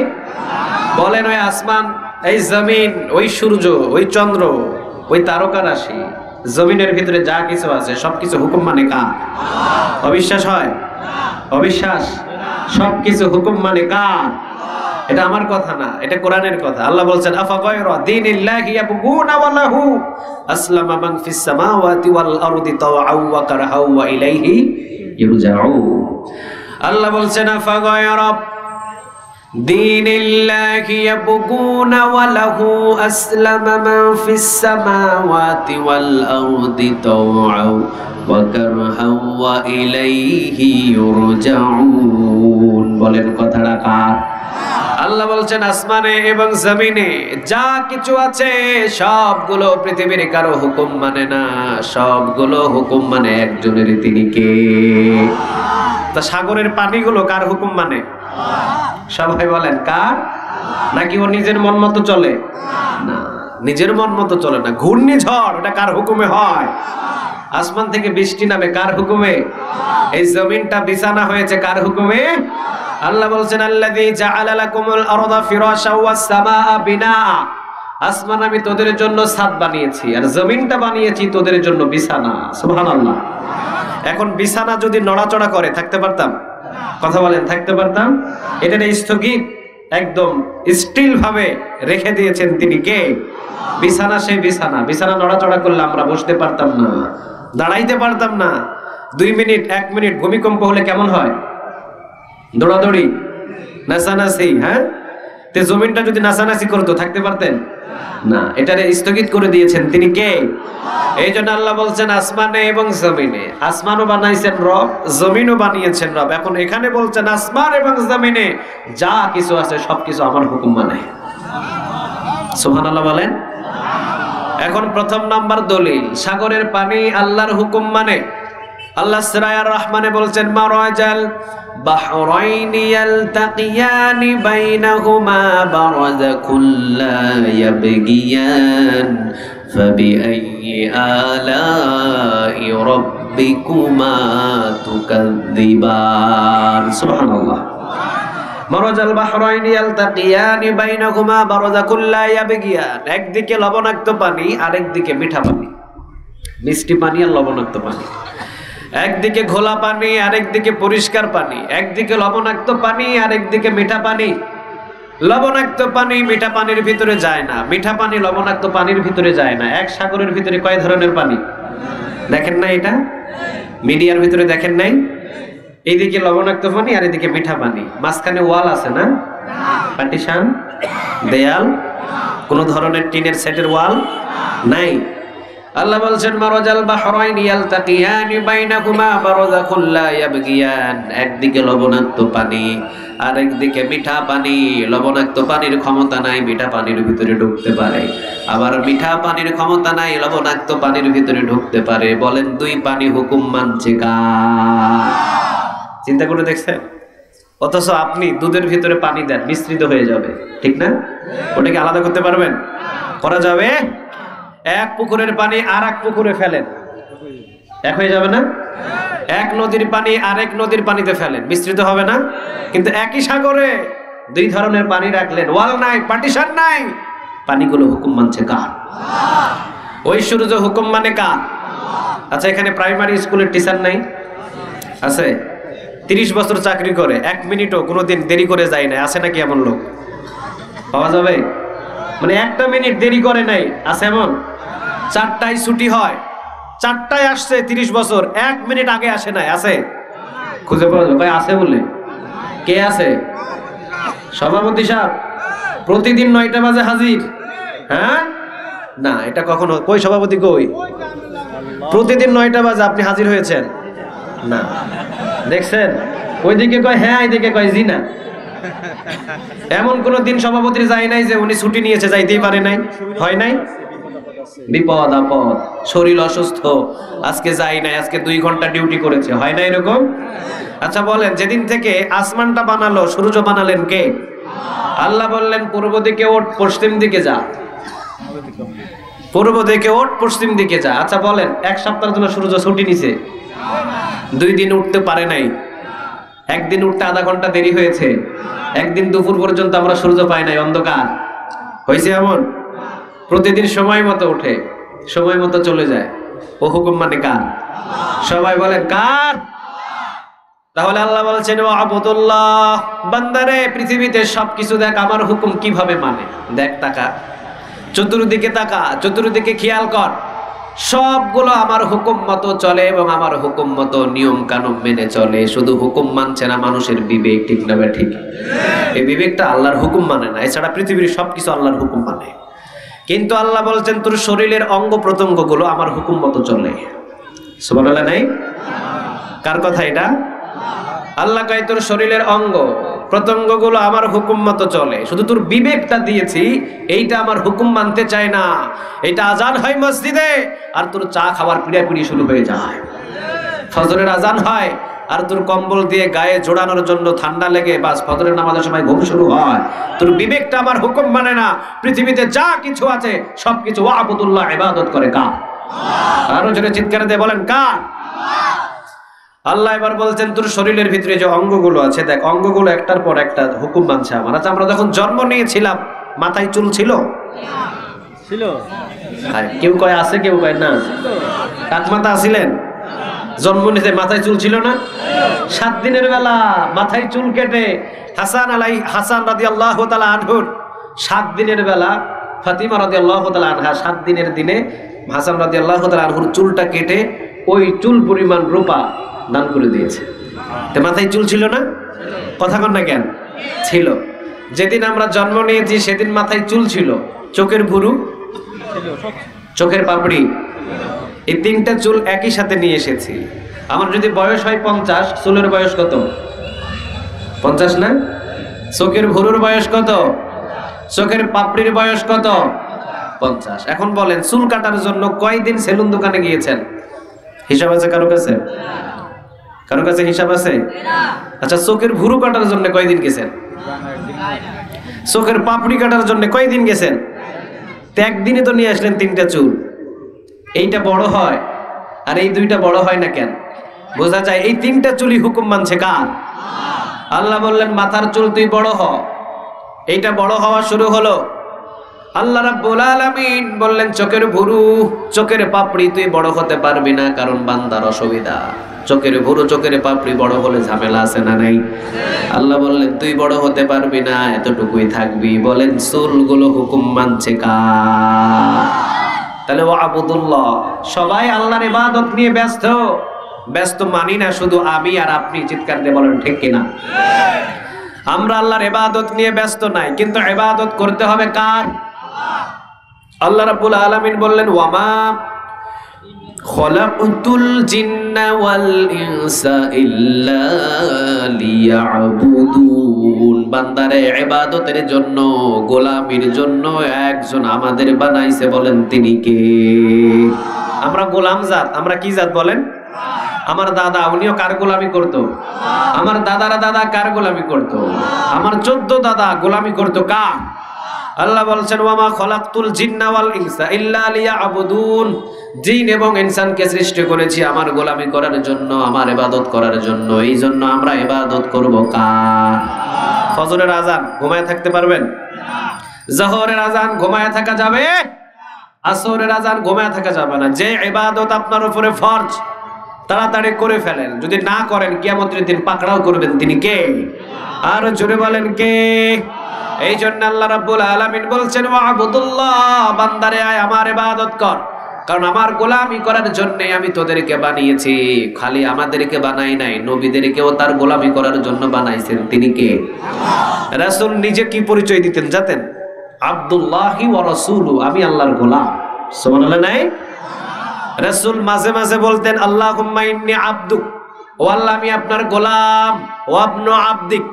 বলেন ওই আসমান, এই জমিন, ওই সূর্য, ওই চন্দ্র, ওই তারকা রাশি, জমিনের ভিতরে যা কিছু আছে সবকিছু হুকুম মানে কার? অবিশ্বাস হয়? অবিশ্বাস? সবকিছু হুকুম মানে কার? এটা আমার কথা না, এটা কোরআনের কথা। আল্লাহ বলছেন আফা গায়রা দীনিল্লাহি ইয়াবগুনা ওয়া লাহু আসলামা মান ফিস সামাওয়াতি ওয়াল আরদি তাওআউ ওয়া কারহাউ ওয়া ইলাইহি ইরজাউন। আল্লাহ বলছেন আফা গায়রা দীনিল্লাহি ইয়াবগুনা ওয়া লাহু আসলামা মান ফিস সামাওয়াতি ওয়াল আরদি তাওআউ ওয়া কারহাউ ওয়া ইলাইহি ইরজাউন। বলেন কথাটা কার? আল্লাহ বলছেন আসমানে এবং জমিনে যা কিছু আছে সবগুলো পৃথিবীর কারো হুকুম মানে না, সবগুলো হুকুম মানে একজনের, তিনি কে? তা সাগরের পানিগুলো কার হুকুম মানে? সবাই বলেন কার? নাকি ও নিজের মন মতো চলে? না, নিজের মন মতো চলে না। ঘূর্ণিঝড় ওটা কার হুকুমে হয়? আসমান থেকে বৃষ্টি নামে কার হুকুমে? এই জমিনটা বিছানা হয়েছে কার হুকুমে? আল্লাহ বলছেন আল্লাযী জাআলা লাকুমুল আরদা ফিরাশাও ওয়াস সামাআ বিনাআ। আসমান আমি তোদের জন্য ছাদ বানিয়েছি আর জমিনটা বানিয়েছি তোদের জন্য বিছানা। সুবহানাল্লাহ। এখন বিছানা যদি নড়াচড়া করে থাকতে পারতাম? কথা বলেন থাকতে পারতাম? এটা স্থগিত একদম স্টিল ভাবে রেখে দিয়েছেন তিনি কে? বিছানা। সেই বিছানা, বিছানা নড়াচড়া করলে আমরা বসতে পারতাম না, দাঁড়াইতে পারতাম না। 2 মিনিট 1 মিনিট ভূমিকম্প হলে কেমন হয়? দৌড়াদৌড়ি, নাচানাচি। হ্যাঁ, তে জমিনটা যদি নাচানাচি করতো থাকতে পারতেন না। এটারে স্থগিত করে দিয়েছেন তিনি কে? এই জন্য আল্লাহ বলছেন আসমানে এবং জমিনে, আসমানও বানাইছেন রব, জমিনও বানিয়েছেন রব। এখন এখানে বলছেন আসমান এবং জমিনে যা কিছু আছে সবকিছু আমার হুকুম মানে। সুবহানাল্লাহ বলেন। এখন প্রথম নাম্বার দলিল, সাগরের পানি আল্লাহর হুকুম মানে। আল্লাহ সূরা আর রহমানে বলছেন মারাজাল বাহরাইনি ইয়ালতাকিয়ানি বাইনাহুমা বারাযাকুল লা ইয়াবগিয়ান ফাবিআইয়ি আলাই রাব্বিকুমা তুকাযযিবান। সুবহানাল্লাহ। মারাজাল বাহরাইনি ইয়ালতাকিয়ানি বাইনাহুমা বারাযাকুল লা ইয়াবগিয়ান। একদিকে লবণাক্ত পানি, আরেকদিকে মিঠা পানি, মিষ্টি পানি আর লবণাক্ত পানি। একদিকে ঘোলা পানি, আরেকদিকে পরিষ্কার পানি। একদিকে লবণাক্ত পানি, আরেকদিকে মিঠা পানি। লবণাক্ত পানি মিঠা পানির ভিতরে যায় না, মিঠা পানি লবণাক্ত পানির ভিতরে যায় না। এক সাগরের ভিতরে কয় ধরনের পানি দেখেন না? এটা মিডিয়ার ভিতরে দেখেন নাই? এইদিকে লবণাক্ত পানি আর এদিকে মিঠা পানি, মাঝখানে ওয়াল আছে না? পার্টিশন, দেয়াল। কোনো ধরনের টিনের সেটের ওয়াল নাই। আল্লাহ বলছেন মারাজাল বাহরাইনি ইয়ালতাকিয়ানি বাইনাহুমা বারাযাকুল লা ইয়াবগিয়ান, একদিকে লবণাক্ত পানি আর একদিকে মিঠা পানি। লবণাক্ত পানির ক্ষমতা নাই মিঠা পানির ভিতরে ঢুকতে পারে, আবার মিঠা পানির ক্ষমতা নাই লবণাক্ত পানির ভিতরে ঢুকতে পারে। বলেন দুই পানি হুকুম মানছে কার? চিন্তা করে দেখছেন? অথচ আপনি দুধের ভিতরে পানি দেন, মিশ্রিত হয়ে যাবে, ঠিক না? ওটাকে আলাদা করতে পারবেন? করা যাবে? এক পুকুরের পানি আর এক পুকুরে ফেলেন, এক হয়ে যাবে না? এক নদীর পানি আরেক নদীর পানিতে ফেলেন, মিশ্রিত হবে না? কিন্তু একই সাগরে দুই ধরনের পানি রাখলেন, ওয়াল নাই, পার্টিশন নাই, পানিগুলো হুকুম মানছে কার? ওই সূর্য হুকুম মানে কার? আচ্ছা, এখানে প্রাইমারি স্কুলের টিচার নাই? আছে? 30 বছর চাকরি করে, 1 মিনিটও কোনোদিন দেরি করে যায় না, আছে নাকি এমন লোক? পাওয়া যাবে? মানে 1টা মিনিট দেরি করে নাই, আছে এমন? 4টায় ছুটি হয়, 4টায় আসছে, 30 বছর 1 মিনিট আগে আসে নাই, আছে? খুঁজে পাওয়া যাবে? ভাই আছে বলে? কে আছে? সভাপতি সাহেব প্রতিদিন 9টা বাজে হাজির? হ্যাঁ না, এটা কখনো কই? সভাপতি কই? প্রতিদিন 9টা বাজে আপনি হাজির হয়েছেন না? দেখছেন? ওইদিকে কয় হ্যাঁ, এইদিকে কয় জি না। এমন কোন দিন সভাপতির যায় নাই যে উনি ছুটি নিয়েছে, যাইতেই পারে নাই? হয় নাই? বিপদ আপদ, শরীর অসুস্থ, আজকে যাই নাই, আজকে 2 ঘন্টা ডিউটি করেছে, হয় না এরকম? আচ্ছা বলেন, যেদিন থেকে আসমানটা বানালো, সূর্য বানালেন কে? আল্লাহ বললেন পূর্ব দিকে ওঠ, পশ্চিম দিকে যা। পূর্ব দিকে ওঠ, পশ্চিম দিকে যা। আচ্ছা বলেন, 1 সপ্তাহের জন্য সূর্য ছুটি নিছে, 2 দিন উঠতে পারে নাই, 1 দিন উঠতে আধা ঘন্টা দেরি হয়েছে, 1 দিন দুপুর পর্যন্ত আমরা সূর্য পাই নাই, অন্ধকার হয়েছে এমন? প্রতিদিন সময় মতো উঠে, সময় মতো চলে যায়, ও হুকুম মানে কার? সবাই বলেন কার? তাহলে আল্লাহ বলছেন ওয়াবুদুল্লাহ, বান্দারে পৃথিবীতে সবকিছু দেখ আমার হুকুম কিভাবে মানে। দেখ, তাকা, চতুর্দিকে তাকা, চতুর্দিকে খেয়াল কর, সবগুলো আমার হুকুম মতো চলে এবং আমার হুকুম মতো নিয়ম কানুন মেনে চলে। শুধু হুকুম মানছে না মানুষের বিবেক, ঠিক না? ঠিক। এই বিবেকটা আল্লাহর হুকুম মানে না, এছাড়া পৃথিবীর সবকিছু আল্লাহর হুকুম মানে। কিন্তু আল্লাহ বলছেন তোর শরীরের অঙ্গ প্রত্যঙ্গ গুলো আমার হুকুম মতো চলে। সুবহানাল্লাহ নাই? কার কথা এটা? আল্লাহ কয় তোর শরীরের অঙ্গ প্রত্যঙ্গ গুলো আমার হুকুম মতো চলে, শুধু তোর বিবেকটা দিয়েছি, এইটা আমার হুকুম মানতে চায় না। এইটা আজান হয় মসজিদে আর তোর চা খাবার পিড়াপিড়ি শুরু হয়ে যায়। ফজরের আজান হয় আর তোর কম্বল দিয়ে গায়ে জোড়ানোর জন্য ঠান্ডা লেগে বাস ফজরের নামাজের সময় ঘুম শুরু হয়। তোর বিবেকটা আমার হুকুম মানে না। পৃথিবীতে যা কিছু আছে সবকিছু ওয়াবুদুল্লাহ, ইবাদত করে কার? আরো জোরে চিৎকার দিয়ে বলেন কার? আল্লাহ এবার বলছেন তোর শরীরের ভিতরে যে অঙ্গগুলো আছে, দেখ অঙ্গগুলো একটার পর একটা হুকুম মানছে আমার। আচ্ছা, আমরা যখন জন্ম নিয়েছিলাম মাথায় চুল ছিল? কেউ কয় আছে, কেউ কয় না। কাক মাথা আছিলেন? জন্ম নিতে মাথায় চুল ছিল না? 7 দিনের বেলা মাথায় চুল কেটে হাসান রাদিয়াল্লাহু তাআলা আনহুর 7 দিনের বেলা, ফাতিমা রাদিয়াল্লাহু তাআলা আনহা 7 দিনের দিনে হাসান রাদিয়াল্লাহু তাআলা আনহুর চুলটা কেটে ওই চুল পরিমাণ রূপা দান করে দিয়েছে। তো মাথায় চুল ছিল না? কথা কন না কেন? ছিল। যেদিন আমরা জন্ম নিয়েছি সেদিন মাথায় চুল ছিল, চোখের ভুরু, চোখের পাপড়ি, এই 3টা চুল একই সাথে নিয়ে এসেছি। আমার যদি বয়স হয় 50, চুলের বয়স কত? 50 না? চোখের ভুরুর বয়স কত? চোখের পাপড়ির বয়স কত? 50। এখন বলেন চুল কাটার জন্য কয়দিন সেলুন দোকানে গিয়েছেন? হিসাব আছে কারো কাছে? কারো কাছে হিসাব আছে? আচ্ছা, চোখের ভুরু কাটার জন্য কয়দিন গেছেন? চোখের পাপড়ি কাটার জন্য কয়দিন গেছেন? 1 দিনে তো নিয়ে আসলেন 3টা চুল। এইটা বড় হয় আর এই 2টা বড় হয় না কেন? বোঝা যায় এই 3টা চুলই হুকুম মানছে কার? আল্লাহ বললেন মাথার চুল তুই বড় হ। এইটা বড় হওয়া শুরু হলো। আল্লাহ রাব্বুল আলামিন বললেন চোখের ভুরু, চোখের পাপড়ি তুই বড় হতে পারবি না, কারণ বান্দার অসুবিধা। চোখের ভুরু, চোখের পাপড়ি বড় হলে ঝামেলা আছে না নাই? আল্লাহ বললেন তুই বড় হতে পারবি না, এতটুকুই থাকবি। বলেন চুলগুলো হুকুম মানছে কার? তাহলে ওয়াবুদুল্লাহ, সবাই আল্লাহর ইবাদত নিয়ে ব্যস্ত মানি না শুধু আমি আর আপনি। চিৎকার দিয়ে বলেন ঠিক কিনা? আমরা আল্লাহর ইবাদত নিয়ে ব্যস্ত নাই, কিন্তু ইবাদত করতে হবে কার? আল্লাহ রাব্বুল আলামিন বললেন ওয়ামা খলাকতুল জিন্না ওয়াল ইনসা ইল্লা লিয়াবুদুন। বান্দারে ইবাদতের জন্য, গোলামির জন্য একজন আমাদের বানাইছে, বলেন তিনি কে? আমরা গোলাম জাত। আমরা কি জাত বলেন? আমার দাদা, উনিও কার গোলামি করত? আমার দাদারা দাদা কার গোলামি করত? আমার 14 দাদা গোলামি করত কার? আল্লাহ বলছেন ওয়ামা খলাকতুল জিন্না ওয়াল ইনসা ইল্লা লিয়াবুদুন। জিন এবং ইনসানকে সৃষ্টি করেছি আমার গোলামি করার জন্য, আমার ইবাদত করার জন্য। এই জন্য আমরা ইবাদত করব কার? ফজরের আজান ঘুমায় থাকতে পারবেন? জোহরের আজান ঘুমায় থাকা যাবে? আসরের আজান ঘুমায় থাকা যাবে না। যে ইবাদত আপনার উপরে ফরজ, তাড়াতাড়ি করে ফেলেন। যদি না করেন কিয়ামতের দিন পাকড়াও করবেন, তিনি কে? আর জোরে বলেন কে? এই জন্য আল্লাহ রাব্বুল আলামিন বলছেন ওয়াবুদুল্লাহ, বান্দারে আয় আমার ইবাদত কর, কারণ আমার গোলামি করার জন্য আমি তোদেরকে বানিয়েছি। খালি আমাদেরকে বানাই নাই, নবীদেরকেও তার গোলামি করার জন্য বানাইছেন। তিনি কে? রাসূল নিজে কি পরিচয় দিতেন জানেন? আব্দুল্লাহি ওয়া রাসূলু, আমি আল্লাহর গোলাম। সুবহানাল্লাহ নাই? রাসূল মাঝে মাঝে বলতেন আল্লাহুম্মা ইন্নী আবদুক, ও আল্লাহ আমি আপনার গোলাম। ও আবনু আবদিক,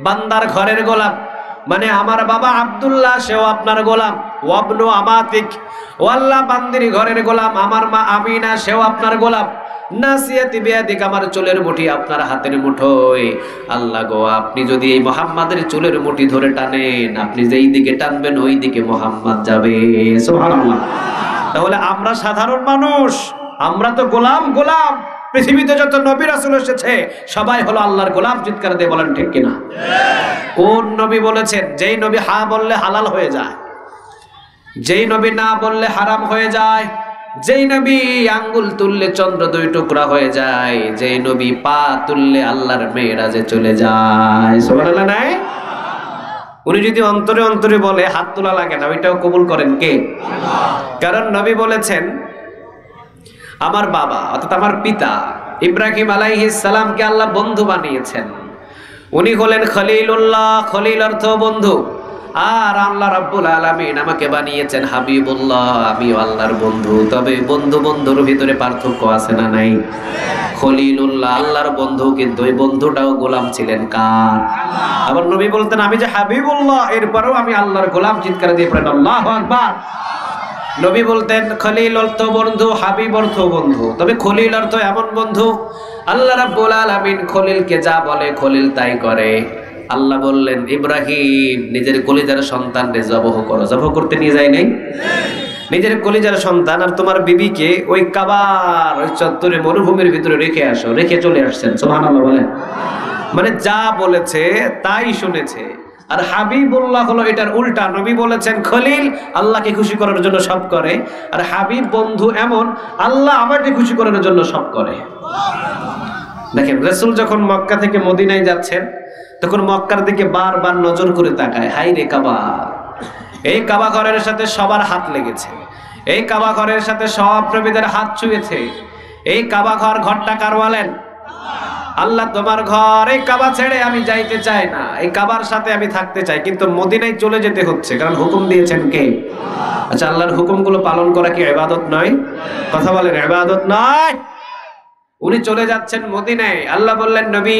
বান্দার ঘরের গোলাম। মানে আমার বাবা আব্দুল্লাহ, সেও আপনার গোলাম। ওয়াবনু আমাতিক, ও আল্লাহ বান্দির ঘরের গোলাম। আমার মা আমিনা, সেও আপনার গোলাম। নাসিয়াতি বিয়াদিক, আমার চুলের মুঠি আপনার হাতের মুঠোয়। আল্লাহ গো, আপনি যদি এই মুহাম্মাদের চুলের মুঠি ধরে টানেন, আপনি যেই দিকে টানবেন ওই দিকে মুহাম্মদ যাবে। সুবহানাল্লাহ। তাহলে আমরা সাধারণ মানুষ, আমরা তো গোলাম। গোলাম পৃথিবীতে যত নবী রাসূল এসেছে সবাই হলো আল্লাহর গোলাম। চিৎকার দিয়ে বলেন ঠিক কিনা? কোন নবী বলেছেন যেই নবী হা বললে হালাল হয়ে যায়, যেই নবী না বললে হারাম হয়ে যায়, যেই নবী আঙ্গুল তুললে চন্দ্র 2 টুকরা হয়ে যায়, যেই নবী পা তুললে আল্লাহর মেরাজে চলে যায়। সুবহানাল্লাহ নাই? উনি যদি অন্তরে অন্তরে বলে হাত তোলা লাগে না, ওইটাও কবুল করেন কে? কারণ নবী বলেছেন আমার বাবা অর্থাৎ আমার পিতা ইব্রাহিম আলাইহিস সালামকে আল্লাহ বন্ধু বানিয়েছেন। উনি হলেন খলিলুল্লাহ, খলিল অর্থ বন্ধু। আর আল্লাহ রাব্বুল আলামিন আমাকে বানিয়েছেন হাবিবুল্লাহ, আমিও আল্লাহর বন্ধু। তবে বন্ধু বন্ধুর ভিতরে পার্থক্য আছে না নাই? খলিলুল্লাহ আল্লাহর বন্ধু, কিন্তু ওই বন্ধুটাও গোলাম ছিলেন কার? আবার নবী বলতেন আমি যে হাবিবুল্লাহ, এরপরেও আমি আল্লাহর গোলাম। চিৎকার দিয়ে পড়েন আল্লাহু আকবার। নবী বলতেন খলিল অর্থ বন্ধু, হাবিব অর্থ বন্ধু। তবে খলিল অর্থ এমন বন্ধু, আল্লাহ রাব্বুল আলামিন খলিলকে যা বলে খলিল তাই করে। আল্লাহ বললেন ইব্রাহিম নিজের কলিজার সন্তানকে জবহ করো। জবহ করতে নিয়ে যায় নাই? নিজের কলিজার সন্তান আর তোমার বিবিকে ওই কাবার ওই চত্বরে মরুভূমির ভিতরে রেখে আসো। রেখে চলে আসছেন। সুবহানাল্লাহ বলেন। মানে যা বলেছে তাই শুনেছে। আর হাবিবুল্লাহ হলো এটার উল্টা। নবী বলেছেন খলিল আল্লাহকে খুশি করার জন্য সব করে, আর হাবিব বন্ধু এমন আল্লাহ আমাকে খুশি করার জন্য সব করে। দেখেন রাসূল যখন মক্কা থেকে মদিনায় যাচ্ছেন তখন মক্কার দিকে বারবার নজর করে তাকায়, হাই রে কাবা। এই কাবা ঘরের সাথে সবার হাত লেগেছে, এই কাবা ঘরের সাথে সব নবীদের হাত ছুঁয়েছে। এই কাবা ঘরটা কার বলেন? আল্লাহ তোমার ঘর। এই কাবা ছেড়ে আমি যাইতে চাই না, এই কাবার সাথে আমি থাকতে চাই, কিন্তু মদিনায় চলে যেতে হচ্ছে, কারণ হুকুম দিয়েছেন কে? আচ্ছা আল্লাহর হুকুমগুলো পালন করা কি ইবাদত নয়? কথা বলেন ইবাদত নয়? উনি চলে যাচ্ছেন মদিনায়। আল্লাহ বললেন নবী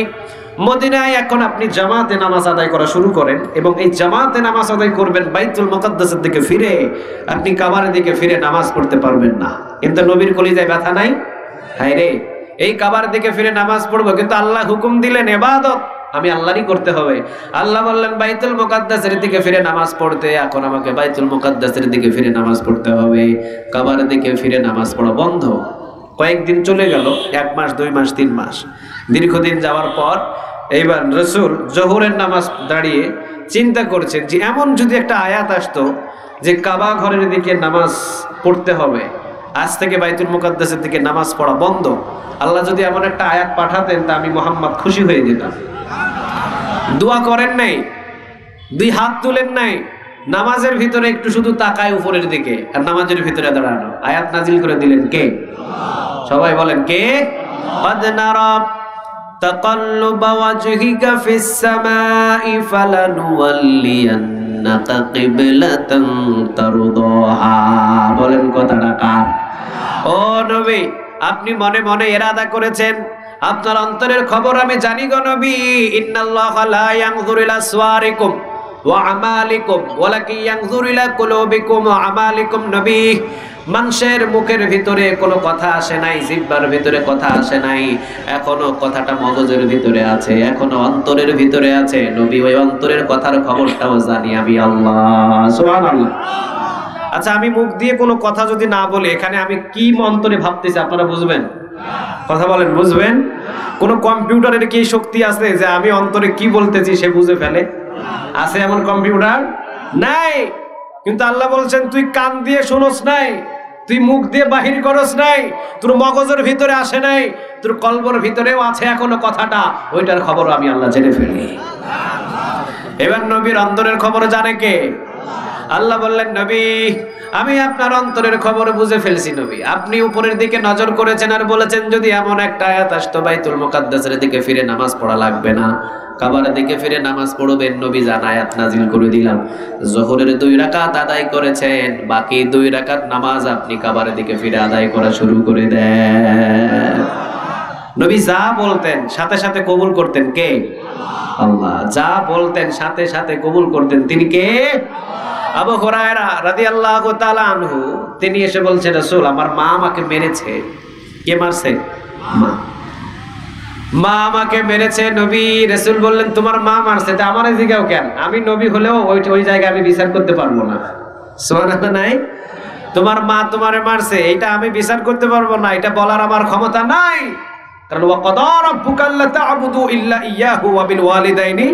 মদিনায় এখন আপনি জামাতে নামাজ আদায় করা শুরু করেন, এবং এই জামাতে নামাজ আদায় করবেন বাইতুল মুকাদ্দাসের দিকে ফিরে। আপনি কাবার দিকে ফিরে নামাজ পড়তে পারবেন না। কিন্তু নবীর কলিজায় ব্যথা নাই? হায় রে, এই কাবার দিকে ফিরে নামাজ পড়বো, কিন্তু আল্লাহ হুকুম দিলেন ইবাদত আমি আল্লাহরই করতে হবে। আল্লাহ বললেন বাইতুল মুকাদ্দাসের দিকে ফিরে নামাজ পড়তে। এখন আমাকে বাইতুল মুকাদ্দাসের দিকে ফিরে নামাজ পড়তে হবে, কাবার দিকে ফিরে নামাজ পড়া বন্ধ। কয়েকদিন চলে গেল, 1 মাস 2 মাস 3 মাস, দীর্ঘদিন যাওয়ার পর এইবার রাসূল জোহরের নামাজ দাঁড়িয়ে চিন্তা করছেন যে এমন যদি একটা আয়াত আসতো যে কাবা ঘরের দিকে নামাজ পড়তে হবে, আজ থেকে বাইতুল মুকাদ্দাসের দিকে নামাজ পড়া বন্ধ। আল্লাহ যদি এমন একটা আয়াত পাঠাতেন তা আমি মুহাম্মদ খুশি হয়ে যেতাম। দোয়া করেন নাই, 2 হাত তুলেন নাই, নামাজের ভিতরে একটু শুধু তাকায় উপরের দিকে, আর নামাজের ভিতরে দাঁড়ানো। আয়াত নাজিল করে দিলেন কে? সবাই বলেন কে? قد نرى تقلب وجهك في السماء فلنولين জান্নাতা কিবলাতান তারদাহা। বলেন কথাটা কার? ও নবী, আপনি মনে মনে ইরাদা করেছেন, আপনার অন্তরের খবর আমি জানি গো নবী। ইন্নাল্লাহা লা ইয়ানজুরু ইলা সুওয়ারিকুম ওয়া আমালিকুম ওয়ালাকিন ইয়ানজুরু ইলা কুলুবিকুম ওয়া আমালিকুম। নবী, মানুষের মুখের ভিতরে কোনো কথা আসে নাই, জিহ্বার ভিতরে কথা আসে নাই, এখনো কথাটা মগজের ভিতরে আছে, এখনো অন্তরের ভিতরে আছে। নবী, ওই অন্তরের কথার খবরটাও জানি আমি আল্লাহ। সুবহানাল্লাহ। আচ্ছা, আমি মুখ দিয়ে কোনো কথা যদি না বলি, এখানে আমি কি অন্তরে ভাবতেছি আপনারা বুঝবেন? কথা বলেন, বুঝবেন? কোন কম্পিউটারের কি শক্তি আছে যে আমি অন্তরে কি বলতেছি সে বুঝে ফেলে? আছে এমন কম্পিউটার? নাই। কিন্তু আল্লাহ বলছেন, তুই কান দিয়ে শুনোস নাই, তুই মুখ দিয়ে বাহির করস নাই, তোর মগজের ভিতরে আসে নাই, তোর কলবের ভিতরেও আছে এখনো কথাটা, ওইটার খবর আমি আল্লাহ জেনে ফেলি। এবার নবীর অন্তরের খবর জানে কে? আল্লাহ বললেন, নবী, আমি আপনার অন্তরের খবর বুঝে ফেলছি। নবী, আপনি উপরের দিকে নজর করেছেন আর বলেছেন যদি এমন একটা আয়াত আসতো বাইতুল মুকাদ্দাসের দিকে ফিরে নামাজ পড়া লাগবে না, কাবার দিকে ফিরে নামাজ পড়বেন। নবী জান আয়াত নাজিল করে দিলাম। যোহরের 2 রাকাত আদায় করেছেন, বাকি 2 রাকাত নামাজ আপনি কাবার দিকে ফিরে আদায় করা শুরু করে দেন। নবী যা বলতেন সাথে সাথে কবুল করতেন কে? আল্লাহ। যা বলতেন সাথে সাথে কবুল করতেন তিনি কে? আবু হুরায়রা রাদিয়াল্লাহু তাআলা আনহু, তিনি এসে বলছেন, রাসূল, আমার মা আমাকে মেরেছে। কে মারছে? মা। মা আমাকে মেরেছে। নবী, রাসূল বললেন, তোমার মা মারছে, তা আমারে জিগাও কেন? আমি নবী হলেও ওই জায়গায় আমি বিচার করতে পারবো না। সুবহানাল্লাহ। নাই, তোমার মা তোমারে মারছে এটা আমি বিচার করতে পারবো না, এটা বলার আমার ক্ষমতা নাই। কারণ ওয়া কাদা রাব্বুকা আল্লা তা'বুদু ইল্লা ইয়্যাহু ওয়া বিল ওয়ালিদাইনি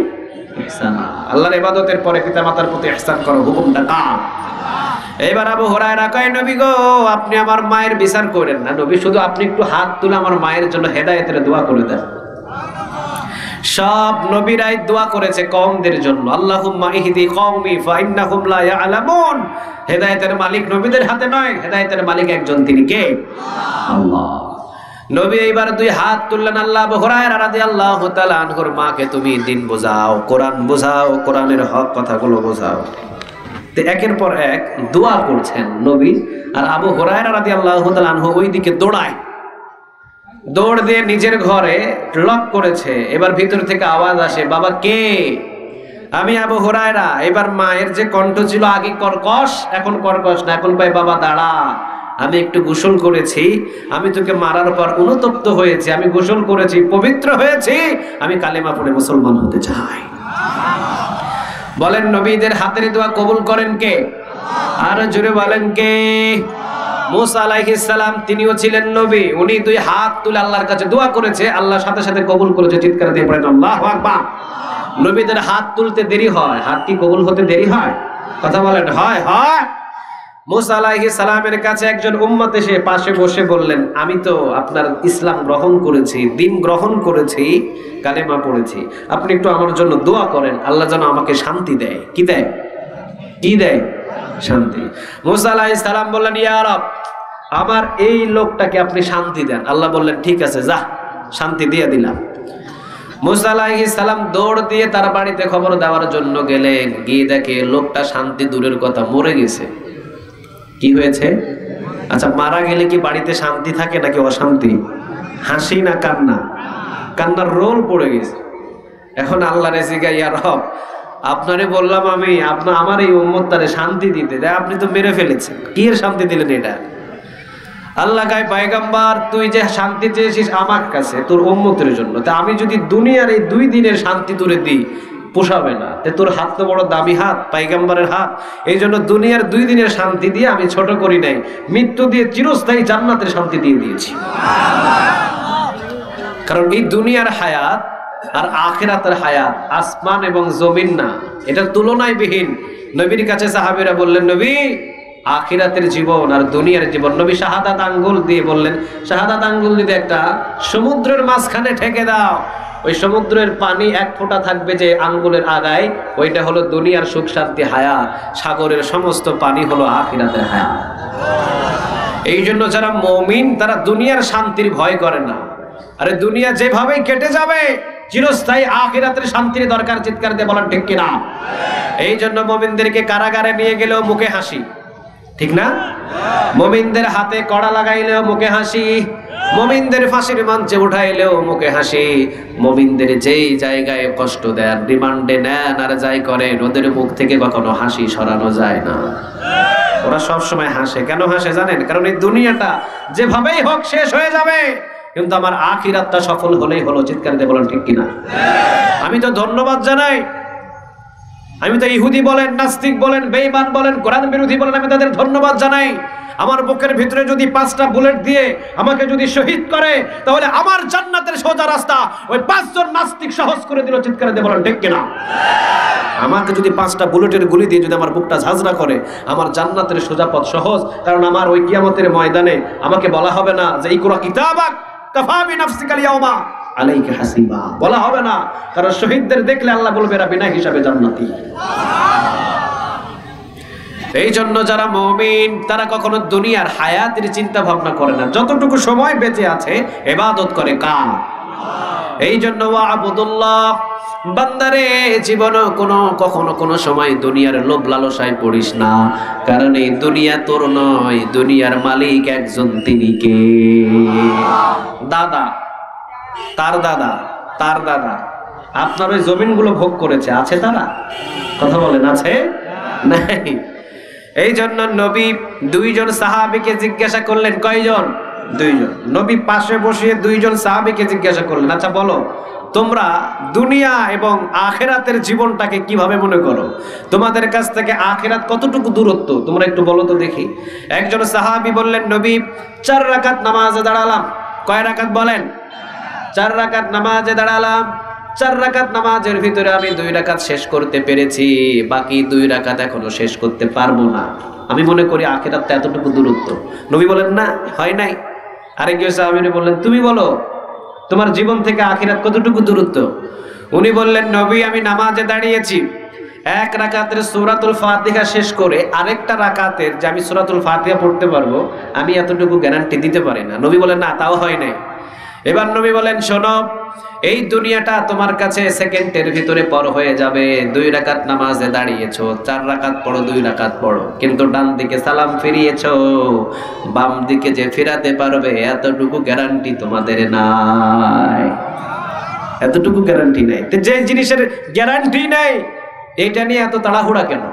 ইহসানা। আল্লাহর ইবাদতের পরে পিতামাতার প্রতি ইহসান করো, হুকুমটা কার? এবার আবু হুরায়রা কয়, নবী গো, আপনি আমার মায়ের বিচার করেন না। নবী, শুধু আপনি একটু হাত তুলে আমার মায়ের জন্য হেদায়েতের দোয়া করে দেন। সব নবীরাই দোয়া করেছে কওমদের জন্য, আল্লাহুম্মা ইহদি কওমি ফা ইন্নাহুম লা ইয়ালামুন। হেদায়েতের মালিক নবীদের হাতে নয়, হেদায়েতের মালিক একজন, তিনি কে? আল্লাহ। নবী এইবার 2 হাত তুললেন। আল্লাহ আবু হুরায়রা রাদিয়াল্লাহু তাআলা আনহুর মাকে তুমি দিন বোঝাও, কোরআন বোঝাও, কোরআনের হক কথাগুলো বোঝাও। তো একের পর এক দোয়া করছেন নবী, আর আবু হুরায়রা রাদিয়াল্লাহু তাআলা আনহু ওইদিকে দৌড় দিয়ে নিজের ঘরে লক করেছে। এবার ভিতর থেকে আওয়াজ আসে, বাবা কে? আমি আবু হুরায়রা। এবার মায়ের যে কণ্ঠ ছিল আগে কর্কশ, এখন কর্কশ না, এখন কয়, বাবা দাঁড়া, আমি একটু গোসল করেছি, আমি তোকে মারার পর অনুতপ্ত হয়েছি, আমি গোসল করেছি, পবিত্র হয়েছি, আমি কালেমা পড়ে মুসলমান হতে চাই। বলেন, নবীদের হাতের দোয়া কবুল করেন কে? আর জোরে বলেন কে? মুসা আলাইহিস সালাম, তিনিও ছিলেন নবী, উনি 2 হাত তুলে আল্লাহর কাছে দোয়া করেছে, আল্লাহ সাথে সাথে কবুল করেছে। চিৎকার দিয়ে পড়েন আল্লাহু আকবার। নবীদের হাত তুলতে দেরি হয়, হাত কি কবুল হতে দেরি হয়? কথা বলেন, হয়? হয়। মুসা আলাইহিস সালামের কাছে একজন উম্মত এসে পাশে বসে বললেন, আমি তো আপনার ইসলাম গ্রহণ করেছি, দ্বীন গ্রহণ করেছি, কালেমা পড়েছি, আপনি একটু আমার জন্য দোয়া করেন, আল্লাহ যেন আমাকে শান্তি দেয়। কি দেয়? কি দেয়? শান্তি। মুসা আলাইহিস সালাম বললেন, ইয়া রব, আমার এই লোকটাকে আপনি শান্তি দেন। আল্লাহ বললেন, ঠিক আছে, যা, শান্তি দিয়ে দিলাম। মুসা আলাইহিস সালাম দৌড় দিয়ে তার বাড়িতে খবর দেওয়ার জন্য গেলেন, গিয়ে দেখে লোকটা শান্তি দূরের কথা মরে গেছে। কি হয়েছে? আচ্ছা, মারা গেলে কি বাড়িতে শান্তি থাকে নাকি অশান্তি? হাসি না কান্না? কান্নার রোল পড়ে গেছে। এখন আল্লাহ রেজিকা, ইয়া রব, আপনারে বললাম আমি আমার এই উম্মতটারে শান্তি দিতে, আপনি তো মেরে ফেলেছেন, কি এর শান্তি দিলেন এটা? আল্লাহ কয়, পয়গম্বর, তুই যে শান্তি চেয়েছিস আমার কাছে তোর উম্মতের জন্য, তা আমি যদি দুনিয়ার এই 2 দিনের শান্তি তোরে দিই, পোষাবে না। তোর হাত তো বড় দামি হাত, পয়গম্বরের হাত, এই জন্য দুনিয়ার 2 দিনের শান্তি দিয়ে আমি ছোট করি নাই, মৃত্যু দিয়ে চিরস্থায়ী জান্নাতের শান্তি দিয়ে দিয়েছি। কারণ এই দুনিয়ার হায়াত আর আখিরাতের হায়াত আসমান এবং জমিন না, এটা তুলনায় বিহীন। নবীর কাছে সাহাবীরা বললেন, নবী, আখিরাতের জীবন আর দুনিয়ার জীবন। নবী শাহাদাত আঙ্গুল দিয়ে বললেন, শাহাদাত আঙ্গুল দিয়ে একটা সমুদ্রের মাঝখানে ঠেকে দাও, ওই সমুদ্রের পানি 1 ফোঁটা থাকবে যে আঙ্গুলের আগায়, ওইটা হলো দুনিয়ার সুখ শান্তি হায়াত, সাগরের সমস্ত পানি হলো আখিরাতের হায়াত। এই জন্য যারা মুমিন তারা দুনিয়ার শান্তির ভয় করে না। আরে দুনিয়া যেভাবেই কেটে যাবে, চিরস্থায়ী আখিরাতের শান্তির দরকার। চিৎকার দিয়ে বলেন ঠিক কিনা? এই জন্য মুমিনদেরকে কারাগারে নিয়ে গেলেও মুখে হাসি, ঠিক না? মুমিনদের হাতে কড়া লাগাইলেও মুখে হাসি, মুমিনদের ফাঁসির মঞ্চে উঠাইলেও মুখে হাসি। মুমিনদের যেই জায়গায় কষ্ট দেন, রিমান্ডে নেন আর যাই করেন, ওদের মুখ থেকে কখনো হাসি সরানো যায় না। ওরা সব সময় হাসে। কেন হাসে জানেন? কারণ এই দুনিয়াটা যেভাবেই হোক শেষ হয়ে যাবে, কিন্তু আমার আখিরাতটা সফল হলেই হলো। চিৎকার দিয়ে বলেন ঠিক কিনা? আমি তো ধন্যবাদ জানাই, আমি তো ইহুদি বলেন, নাস্তিক বলেন, বেঈমান বলেন, কোরআন বিরোধী বলেন, আমি তাদের ধন্যবাদ জানাই। আমার বুকের ভিতরে যদি 5টা বুলেট দিয়ে আমাকে যদি শহীদ করে, তাহলে আমার জান্নাতের সোজা রাস্তা ওই 5 জন নাস্তিক সহজ করে দিল। চিৎকার দিয়ে বলেন ঠিক কিনা? আমাকে যদি 5টা বুলেটের গুলি দিয়ে যদি আমার বুকটা ঝাঁঝরা করে, আমার জান্নাতের সোজা পথ সহজ। কারণ আমার ওই কিয়ামতের ময়দানে আমাকে বলা হবে না যে ইকরা কিতাবাক কাফা বিনাফসিকাল ইয়াউমা আলাইকা হাসিবা, বলা হবে না। কারণ শহীদদের দেখলে আল্লাহ বলবে এরা বিনা হিসাবে জান্নাতি। এই জন্য যারা মুমিন তারা কখনো দুনিয়ার হায়াতের চিন্তা ভাবনা করে না। যতটুকু সময় বেঁচে আছে ইবাদত করে কার? এই জন্য ওয়াবুদুল্লাহ, বান্দারে জীবনে কখনো কোনো সময় দুনিয়ার লোভ লালসায় পড়িস না। কারণ এই দুনিয়া তোর নয়, দুনিয়ার মালিক একজন, তিনি কে? দাদা, তার দাদা, তার দাদা আপনার ওই জমিনগুলো ভোগ করেছে, আছে তারা? কথা বলেন, আছে? নাই। এই জন্য নবী 2 জন সাহাবীকে জিজ্ঞাসা করলেন। কয়জন? 2 জন। নবী পাশে বসিয়ে 2 জন সাহাবীকে জিজ্ঞাসা করলেন, আচ্ছা বলো তোমরা দুনিয়া এবং আখিরাতের জীবনটাকে কিভাবে মনে করো? তোমাদের কাছ থেকে আখিরাত কতটুকু দূরত্ব তোমরা একটু বলো তো দেখি। একজন সাহাবী বললেন, নবী 4 রাকাত নামাজে দাঁড়ালাম। কয় রাকাত বলেন? 4 রাকাত নামাজে দাঁড়ালাম। 4 রাকাত নামাজের ভিতরে আমি 2 রাকাত শেষ করতে পেরেছি, বাকি 2 রাকাত এখনো শেষ করতে পারবো না। আমি মনে করি আখিরাতটা এতটুকু দূরত্ব। নবী বলেন, না, হয় নাই। আরেকজন সাহাবী বললেন, তুমি বলো তোমার জীবন থেকে আখিরাত কতটুকু দূরত্ব? উনি বললেন, নবী আমি নামাজে দাঁড়িয়েছি, 1 রাকাতের সূরাতুল ফাতিহা শেষ করে আরেকটা রাকাতের যে আমি সূরাতুল ফাতিহা পড়তে পারবো, আমি এতটুকু গ্যারান্টি দিতে পারি না। নবী বলেন, না, তাও হয় নাই। এবার নবী বলেন, শোনো, এই দুনিয়াটা তোমার কাছে সেকেন্ডের ভিতরে পর হয়ে যাবে। 2 রাকাত নামাজে দাঁড়িয়েছো, 4 রাকাত পড়ো, 2 রাকাত পড়ো, কিন্তু ডান দিকে সালাম ফিরিয়েছো, বাম দিকে যে ফিরাতে পারবে এতটুকু গ্যারান্টি তোমাদের নাই। এতটুকু গ্যারান্টি নাই। তো যে জিনিসের গ্যারান্টি নাই, এটা নিয়ে এত তাড়াহুড়া কেন?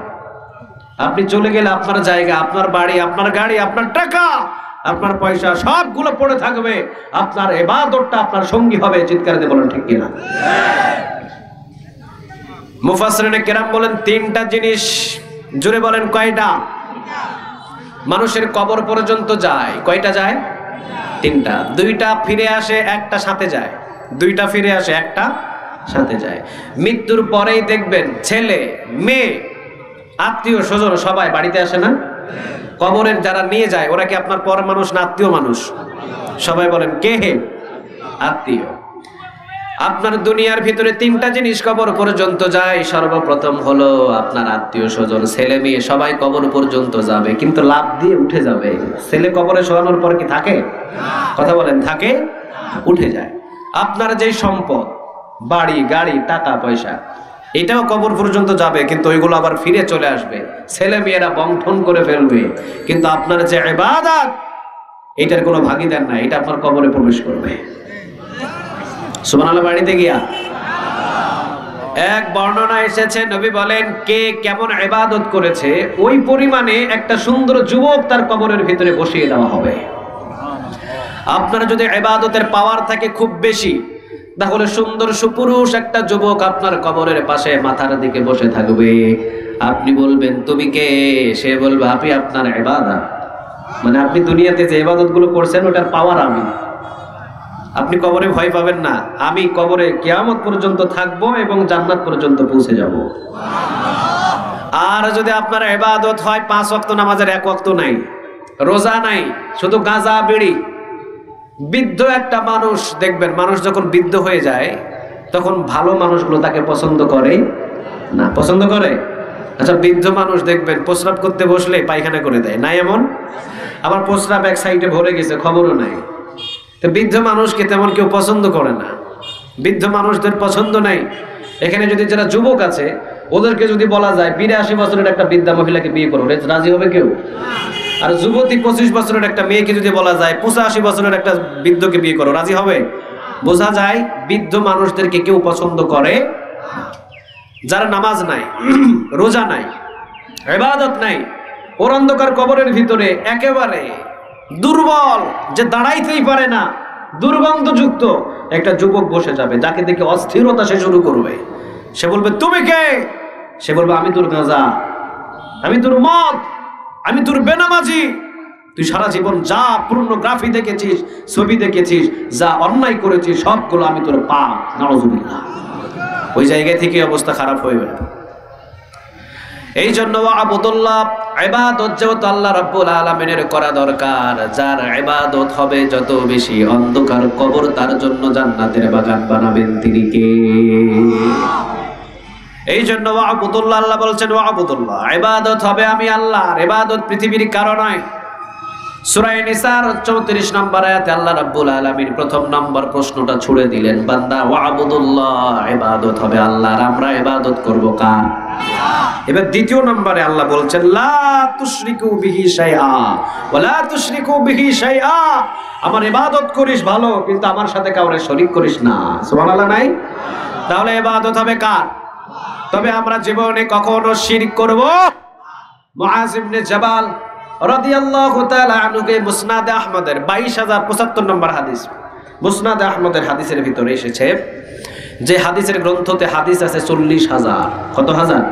আপনি চলে গেলে আপনার জায়গা, আপনার বাড়ি, আপনার গাড়ি, আপনার টাকা, আপনার পয়সা সবগুলো পড়ে থাকবে, আপনার ইবাদতটা আপনার সঙ্গী হবে। চিৎকার দিয়ে বলেন ঠিক কিনা? মুফাসসিরিনে কেরাম বলেন 3টা জিনিস। জোরে বলেন, কয়টা? মানুষের কবর পর্যন্ত যায়। কয়টা যায়? 3টা। 2টা ফিরে আসে, একটা সাথে যায়। 2টা ফিরে আসে, একটা সাথে যায়। মৃত্যুর পরেই দেখবেন ছেলে, মেয়ে, আত্মীয় স্বজন সবাই বাড়িতে আসে না? কবরের যারা নিয়ে যায় ওরা কি আপনার পর মানুষ না আত্মীয় মানুষ? সবাই বলেন, কে? আত্মীয়। আপনার দুনিয়ার ভিতরে 3টা জিনিস কবর পর্যন্ত যায়। সর্বপ্রথম হলো আপনার আত্মীয় স্বজন, ছেলে মেয়ে সবাই কবর পর্যন্ত যাবে, কিন্তু লাভ দিয়ে উঠে যাবে। ছেলে কবরে শোয়ানোর পর কি থাকে? কথা বলেন, থাকে? উঠে যায়। আপনার যে সম্পদ, বাড়ি, গাড়ি, টাকা পয়সা, এটাও কবর পর্যন্ত যাবে, কিন্তু ওইগুলো আবার ফিরে চলে আসবে। ছেলে মেয়েরা বংঠন করে ফেলবে, কিন্তু আপনার যে ইবাদত, এটার কোনো ভাগিদার নাই, এটা আপনার কবরে প্রবেশ করবে। সুবহানাল্লাহ। বাড়িতে গিয়া এক বর্ণনা এসেছে, নবী বলেন, কে কেমন ইবাদত করেছে ওই পরিমাণে একটা সুন্দর যুবক তার কবরের ভিতরে বসিয়ে দেওয়া হবে। আপনার যদি ইবাদতের পাওয়ার থাকে খুব বেশি, তাহলে সুন্দর সুপুরুষ একটা যুবক আপনার কবরের পাশে মাথার দিকে বসে থাকবে। আপনি বলবেন, তুমি কে? সে বলবে, আমি আপনার ইবাদত। মানে আপনি দুনিয়াতে যে ইবাদতগুলো করছেন ওটার পাওয়ার আমি। আপনি কবরে ভয় পাবেন না, আমি কবরে কিয়ামত পর্যন্ত থাকবো এবং জান্নাত পর্যন্ত পৌঁছে যাব। আর যদি আপনার ইবাদত হয় 5 ওয়াক্ত নামাজের 1 ওয়াক্ত নাই, রোজা নাই, শুধু গাঁজা বিড়ি, বৃদ্ধ একটা মানুষ দেখবেন, মানুষ যখন বৃদ্ধ হয়ে যায় তখন ভালো মানুষগুলো তাকে পছন্দ করে না। পছন্দ করে? আচ্ছা, বৃদ্ধ মানুষ দেখবেন প্রস্রাব করতে বসলে পায়খানা করে দেয়, নাই এমন? আবার প্রস্রাব এক সাইডে ভরে গেছে, খবরও নাই। তো বৃদ্ধ মানুষকে তেমন কেউ পছন্দ করে না। বৃদ্ধ মানুষদের পছন্দ নাই। এখানে যদি যারা যুবক আছে ওদেরকে যদি বলা যায় 82 বছরের একটা বৃদ্ধা মহিলাকে বিয়ে করো, রাজি হবে কেউ? আর যুবতী 25 বছরের একটা মেয়েকে যদি বলা যায় 85 বছরের একটা বৃদ্ধকে বিয়ে করো, রাজি হবে? বোঝা যায় বৃদ্ধ মানুষদেরকে কেউ পছন্দ করে। যারা নামাজ নাই, রোজা নাই, ইবাদত নাই, ওর অন্ধকার কবরের ভিতরে একেবারে দুর্বল, যে দাঁড়াইতেই পারে না, দুর্গন্ধযুক্ত একটা যুবক বসে যাবে, যাকে দেখে অস্থিরতা সে শুরু করবে। সে বলবে তুমি কে? সে বলবে আমি তোর গাঁজা, আমি তোর মদ, আমি তোর বেনামাজি। তুই সারা জীবন যা পর্নোগ্রাফি দেখেছিস, ছবি দেখেছিস, যা অন্যায় করেছিস, সবগুলো আমি তোর পাপ। নাউযুবিল্লাহ। ওই জায়গা থেকে অবস্থা খারাপ হয়ে যাবে। এই জন্য আবুদুল্লাহ, ইবাদত যেহেতু আল্লাহ রাব্বুল আলামিনের করা দরকার। যার ইবাদত হবে যত বেশি, অন্ধকার কবর তার জন্য জান্নাতের বাগান বানাবেন তিনি কে? এই জন্য আবুদুল্লাহ, আল্লাহ বলছেন আবুদুল্লাহ, ইবাদত হবে আমি আল্লাহর। ইবাদত পৃথিবীর কারো নয়। সূরা নিসার 34 নম্বর আয়াতে আল্লাহ রাব্বুল আলামিন প্রথম নম্বর প্রশ্নটা ছুড়ে দিলেন, বান্দা ওয়াবুদুল্লাহ, ইবাদত হবে আল্লাহর। আমরা ইবাদত করব কার? এবার দ্বিতীয় নম্বরে আল্লাহ বলছেন লা তুশরিকু বিহি শাইআ ওয়া লা তুশরিকু বিহি শাইআ। আমার ইবাদত করিস ভালো, কিন্তু আমার সাথে কাউরে শরীক করিস না। সুবহানাল্লাহ নাই? তাহলে ইবাদত হবে কার? তবে আমরা জীবনে কখনো শিরক করব? মুআজ ইবনে জাবাল রাদিয়াল্লাহু তাআলা আনহুকে মুসনাদে আহমদের 22075 নম্বর হাদিস, মুসনাদে আহমদের হাদিসের ভিতরে এসেছে যে হাদিসের গ্রন্থতে হাদিস আছে 40,000। কত হাজার?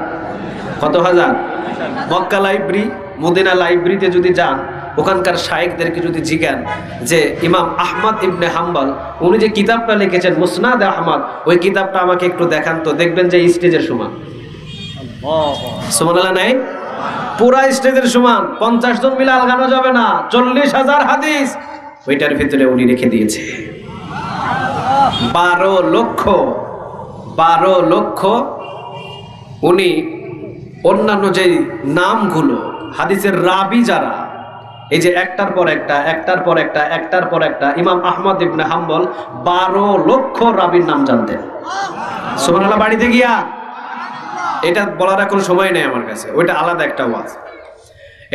কত হাজার? মক্কা লাইব্রেরি, মদিনা লাইব্রেরিতে যদি যান, ওখানকার শায়েখদেরকে যদি জিজ্ঞান যে ইমাম আহমদ ইবনে হাম্বল উনি যে কিতাবটা লিখেছেন মুসনাদে আহমদ, ওই কিতাবটা আমাকে একটু দেখান তো, দেখবেন যে স্টেজের সমান। সুবহানাল্লাহ নাই? পুরা স্টেজের সমান। 50 জন মিলে আলগানো যাবে না। 40,000 হাদিস ওইটার ভিতরে উনি রেখে দিয়েছে। 12 লক্ষ উনি অন্যান্য যে নামগুলো হাদিসের রাবি যারা, এই যে একটার পর একটা, একটার পর একটা, একটার পর একটা, ইমাম আহমদ ইবনে হাম্বল 12 লক্ষ রাবির নাম জানতেন। সুবহানাল্লাহ। বাড়িতে গিয়া এটা বলার এখন সময় নেই আমার কাছে, ওইটা আলাদা একটা ওয়াজ।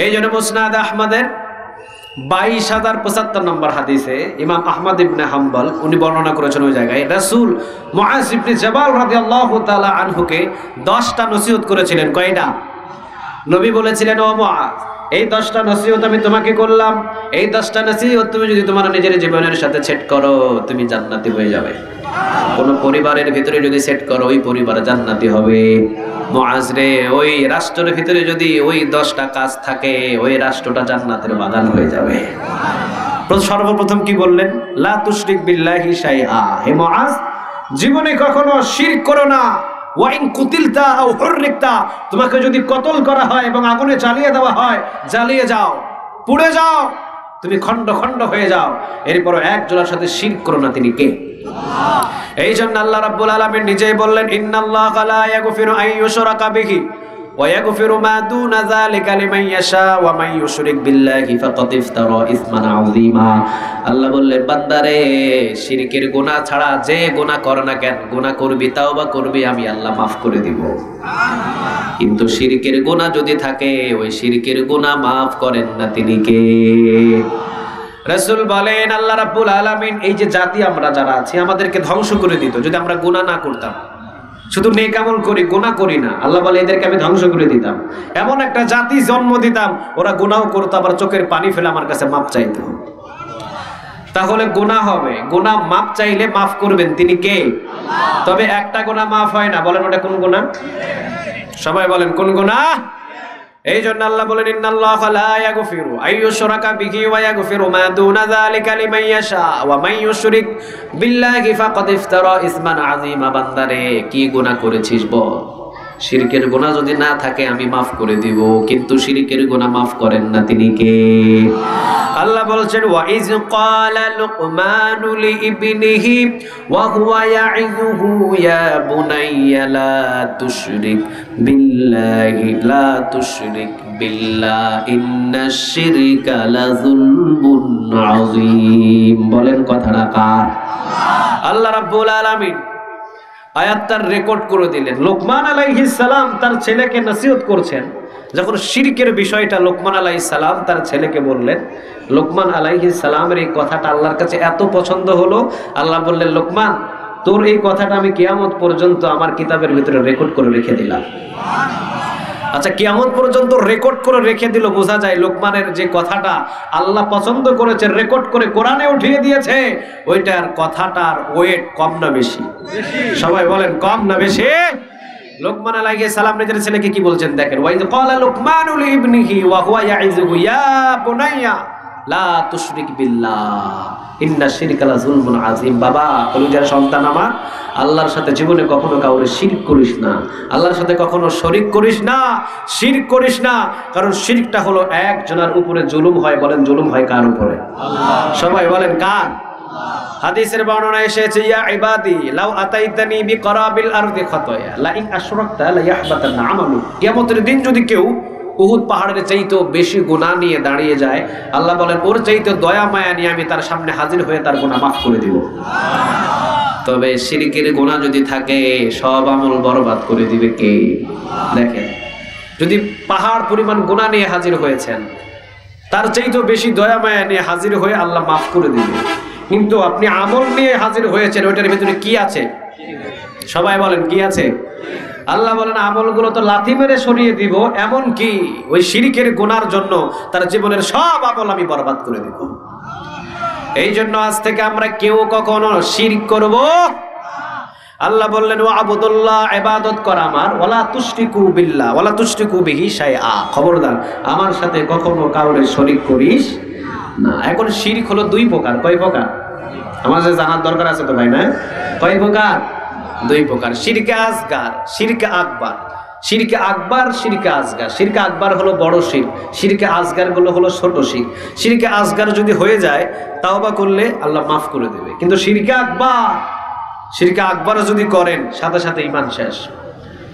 এই জন্য মুসনাদ আহমদের 22,075 নম্বর হাদিসে ইমাম আহমদ ইবনে হাম্বল উনি বর্ণনা করেছেন ওই জায়গায় রাসূল মুআজ ইবনে জাবাল রাদিয়াল্লাহু তাআলা আনহুকে 10টা নসিহত করেছিলেন। কয়টা? নবী বলেছিলেন ও মুআজ, এই 10টা নসিহত আমি তোমাকে করলাম, এই 10টা নসিহত তুমি যদি তোমার নিজের জীবনের সাথে সেট করো, তুমি জান্নাতি হয়ে যাবে। কোন পরিবারের ভিতরে যদি সেট করো, ওই পরিবার জান্নাতি হবে। মুআজ রে, ওই রাষ্ট্রের ভিতরে যদি ওই 10টা কাজ থাকে, ওই রাষ্ট্রটা জান্নাতের বাগান হয়ে যাবে। সর্বপ্রথম কি বললেন? লা তুশরিক বিল্লাহি শাইআ। হে মুআজ, জীবনে কখনো শিরক করো না। ওয়া ইন কুতিলতা আও হুররিকতা, তোমাকে যদি কতল করা হয় এবং আগুনে জ্বালিয়ে দেওয়া হয়, জ্বালিয়ে যাও, পুড়ে যাও, তুমি খণ্ড খণ্ড হয়ে যাও, এরপরও একজনের সাথে শিরক করো না। তিনি কে? এই জন্য আল্লাহ রাব্বুল আলামিন নিজেই বললেন ইন্নাল্লাহা লা ইয়াগফিরু আন ইউশরাকা বিহি ওয়া ইয়াগফিরু মা দুনা যালিকা লিমান ইয়াশা ওয়া মান ইউশরিক বিল্লাহি ফাকাদ ইফতারা ইসমান আযীমা। আল্লাহ বললেন বান্দারে, শিরকের গুনাহ ছাড়া যে গুনাহ কর না কেন, গুনাহ করবি, তাওবা করবি, আমি আল্লাহ মাফ করে দিব। কিন্তু শিরকের গুনাহ যদি থাকে, ওই শিরকের গুনাহ মাফ করেন না তিনি কে? রাসূল বলেন আল্লাহ রাব্বুল আলামিন এই যে জাতি আমরা যারা আছি, আমাদেরকে ধ্বংস করে দিত যদি আমরা গুনাহ না করতাম। শুধু নেক আমল করি, গুনাহ করি না। আল্লাহ বলে এদেরকে আমি ধ্বংস করে দিতাম। এমন একটা জাতি জন্ম দিতাম, ওরা গুনাহ করতো, আবার চোখের পানি ফেলে আমার কাছে মাপ চাইতো। তাহলে গুনাহ হবে, গুনাহ মাপ চাইলে মাফ করবেন তিনি কে? তবে একটা গুনাহ মাফ হয় না। বলেন ওটা কোন গুনাহ? সবাই বলেন কোন গুনাহ? এই জন্য আল্লাহ বলেন ইন্নাল্লাহা লা ইয়াগফিরু আন ইউশরাকা বিহি ওয়া ইয়াগফিরু মা দুনা যালিকা লিমান ইয়াশা ওয়া মান ইউশরিক বিল্লাহি ফাকাদ ইফতারা ইসমান আযীমা। বান্দারে, কি গুনাহ করেছিস বল? শিরকের গুনাহ যদি না থাকে আমি মাফ করে দিব, কিন্তু শিরকের গুনাহ মাফ করেন না তিনি কে? আল্লাহ বলছেন ওয়া ইয ক্বালা লুকমানু লিইবনিহি ওয়া হুয়া ইয়াইযুহু ইয়া বুনাইয়া লা তুশরিক বিল্লাহি লা তুশরিক বিল্লাহ ইন্নাশ শিরকা লাযুলমুন আযীম। বলেন কথাটা, কার? আল্লাহ রাব্বুল আলামিন আয়াতটার রেকর্ড করে দিলেন। লোকমান আলাইহিস সালাম তার ছেলেকে নসিহত করছেন। যখন শিরকের বিষয়টা লোকমান আলাইহিস সালাম তার ছেলেকে বললেন, লোকমান আলাইহিস সালামের এই কথাটা আল্লাহর কাছে এত পছন্দ হলো, আল্লাহ বললেন, লোকমান, তোর এই কথাটা আমি কিয়ামত পর্যন্ত আমার কিতাবের ভিতরে রেকর্ড করে রেখে দিলাম। আচ্ছা, কিয়ামত পর্যন্ত রেকর্ড করে রেখে দিল, বোঝা যায় লোকমানের যে কথাটা আল্লাহ পছন্দ করেছে, রেকর্ড করে কোরআনে উঠিয়ে দিয়েছে, ওইটার কথাটার ওয়েট কম না বেশি? সবাই বলেন, কম না বেশি? লোকমান আলাইহিস সালাম নিজের ছেলেকে কি বলছেন দেখেন, ওয়াইদ ক্বালা লুকমানু লিইবনিহি ওয়া হুয়া ইয়াইযুহু ইয়া বুনাইয়া লা তুশরিক বিল্লাহ ইন্না শিরকা লাযুলমুন আযীম। বাবা, কলিজার সন্তান আমার, আল্লাহর সাথে জীবনে কখনো কাউরে শিরক করিস না, আল্লাহর সাথে কখনো শরীক করিস না, শিরক করিস না। কারণ শিরকটা হলো একজনের উপরে জুলুম হয়। বলেন, জুলুম হয় কার উপরে? আল্লাহ। সবাই বলেন, কার? হাদিসের বর্ণনা এসেছে, ইয়া ইবাদি লাউ আতাইতানি বিকরাবিল আরদি খাতায়া লা ইন আশরাকতা লা ইয়াহবাতানা আমালু। কিয়ামতের দিন যদি কেউ উহুদ পাহাড়ের চাইতেও বেশি গুনাহ নিয়ে দাঁড়িয়ে যায়, আল্লাহ বলেন, ওর চাইতে দয়া মায়া নিয়ে আমি তার সামনে হাজির হয়ে তার গুনাহ মাফ করে দিব। তবে শিরকের গুনাহ যদি থাকে, সব আমল বরবাদ করে দিবে কে? দেখেন, যদি পাহাড় পরিমাণ গুনাহ নিয়ে হাজির হয়েছেন, তার চাইতেও বেশি দয়া মায়া নিয়ে হাজির হয়ে আল্লাহ মাফ করে দিবে। কিন্তু আপনি আমল নিয়ে হাজির হয়েছেন, ওইটার ভিতরে কি আছে? সবাই বলেন, কি আছে? আল্লাহ বলেন, আমলগুলো তো লাথি মেরে সরিয়ে দিব, এমন কি ওই শিরকের গুনার জন্য তার জীবনের সব আমল আমি বরবাদ করে দিব। এই জন্য আজ থেকে আমরা কেউ কখনো শিরক করব। আল্লাহ বললেন, ওয়া আবুদুল্লাহ, ইবাদত কর আমার, ওয়ালা তুশরিকু বিল্লাহ ওয়ালা তুশরিকু বিহি শাইআ, খবরদার আমার সাথে কখনো কাউরে শরীক করিস না। এখন শিরক হলো দুই প্রকার। কয় প্রকার? আমাদের জানার দরকার আছে তো ভাই, না? কয় প্রকার? দুই প্রকার। শিরকে আসগার, শিরকে আকবার। শিরকে আকবার, শিরকে আসগার। শিরকে আকবার হলো বড় শিরক, শিরকে আসগার গুলো হলো ছোট শিরক। শিরকে আসগার যদি হয়ে যায়, তাওবা করলে আল্লাহ মাফ করে দেবে। কিন্তু শিরকে আকবার, শিরকে আকবার যদি করেন, সাথে সাথে ঈমান শেষ।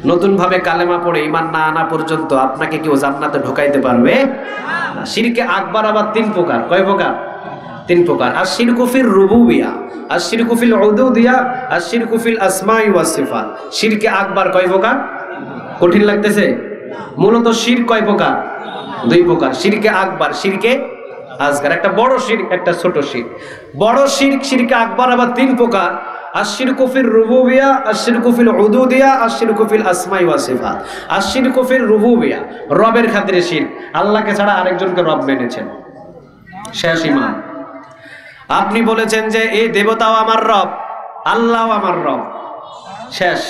নতুন ভাবে কালেমা পড়ে ঈমান না আনা পর্যন্ত আপনাকে কেউ জান্নাতে ঢোকাইতে পারবে না। শিরকে আকবার আবার তিন প্রকার। কয় প্রকার? তিন প্রকার। আশ-শিরকু ফির রুবুবিয়া, আশ-শিরকু ফিল উদুদিয়া, আশ-শিরকু ফিল আসমাই ওয়াস সিফাত। শিরকে আকবার কয় প্রকার? কঠিন লাগতেছে? মূলত শিরক কয় প্রকার? দুই প্রকার। শিরকে আকবার, শিরকে আসগার। একটা বড় শিরক, একটা ছোট শিরক। বড় শিরক, শিরকে আকবার আবার তিন প্রকার। আশ-শিরকু ফির রুবুবিয়া, আশ-শিরকু ফিল উদুদিয়া, আশ-শিরকু ফিল আসমাই ওয়াস সিফাত। আশ-শিরকু ফির রুবুবিয়া, রবের খাতিরে শিরক, আল্লাহকে ছাড়া আরেকজনকে রব মেনেছেন, শেষ ঈমান। আপনি বলেছেন যে এই দেবতাও আমার রব, আল্লাহও আমার রব, শেষ।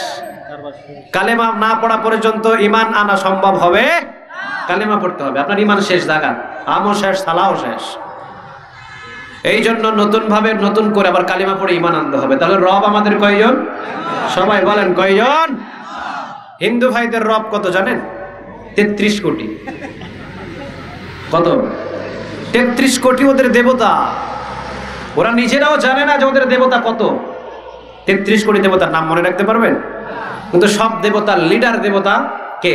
কালেমা না পড়া পর্যন্ত ঈমান আনা সম্ভব হবে? কালেমা পড়তে হবে, আপনার ঈমান শেষ, জাগাত আমও শেষ, সালাও শেষ। এই জন্য নতুন ভাবে নতুন করে আবার কালেমা পড়ে ঈমান আনতে হবে। তাহলে রব আমাদের কয়জন? সবাই বলেন, কয়জন? হিন্দু ভাইদের রব কত জানেন? 33 কোটি। কত? 33 কোটি ওদের দেবতা। ওরা নিজেরাও জানে না যে ওদের দেবতা কত। 33 কোটি দেবতার নাম মনে রাখতে পারবেন? কিন্তু সব দেবতার লিডার দেবতা কে?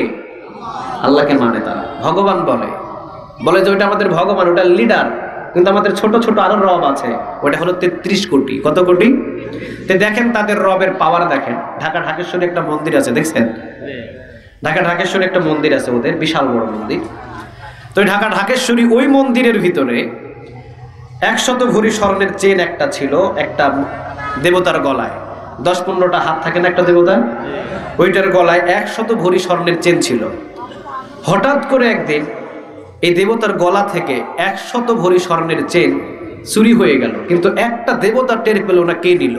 আল্লাহকে মানে তারা, ভগবান বলে, বলে যে ওইটা আমাদের ভগবান, ওটা লিডার। কিন্তু আমাদের ছোট ছোট আরো রব আছে, ওটা হলো 33 কোটি। কত কোটি? তো দেখেন তাদের রবের পাওয়ার দেখেন। ঢাকা ঢাকেশ্বরে একটা মন্দির আছে, দেখছেন? ঢাকা ঢাকেশ্বরে একটা মন্দির আছে ওদের, বিশাল বড় মন্দির। তো ঢাকা ঢাকেশ্বরী ওই মন্দিরের ভিতরে 100 ভরি স্বর্ণের চেন একটা ছিল একটা দেবতার গলায়। 10-15টা হাত থাকে না একটা দেবতার, ওইটার গলায় 100 ভরি স্বর্ণের চেন ছিল। হঠাৎ করে একদিন এই দেবতার গলা থেকে 100 ভরি স্বর্ণের চেন চুরি হয়ে গেল, কিন্তু একটা দেবতা টের পেল না কে নিল।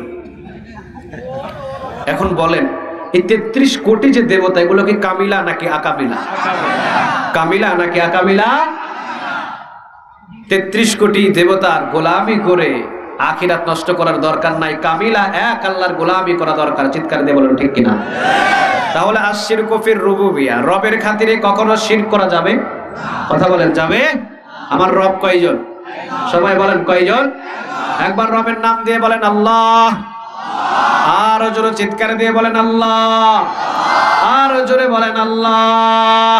এখন বলেন, এই 33 কোটি যে দেবতা, এগুলো কি কামিলা নাকি আকামিলা? কামিলা নাকি আকামিলা? 33 কোটি দেবতার গোলামি করে আখিরাত নষ্ট করার দরকার নাই, কামিলা এক আল্লাহর গোলামি করা দরকার। চিৎকার দিয়ে বলেন ঠিক কিনা? তাহলে আশ-শিরকু ফির রুবুবিয়া, রবের খাতিরে কখনো শিরক করা যাবে? কথা বলেন, যাবে? আমার রব কয়জন? সবাই বলেন, কয়জন? একবার রবের নাম দিয়ে বলেন আল্লাহ, আর জোরে চিৎকার দিয়ে বলেন আল্লাহ, আর জোরে বলেন আল্লাহ।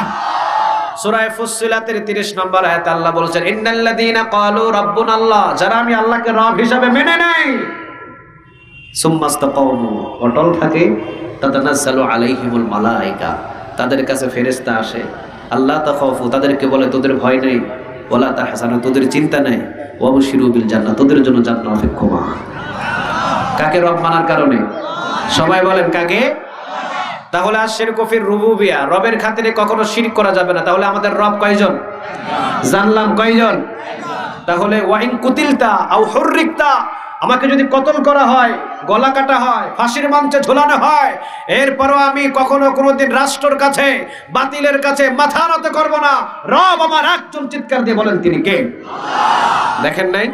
সূরা ফুসসিলাতের 30 নম্বর আয়াত আল্লাহ বলেছেন ইন্নাল্লাযীনা ক্বালু রাব্বুনাল্লাহ, যারা আমি আল্লাহকে রব হিসাবে মেনে নেই, সুম্মাস্তাকামু, অটল থাকে, তাতানাজ্জালু আলাইহিমুল মালায়েকা, তাদের কাছে ফেরেশতা আসে, আল্লাহ তাখাফু, তাদেরকে বলে তোদের ভয় নেই, ওয়ালা তাহজানু, তোদের চিন্তা নেই, ওয়াবশিরু বিল জান্নাহ, তোদের জন্য জান্নাত অপেক্ষমান। কাকে রব মানার কারণে? সবাই বলেন কাকে? তাহলে আশিরকু ফির রুবুবিয়া, রবের খাতিরে কখনো শিরক করা যাবে না। তাহলে আমাদের রব কয়জন জানলাম? কয়জন? তাহলে ওয়াইন কুতিলতা আও হুররিকতা, আমাকে যদি কতল করা হয়, গলা কাটা হয়, ফাঁসির মঞ্চে ঝোলানো হয়, এরপরও আমি কখনো কোনোদিন রাষ্ট্রের কাছে, বাতিলের কাছে মাথা নত করব না। রব আমার একজন, চিৎকার দিয়ে বলেন তিনি কে? দেখেন নাই?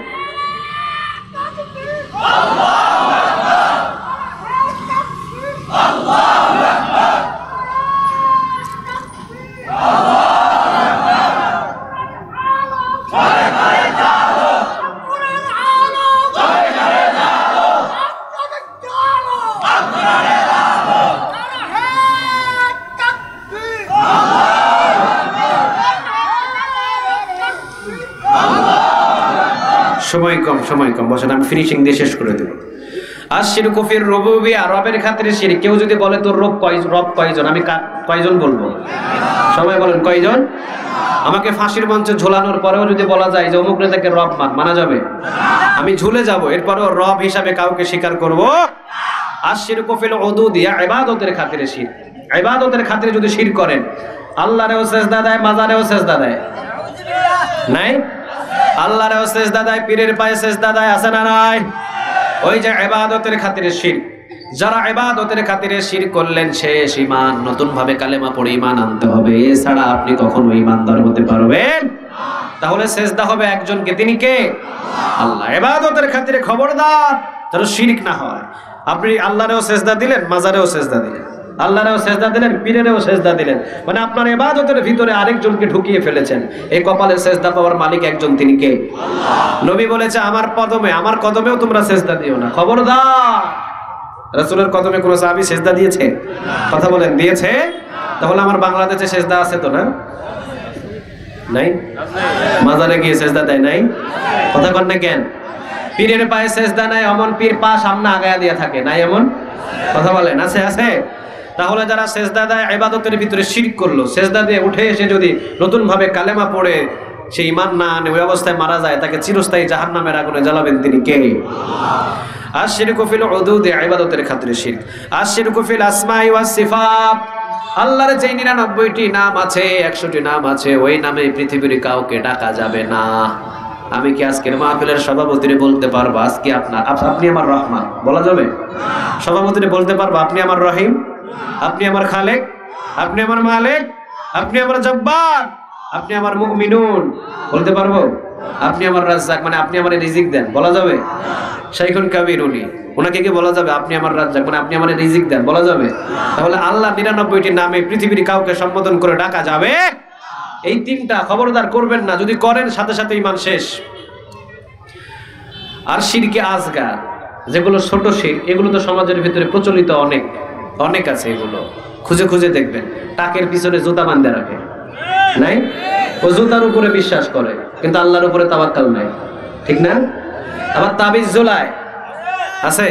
সময় কম বসেন, আমি ফিনিশিং দিয়ে শেষ করে দেব। আশিরকু ফির রুবুবিয়া, রবের খাতিরে শিরক। কেউ যদি বলে তোর রব কয়জন, আমি কয়জন বলবো? সবাই বলেন কয়জন? আমাকে ফাঁসির মঞ্চে ঝোলানোর পরেও যদি বলা যায় যে অমুক নেতাকে রব মানা যাবে? আমি ঝুলে যাব, এরপরেও রব হিসাবে কাউকে স্বীকার করব। আশিরকু ফিল উদুদিয়া, ইবাদতের খাতিরে শিরক। ইবাদতের খাতিরে যদি শিরক করেন, আল্লাহরেও সেজদা দেয়, মাজারেও সেজদা দেয়, নাই? আল্লাহরেও সেজদা দেয়, পীরের পায়ে সেজদা দেয়, আছে না নাই? ওই যে ইবাদতের খাতিরে শিরক। যারা ইবাদতের খাতিরে শিরক করলেন, শেষ ঈমান। নতুন ভাবে কালেমা পড়ে ঈমান আনতে হবে, এছাড়া আপনি কখনো ঈমানদার হতে পারবেন? তাহলে সেজদা হবে একজনকে, তিনি কে? আল্লাহ। ইবাদতের খাতিরে খবরদার যেন শিরক না হয়। আপনি আল্লাহরেও সেজদা দিলেন, মাজারেও সেজদা দিলেন, আল্লাহরেও সেজদা দিলেন, পীরেরও সেজদা দিলেন, মানে আপনার ইবাদতের ভিতরে আরেকজনকে ঢুকিয়ে ফেলেছেন। এই কপালে সেজদা পাওয়ার মালিক একজন, তিনি কে? নবী বলেছে আমার কদমেও তোমরা সেজদা দিও না, খবরদার। রাসূলের কদমে কোন সাহাবী সেজদা দিয়েছে? কথা বলেন, দিয়েছে? তাহলে আমার বাংলাদেশে সেজদা আছে তো? না, নাই? মাজারে গিয়ে সেজদা দেয় নাই? কথা কন না কেন? পীরের পায়ে সেজদা নাই, অমন পীর পা সামনে আগায়া দিয়া থাকে, নাই এমন? কথা বলেন, আছে? আছে। তাহলে যারা সেজদা দেয়, ইবাদতের ভিতরে শিরক করলো, সেজদা দিয়ে উঠে এসে যদি নতুন ভাবে কালেমা পড়ে সে ঈমান না আনে, ওই অবস্থায় মারা যায়, তাকে চিরস্থায়ী জাহান্নামের আগুনে জ্বালাবেন তিনি কে? আশিরকু ফিল উদুদি, ইবাদতের খাতিরে শিরক। আশিরকু ফিল আসমাই ওয়াস সিফাত, আল্লাহর যে 99টি নাম আছে, 100টি নাম আছে, ওই নামে পৃথিবীর কাউকে ডাকা যাবে না। আমি কি আজকের মাহফিলের সভাপতিরে বলতে পারবো আজকে আপনি আমার রহমান বলা যাবে? সভাপতিরে বলতে পারবো আপনি আমার রহিম, আপনি আমার খালেক, আপনি আমার মালিক, আপনি আমার জব্বার, আপনি আমার মুমিনুন বলতে পারবো? আপনি আমার রাজ্জাক, মানে আপনি আমার রিজিক দেন, বলা যাবে? শাইখুন কাবীর, ওনাকে কি বলা যাবে আপনি আমার রাজ্জাক, মানে আপনি আমার রিজিক দেন, বলা যাবে? তাহলে আল্লাহ 99টি নামে পৃথিবীর কাউকে সম্বোধন করে ডাকা যাবে? এই তিনটা খবরদার করবেন না, যদি করেন সাথে সাথে ঈমান শেষ। আর শিরকে আসগার, যেগুলো ছোট শিরক, এগুলো তো সমাজের ভিতরে প্রচলিত অনেক আছে। এগুলো খুঁজে খুঁজে দেখবেন, টাকের পিছনে জুতা বাঁধে রাখে, নাই? ও জুতার উপরে বিশ্বাস করে, কিন্তু আল্লাহর উপরে তাওয়াক্কুল নাই, ঠিক না? আবার তাবিজ ঝোলায়, আছে?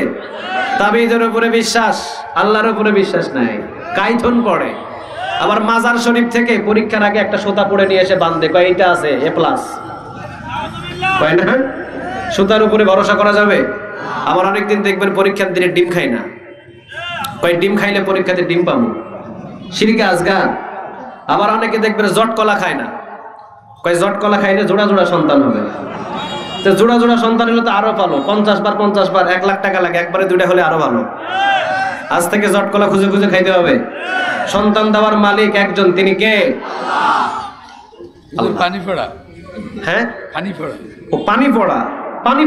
তাবিজের উপরে বিশ্বাস, আল্লাহর উপরে বিশ্বাস নাই, কাইথন পড়ে। আবার মাজার শরীফ থেকে পরীক্ষার আগে একটা সুতা পড়ে নিয়ে এসে বাঁধে, কয় এটা আছে A+, কয় না? সুতার উপরে ভরসা করা যাবে? আবার অনেকদিন দেখবেন পরীক্ষার দিনে ডিম খায় না, কয় ডিম খাইলে পরীক্ষাতে ডিম পাবো, শিরকে আসগার। আবার অনেকে দেখবেন জট কলা খায় না, কয় জট কলা খাইলে জোড়া জোড়া সন্তান হবে। তো জোড়া জোড়া সন্তান হলে তো আরো ভালো, 50 বার 50 বার 1 লাখ টাকা লাগে, একবারে দুইটা হলে আরো ভালো। আজ থেকে জট কলা খুঁজে খুঁজে খাইতে হবে। সন্তান দেওয়ার মালিক একজন, তিনি কে? পানি পড়া। হ্যাঁ, পানি পড়া। ও পানি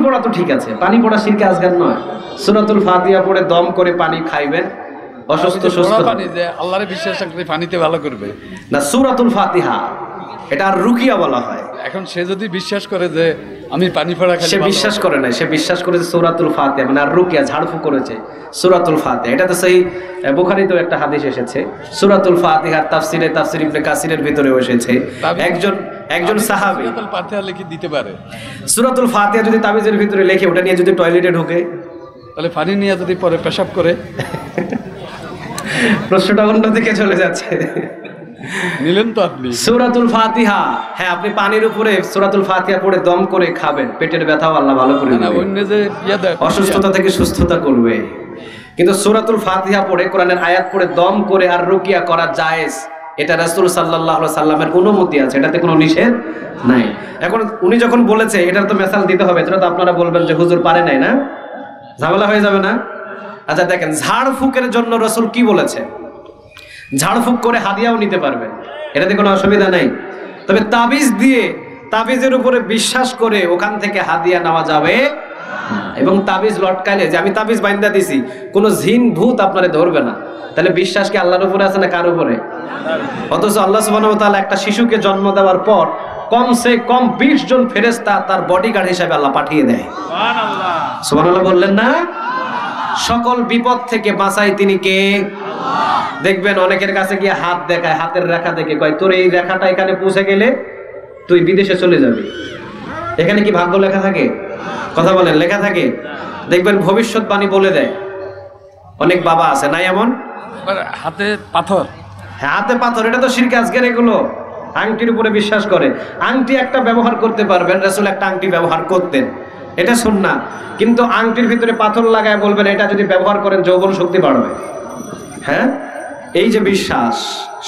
পড়া তো ঠিক আছে, পানি পড়া শিরকে আসগার নয়। সূরাতুল ফাতিহা পড়ে দম করে পানি খাইবেন, অসুস্থ সুস্থ পানি যে আল্লাহরে বিশ্বাস করে পানিতে ভালো করবে না। সূরাতুল ফাতিহা এটা আর রুকিয়া বলা হয়। এখন সে যদি বিশ্বাস করে যে আমি পানি পড়া খালি সে বিশ্বাস করে নাই, সে বিশ্বাস করেছে সূরাতুল ফাতিহা মানে আর রুকিয়া ঝাড়ফুঁক করেছে সূরাতুল ফাতিহা। এটা তো সেই বুখারীতেও একটা হাদিস এসেছে, সূরাতুল ফাতিহার তাফসীর ইবনে কাসিরের ভিতরেও এসেছে। একজন সাহাবী সূরাতুল ফাতিহা লিখে দিতে পারে, সূরাতুল ফাতিহা যদি তাবিজের ভিতরে লেখে ওটা নিয়ে যদি টয়লেটে ঢোকে, তাহলে পানি নিয়ে যদি পরে পেশাব করে, প্রশ্নটা অন্যদিকে চলে যাচ্ছে। নিলেন তো আপনি সূরাতুল ফাতিহা, হ্যাঁ আপনি পানির উপরে সূরাতুল ফাতিহা পড়ে দম করে খাবেন, পেটের ব্যথাও আল্লাহ ভালো করে না, দিবে, অন্য যে অসুস্থতা থেকে সুস্থতা করবে। কিন্তু সূরাতুল ফাতিহা পড়ে কোরআনের আয়াত পড়ে দম করে আর রুকিয়া করা জায়েজ, এটা রাসূল সাল্লাল্লাহু আলাইহি সাল্লামের অনুমতি আছে, এটাতে কোনো নিষেধ নাই। এখন উনি যখন বলেছে এটার তো মেসাল দিতে হবে, এটা তো আপনারা বলবেন যে হুজুর পারে নাই, না ঝামেলা হয়ে যাবে না? আচ্ছা দেখেন, ঝাড়ফুঁকের জন্য রাসূল কি বলেছে? ঝাড়ফুঁক করে হাদিয়াও নিতে পারবেন, এটাতে কোনো অসুবিধা নেই। তবে তাবিজ দিয়ে, তাবিজের উপরে বিশ্বাস করে ওখান থেকে হাদিয়া নেওয়া যাবে এবং তাবিজ লটকাইলে যে আমি তাবিজ বাইন্দা দিছি, কোনো জিন ভূত আপনারে ধরবে না, তাহলে বিশ্বাস কি আল্লাহর উপরে আছে না কার উপরে? অথচ আল্লাহ সুবহানাহু ওয়া তাআলা একটা শিশুকে জন্ম দেওয়ার পর কমসে কম 20 জন ফেরেশতা তার বডিগার্ড হিসেবে আল্লাহ পাঠিয়ে দেয়। সুবহানাল্লাহ, সুবহানাল্লাহ বললেন না? সকল বিপদ থেকে বাঁচায় তিনি কে? দেখবেন অনেকের কাছে গিয়ে হাত দেখায়, হাতের রেখা দেখে কয় তোর এই রেখাটা এখানে পৌঁছে গেলে তুই বিদেশে চলে যাবি। এখানে কি ভাগ্য লেখা থাকে? কথা বলেন, লেখা থাকে? দেখবেন ভবিষ্যৎবাণী বলে দেয়। অনেক বাবা আছে নাই এমন? হাতে পাথর, হ্যাঁ হাতে পাথর, এটা তো শিরকে আজকের, এগুলো আংটির উপরে বিশ্বাস করে। আংটি একটা ব্যবহার করতে পারবেন, রাসূল একটা আংটি ব্যবহার করতেন, এটা সুন্নাহ। কিন্তু আংটির ভিতরে পাথর লাগায় বলবেন এটা যদি ব্যবহার করেন যৌবন শক্তি বাড়বে। হ্যাঁ, এই যে বিশ্বাস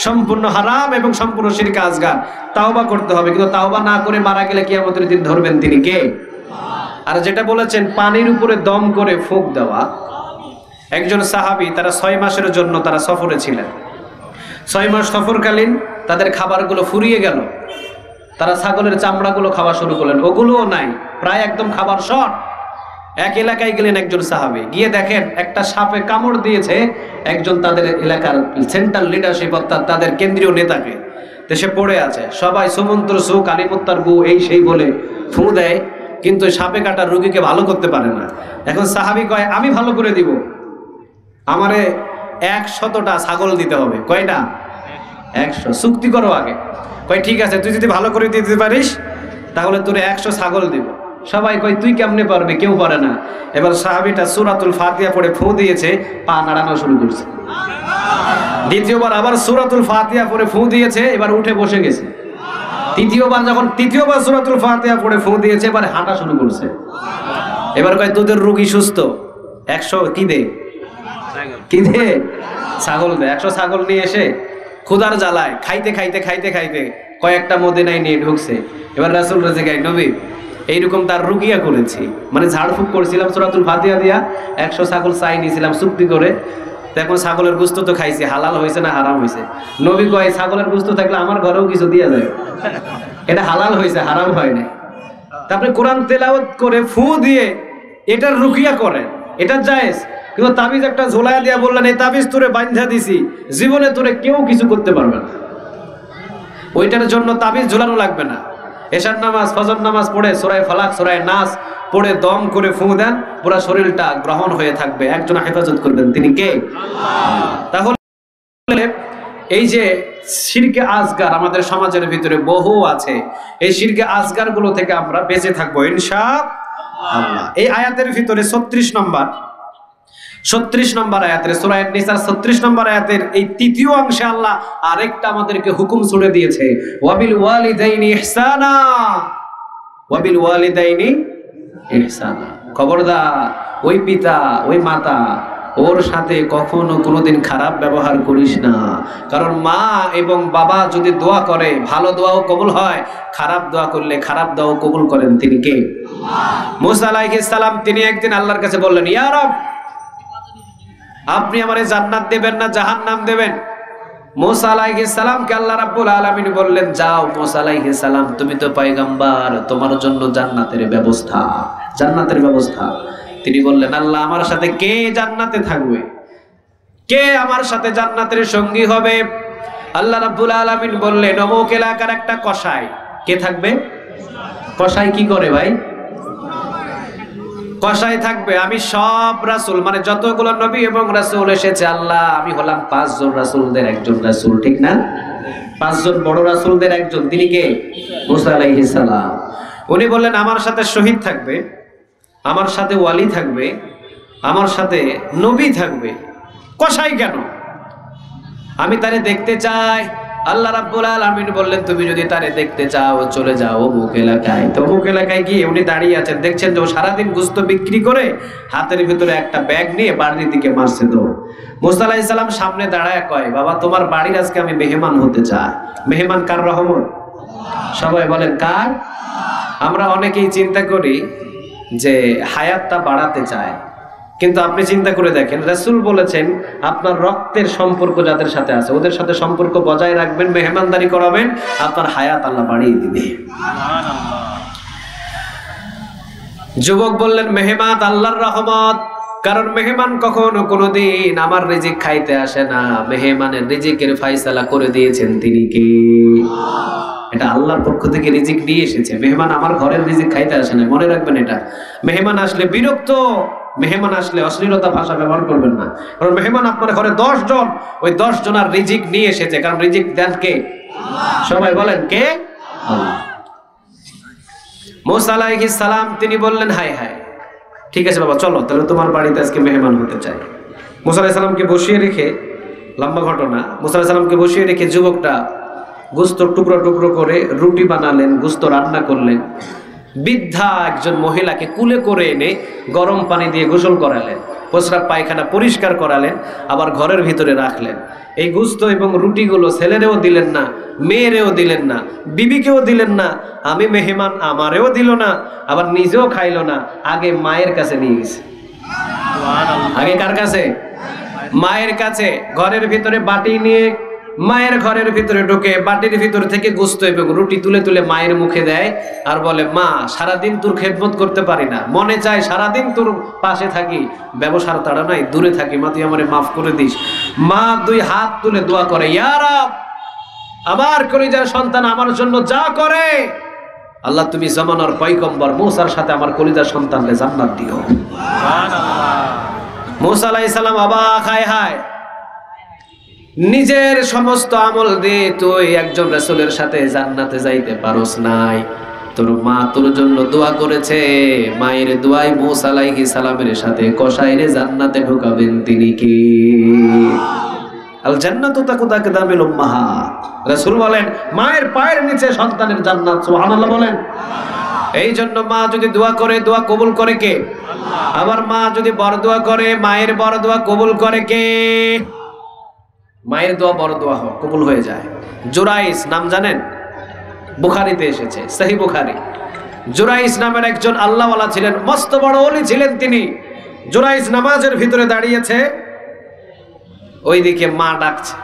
সম্পূর্ণ হারাম এবং সম্পূর্ণ শিরকে আসগার। তাওবা করতে হবে, কিন্তু তাওবা না করে মারা গেলে কিয়ামতের দিন ধরবেন তিনি কে? আর যেটা বলেছেন পানির উপরে দম করে ফুঁক দেওয়া, একজন সাহাবী তারা 6 মাসের জন্য তারা সফরে ছিলেন। 6 মাস সফরকালীন তাদের খাবারগুলো ফুরিয়ে গেল, তারা ছাগলের চামড়াগুলো খাওয়া শুরু করলেন, ওগুলোও নাই, প্রায় একদম খাবার শর্ট। এক এলাকায় গেলেন একজন সাহাবী, গিয়ে দেখেন একটা সাপে কামড় দিয়েছে একজন তাদের এলাকার সেন্ট্রাল লিডারশিপ অর্থাৎ তাদের কেন্দ্রীয় নেতাকে। দেশে পড়ে আছে, সবাই সুমন্ত্র সু কালীপত্তার গু এই সেই বলে ফু দেয়, কিন্তু সাপে কাটার রোগীকে ভালো করতে পারে না। এখন সাহাবী কয় আমি ভালো করে দিব, আমারে 100টা ছাগল দিতে হবে। কয়টা? 100। চুক্তি করো আগে। কয় ঠিক আছে, তুই যদি ভালো করে দিতে পারিস তাহলে তোর 100 ছাগল দিব। সবাই কয় তুই কেমনে পারবি? কেউ পারে না। এবার সাহাবীটা সূরাতুল ফাতিহা পড়ে ফু দিয়েছে, পা নাড়ানো শুরু করছে। দ্বিতীয়বার আবার সূরাতুল ফাতিহা পড়ে ফু দিয়েছে, এবার উঠে বসে গেছে। তৃতীয়বার সূরাতুল ফাতিহা পড়ে ফু দিয়েছে, এবার হাঁটা শুরু করছে। এবার কয় তোদের রোগী সুস্থ, 100 কি দে? কি দে? ছাগল দে। 100 ছাগল নিয়ে এসে ক্ষুধার জ্বালায় খাইতে খাইতে খাইতে খাইতে কয়েকটা মদিনায় নিয়ে ঢুকছে। এবার রাসূল রাজি গাই নবী এইরকম তার রুকিয়া করেছি, মানে ঝাড়ফুঁক করেছিলাম সূরাতুল ফাতিহা দিয়া, 100 ছাগল চাই নিয়েছিলাম চুক্তি করে, এখন ছাগলের গোস্ত তো খাইছি, হালাল হয়েছে না হারাম হয়েছে? নবী কয় ছাগলের গোস্ত থাকলে আমার ঘরেও কিছু দিয়া যায়, এটা হালাল হয়েছে, হারাম হয় না। তারপরে কোরআন তেলাওয়াত করে ফু দিয়ে এটার রুকিয়া করে, এটা জায়েজ। কিন্তু তাবিজ একটা ঝোলায়া দিয়া বললেন এই তাবিজ তোরে বাঁধা দিছি, জীবনে তোরে কেউ কিছু করতে পারবে না, ওইটার জন্য তাবিজ ঝোলানো লাগবে না। এশার নামাজ ফজর নামাজ পড়ে সূরা ফালাক সূরা নাস পড়ে দম করে ফু দেন, পুরো শরীরটা গ্রহণ হয়ে থাকবে, একজন হেফাজত করবেন, তিনি কে? আল্লাহ। তাহলে এই যে শিরকে আসগার আমাদের সমাজের ভিতরে বহু আছে, এই শিরকে আসগার গুলো থেকে আমরা বেঁচে থাকবো ইনশাআল্লাহ। এই আয়াতের ভিতরে 36 নম্বর আয়াতের সূরা নিসার 36 নম্বর আয়াতের এই তৃতীয় অংশে আল্লাহ আরেকটা আমাদেরকে হুকুম ছুড়ে দিয়েছে, ওয়াবিল ওয়ালিদাইনি ইহসানা, ওয়াবিল ওয়ালিদাইনি ইহসানা। খবরদার ওই পিতা ওই মাতা ওর সাথে কখনো কোনোদিন খারাপ ব্যবহার করিস না, কারণ মা এবং বাবা যদি দোয়া করে ভালো দোয়াও কবুল হয়, খারাপ দোয়া করলে খারাপ দোয়াও কবুল করেন তিনি কে? আল্লাহ। মুসা আলাইহিস সালাম তিনি একদিন আল্লাহর কাছে বললেন, ইয়া রব আপনি আমারে জান্নাত দেবেন না জাহান্নাম দেবেন? মুসা আলাইহিস সালামকে আল্লাহ রাব্বুল আলামিন বললেন, যাও মুসা আলাইহিস সালাম তুমি তো পয়গম্বর, তোমার জন্য জান্নাতের ব্যবস্থা, জান্নাতের ব্যবস্থা। তিনি বললেন, আল্লাহ আমার সাথে কে জান্নাতে থাকবে, কে আমার সাথে জান্নাতের সঙ্গী হবে? আল্লাহ রাব্বুল আলামিন বললেন, অমুক এলাকার একটা কসাই। কে থাকবে? কসাই কি করে ভাই? কসাই থাকবে। আমি সব রাসূল মানে যতগুলো নবী এবং রাসূল এসেছে আল্লাহ, আমি হলাম 5 জন রাসূলদের একজন রাসূল, ঠিক না? 5 জন বড় রাসূলদের একজন, তিনি কে? মুসা আলাইহিস সালাম। উনি বললেন আমার সাথে শহীদ থাকবে, আমার সাথে ওয়ালি থাকবে, আমার সাথে নবী থাকবে। কসাই কেন? আমি তারে দেখতে চাই। আল্লাহ রাব্বুল আলামিন বললেন তুমি যদি তারে দেখতে চাও চলে যাও অমুক এলাকায়। তো অমুক এলাকায় গিয়ে উনি দাঁড়িয়ে আছেন, দেখছেন যে ও সারাদিন গোশত বিক্রি করে হাতের ভিতরে একটা ব্যাগ নিয়ে বাড়ির দিকে মারছে। তো মুসা আলাইহিস সালাম সামনে দাঁড়ায় কয়, বাবা তোমার বাড়ির আজকে আমি মেহমান হতে চাই। মেহমান কার রহমত? সবাই বলেন কার? আমরা অনেকেই চিন্তা করি যে হায়াতটা বাড়াতে চায়, কিন্তু আপনি চিন্তা করে দেখেন রাসূল বলেছেন আপনার রক্তের সম্পর্ক যাদের সাথে আছে ওদের সাথে সম্পর্ক বজায় রাখবেন, মেহমানদারি করাবেন, আপনার হায়াত আল্লাহ বাড়িয়ে দিবে। যুবক বললেন মেহমান আল্লাহর রহমত, কারণ মেহমান কখনো কোনোদিন আমার রিজিক খাইতে আসে না, মেহমানের রিজিকের ফয়সালা করে দিয়েছেন তিনি কে? এটা আল্লাহর পক্ষ থেকে রিজিক নিয়ে এসেছে। মেহমান আমার ঘরের রিজিক খাইতে আসে না, মনে রাখবেন এটা। মেহমান আসলে বিরক্ত, মেহমান আসলে অশ্লীলতা ভাষা ব্যবহার করবেন না, কারণ মেহমান আপনার ঘরে 10 জন, ওই 10 জনের রিজিক নিয়ে এসেছে, কারণ রিজিক দেন কে? সবাই বলেন কে? আল্লাহ। মুসা আলাইহিস সালাম তিনি বললেন হায় হায়, ঠিক আছে বাবা চলো তাহলে তোমার বাড়িতে আজকে মেহমান হতে চাই। মুসা আলাইহিস সালামকে বসিয়ে রেখে, লম্বা ঘটনা, মুসা আলাইহিস সালামকে বসিয়ে রেখে যুবকটা গোশত টুকরো টুকরো করে রুটি বানালেন, গোশত রান্না করলেন, বৃদ্ধা একজন মহিলাকে কুলে করে এনে গরম পানি দিয়ে গোসল করালেন, প্রস্রাব পায়খানা পরিষ্কার করালেন, আবার ঘরের ভিতরে রাখলেন। এই গোশত এবং রুটিগুলো ছেলেরেও দিলেন না, মেয়েরেও দিলেন না, বিবিকেও দিলেন না, আমি মেহমান আমারেও দিল না, আবার নিজেও খাইলো না, আগে মায়ের কাছে নিয়ে গেছে। আগে কার কাছে? মায়ের কাছে। ঘরের ভিতরে বাটি নিয়ে মায়ের ঘরের ভিতরে ঢুকে বাটির ভিতর থেকে গোশত এবং রুটি তুলে তুলে মায়ের মুখে দেয়, আর বলে মা সারাদিন তোর খেদমত করতে পারি না, মনে চায় সারাদিন তোর পাশে থাকি, ব্যবসার তাড়া নাই, দূরে থাকি, মা তুই আমারে মাফ করে দিস। মা 2 হাত তুলে দোয়া করে, ইয়া রব আমার কলিজার সন্তান আমার জন্য যা করে, আল্লাহ তুমি জামানার পয়গম্বর মুসার সাথে আমার কলিজার সন্তানকে জান্নাত দিও। সুবহানাল্লাহ। মুসা আলাইহিস সালাম অবাক, হায় হায়, নিজের সমস্ত আমল দিয়ে তুই একজন রাসূলের সাথে জান্নাতে যাইতে পারোস নাই, তোর মা তোর জন্য দোয়া করেছে, মায়ের দোয়ায় মুসা আলাইহিস সালামের সাথে কসাইরে জান্নাতে ঢোকাবেন তিনি কে? আল জান্নাতু তাকুদা আকদামিল উম্মাহাত। রাসূল বলেন মায়ের পায়ের নিচে সন্তানের জান্নাত। সুবহানাল্লাহ বলেন। এই জন্য মা যদি দোয়া করে দোয়া কবুল করে কে? আল্লাহ। আবার মা যদি বড় দোয়া করে মায়ের বড় দোয়া কবুল করে কে? মায়ের দোয়া বড় দোয়া কবুল হয়ে যায়। জুরাইস নাম জানেন? বুখারীতে এসেছে, সহিহ বুখারী। জুরাইস নামের একজন আল্লাহওয়ালা ছিলেন, মস্ত বড় ওলি ছিলেন তিনি। জুরাইস নামাজের ভিতরে দাঁড়িয়েছে, ওইদিকে মা ডাকছে,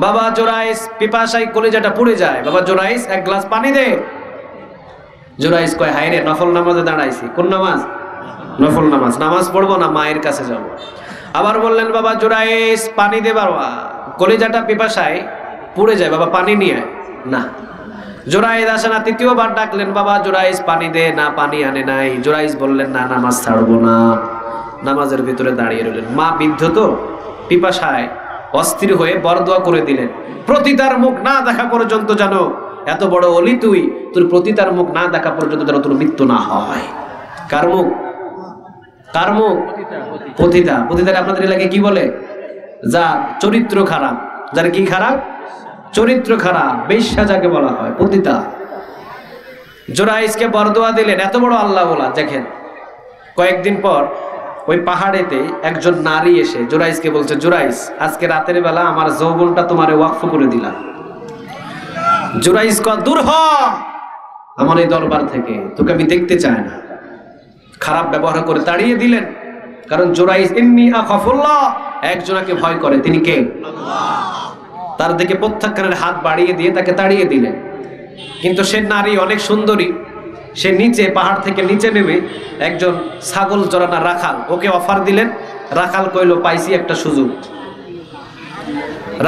বাবা জুরাইস, পিপাসায় কলিজাটা পুড়ে যায়, বাবা জুরাইস এক গ্লাস পানি দে। জুরাইস কয় হায় রে, নফল নামাজে দাঁড়াইছি। কোন নামাজ? নফল নামাজ। নামাজ পড়বো না, মায়ের কাছে যাব। আবার বললেন বাবা জুরাইস পানি দে, বাবা কলিজাটা পিপাসায় পুড়ে যায়, বাবা পানি নিয়ে আয়। না, জুরাইস আসে না। তৃতীয়বার ডাকলেন, বাবা জুরাইস পানি দে, না পানি আনে নাই। জুরাইস বললেন না, নামাজ ছাড়বো না। নামাজের ভিতরে দাঁড়িয়ে রইলেন। মা বৃদ্ধ তো, পিপাসায় অস্থির হয়ে বরদোয়া করে দিলেন, প্রতিতার মুখ না দেখা পর্যন্ত যেন, এত বড় ওলি তুই, তোর প্রতিতার মুখ না দেখা পর্যন্ত যেন তোর মৃত্যু না হয়। কার মুখ? কার মুখ? পতিতা। পতিতার আপনাদের এলাকায় কি বলে? যার চরিত্র খারাপ। যার কি খারাপ? চরিত্র খারাপ, বেশ্যা যাকে বলা হয়, পতিতা। জুরাইসকে বরদোয়া দিলেন, এত বড় আল্লাহ বলা। দেখেন কয়েকদিন পর ওই পাহাড়েতে একজন নারী এসে জুরাইসকে বলছে, জুরাইস আজকে রাতের বেলা আমার যৌবনটা তোমারে ওয়াকফ করে দিলাম। জুরাইস কয়, দূর হ আমার এই দরবার থেকে, তোকে আমি দেখতে চাই না। খারাপ ব্যবহার করে তাড়িয়ে দিলেন। কারণ জুরাইস ইন্নী আখাফুল্লাহ, একজনকে ভয় করে, তিনি কে? আল্লাহ। তার দিকে প্রত্যাখ্যানের হাত বাড়িয়ে দিয়ে তাকে তাড়িয়ে দিলেন। কিন্তু সে নারী অনেক সুন্দরী, সে নিচে পাহাড় থেকে নিচে নেমে একজন ছাগল চড়ানো রাখাল ওকে অফার দিলেন। রাখাল কইল, পাইছি একটা সুযোগ।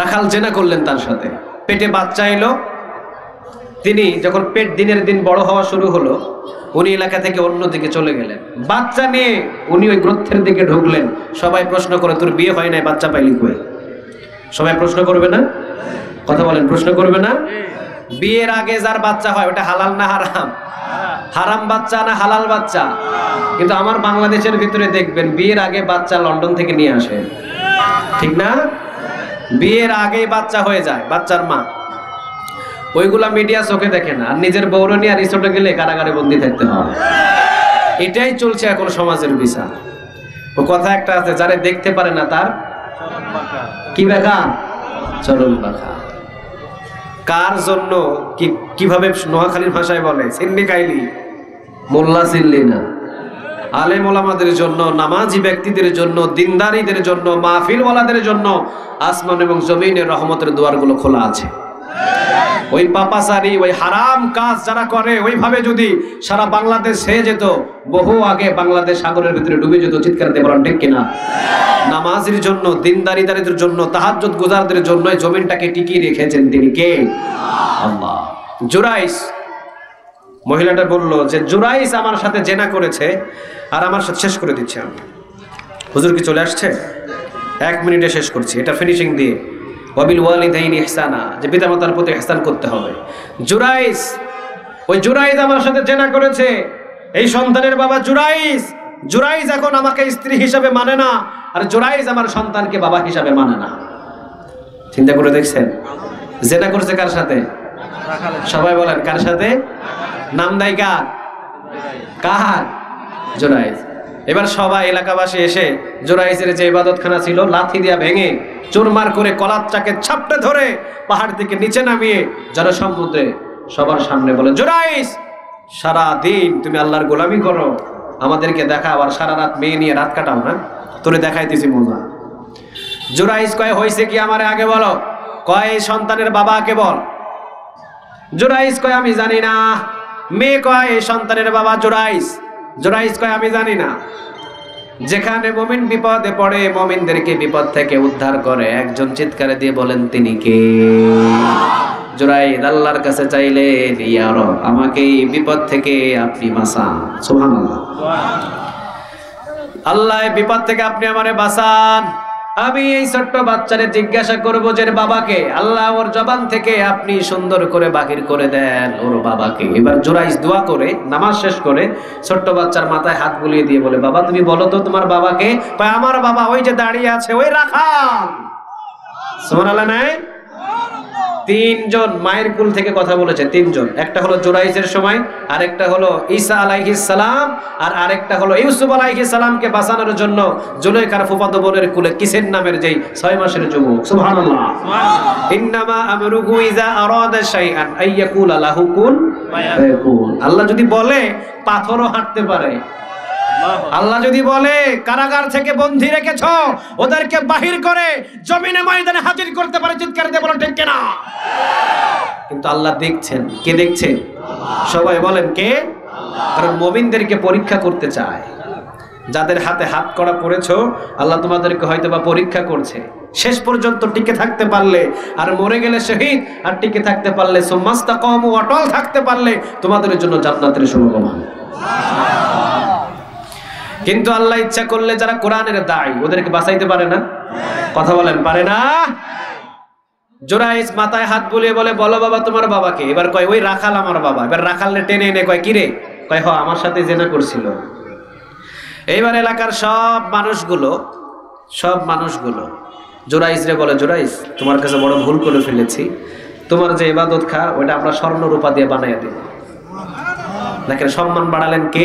রাখাল জেনা করলেন তার সাথে, পেটে বাচ্চা এলো, তিনি যখন পেট দিনের দিন বড় হওয়া শুরু হলো, উনি এলাকা থেকে অন্যদিকে চলে গেলেন। বাচ্চা নিয়ে উনি ওই গ্রন্থের দিকে ঢুকলেন। সবাই প্রশ্ন করে, তোর বিয়ে হয় নাই, বাচ্চা পাইলি কই? সবাই প্রশ্ন করবে না? কথা বলেন, প্রশ্ন করবে না? বিয়ের আগে যার বাচ্চা হয় ওটা হালাল না হারাম? হারাম বাচ্চা না হালাল বাচ্চা? কিন্তু আমার বাংলাদেশের ভিতরে দেখবেন বিয়ের আগে বাচ্চা লন্ডন থেকে নিয়ে আসে, ঠিক না? বিয়ের আগেই বাচ্চা হয়ে যায় বাচ্চার মা, ওইগুলা মিডিয়া চোখে দেখে না, আর নিজের বউরা নিয়ে রিসোর্টে গেলে কারাগারে বন্দি থাকতে হয়। এটাই চলছে এখন সমাজের বিচার। ও কথা একটা আছে, যারা দেখতে পারে না তার কি ব্যাখ্যা? চরম ব্যাখ্যা। কার জন্য কিভাবে নোয়াখালীর ভাষায় বলে, সিন্নি কাইলি মোল্লা সিল্লি না, আলেম ওলামাদের জন্য, নামাজি ব্যক্তিদের জন্য, দিনদারীদের জন্য, মাহফিলওয়ালাদের জন্য আসমান এবং জমিনের রহমতের দুয়ারগুলো খোলা আছে। ওই পাপাচারী, ওই হারাম কাজ যারা করে, ওইভাবে যদি সারা বাংলাদেশ হয়ে যেত, বহু আগে বাংলাদেশ সাগরের ভিতরে ডুবে যেত। চিৎকার দিয়ে বলেন ঠিক কিনা? নামাজের জন্য, দিনদারিদারীদের জন্য, তাহাজ্জুদ গুজারদের জন্য জমিনটাকে টিকিয়ে রেখেছেন তিনি কে? আল্লাহ। জুরাইস, মহিলাটা বলল যে জুরাইস আমার সাথে জেনা করেছে আর আমার সাথে শেষ করে দিচ্ছে। আমি হুজুর কি চলে আসছে? 1 মিনিটে শেষ করছি, এটা ফিনিশিং দিয়ে। ওয়াবিল ওয়ালিদাইনি ইহসানা, যে পিতামাতার প্রতি ইহসান করতে হবে। ওই জুরাইস আমার সাথে জেনা করেছে। এই সন্তানের বাবা জুরাইস এখন আমাকে স্ত্রী হিসাবে মানে না, আর জুরাইস আমার সন্তানকে বাবা হিসাবে মানে না। চিন্তা করে দেখছেন? জেনা করছে কার সাথে? সবাই বলেন কার সাথে? নাম দেয় কার? জুরাইস। এবার সবাই এলাকাবাসী এসে জুরাইসের যে ইবাদতখানা ছিল লাথি দিয়া ভেঙে চুরমার করে কলাপটাকে ছাপটে ধরে পাহাড় থেকে নিচে নামিয়ে জনসমুদ্রে সবার সামনে বলে, জুরাইস, সারা দিন তুমি আল্লাহর গোলামি করো, আমাদেরকে দেখাও, আর সারা রাত মেয়ে নিয়ে রাত কাটাও না, তোরে দেখাইতেছি মজা। জুরাইস কয়, হয়েছে কি আমারে আগে বলো। কয়, সন্তানের বাবাকে বল। জুরাইস কয়, আমি জানি না। মেয়ে কয়, সন্তানের বাবা জুরাইস কয়, আমি জানি না। যেখানে মুমিন বিপদে পড়ে, মুমিনদেরকে বিপদ থেকে উদ্ধার করে, একজন চিৎকারে দিয়ে বলেন তিনি কে? জুরাইস আল্লাহর কাছে চাইলেন, ইয়া রব, আমাকে এই বিপদ থেকে আপনি বাঁচান। সুবহানাল্লাহ। আল্লাহ, এই বিপদ থেকে আপনি আমারে বাঁচান। আমি এই ছোট্ট বাচ্চারে জিজ্ঞাসা করবো যে বাবাকে। আল্লাহ ওর জবান থেকে আপনি সুন্দর করে বাহির করে দেন ওর বাবাকে। এবার জুরাইস দোয়া করে নামাজ শেষ করে ছোট্ট বাচ্চার মাথায় হাত বুলিয়ে দিয়ে বলে, বাবা তুমি বলো তো তোমার বাবাকে। আমার বাবা ওই যে দাঁড়িয়ে আছে, ওই রাখাল। সুবহানাল্লাহ নাই? 3 জন মায়ের কুল থেকে কথা বলেছে, 3 জন। একটা হলো জুরাইসের সময়, আরেকটা হলো ঈসা আলাইহিস সালাম, আর আরেকটা হলো ইউসুফ আলাইহিস সালামকে বাঁচানোর জন্য জুলাইখার ফুফাতো বোনের কুলে কিসের নামের যেই 6 মাসের যুবক। সুবহানাল্লাহ। ইন্নামা আমরুহু ইযা আরাদা শাইআন আইয়াকুলা লাহু কুন ফায়াকুন। আল্লাহ যদি বলে পাথরও হাঁটতে পারে। আল্লাহ যদি বলে কারাগার থেকে বন্দী রেখেছ, ওদেরকে বাহির করে জমিনে ময়দানে হাজির করতে পারে। চিৎকার দিয়ে বলেন ঠিক কিনা? কিন্তু আল্লাহ দেখছেন। কে দেখছে? সবাই বলেন কে? কারণ মুমিনদেরকে পরীক্ষা করতে চায়। যাদের হাতে হাত কড়া পড়েছো, আল্লাহ তোমাদেরকে হয়তো বা পরীক্ষা করছে। শেষ পর্যন্ত টিকে থাকতে পারলে, আর মরে গেলে শহীদ, আর টিকে থাকতে পারলে সুম্মাস্তাকামু, অটল থাকতে পারলে তোমাদের জন্য জান্নাতের শুভকামনা। কিন্তু আল্লাহ ইচ্ছা করলে যারা কোরআনের দায়ী, ওদেরকে বাঁচাইতে পারে না। কথা বলেন, পারে না? জুরাইস মাথায় হাত বুলিয়ে বলে, বলো বাবা তোমার বাবাকে। এবার কয়, ওই রাখাল আমার বাবা। এবার রাখালে টেনে এনে কয়, কিরে? কয়, হ, আমার সাথে জেনা করছিল। এইবার এলাকার সব মানুষগুলো জুরাইস রে বলে, জুরাইস তোমার কাছে বড় ভুল করে ফেলেছি, তোমার যে ইবাদত খা ওইটা আমরা স্বর্ণ রূপা দিয়ে বানাইয়া দেব। দেখেন সম্মান বাড়ালেন কে?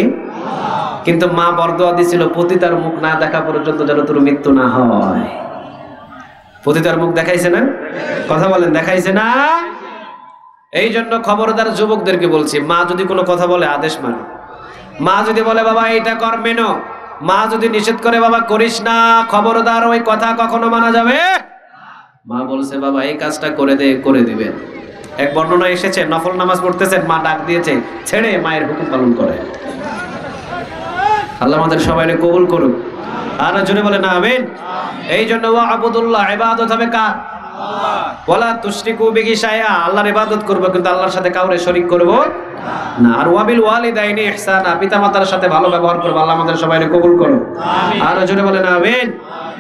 কিন্তু মা বরদোয়া দিছিল, পতিতার মুখ না দেখা পর্যন্ত যেন তোর মৃত্যু না হয়। পতিতার মুখ দেখাইছে না? কথা বলেন, দেখাইছে না? এই জন্য খবরদার যুবকদেরকে বলছি, মা যদি কোনো কথা বলে আদেশ মানো। মা যদি বলে বাবা এইটা কর, মেনো। মা যদি নিষেধ করে বাবা করিস না, খবরদার ওই কথা কখনো মানা যাবে। মা বলছে বাবা এই কাজটা করে দিবেন। এক বর্ণনা এসেছে, নফল নামাজ পড়তেছেন, মা ডাক দিয়েছে, ছেড়ে মায়ের হুকুম পালন করে। আল্লাহ আমাদের সবাইকে কবুল করুক। আর জোরে বলে না আমিন। এই জন্য ওয়া আবুদুল্লাহ, ইবাদত হবে কার? ওয়ালা তুশরিকু বিহি শাইআ, আল্লাহর ইবাদত করব কিন্তু আল্লাহর সাথে কাউরে শরীক করব না। আর ওয়াবিল ওয়ালিদাইনি ইহসানা, পিতামাতার সাথে ভালো ব্যবহার করব। আল্লাহ আমাদের সবাইকে কবুল করো। আর জোরে বলেন আমিন।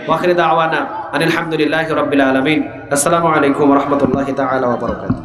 ওয়া আখিরু দাওয়ানা আনিল হামদুলিল্লাহি রাব্বিল আলামিন। আসসালামু আলাইকুম ওয়া রাহমাতুল্লাহি তাআলা ওয়া বারাকাতুহু।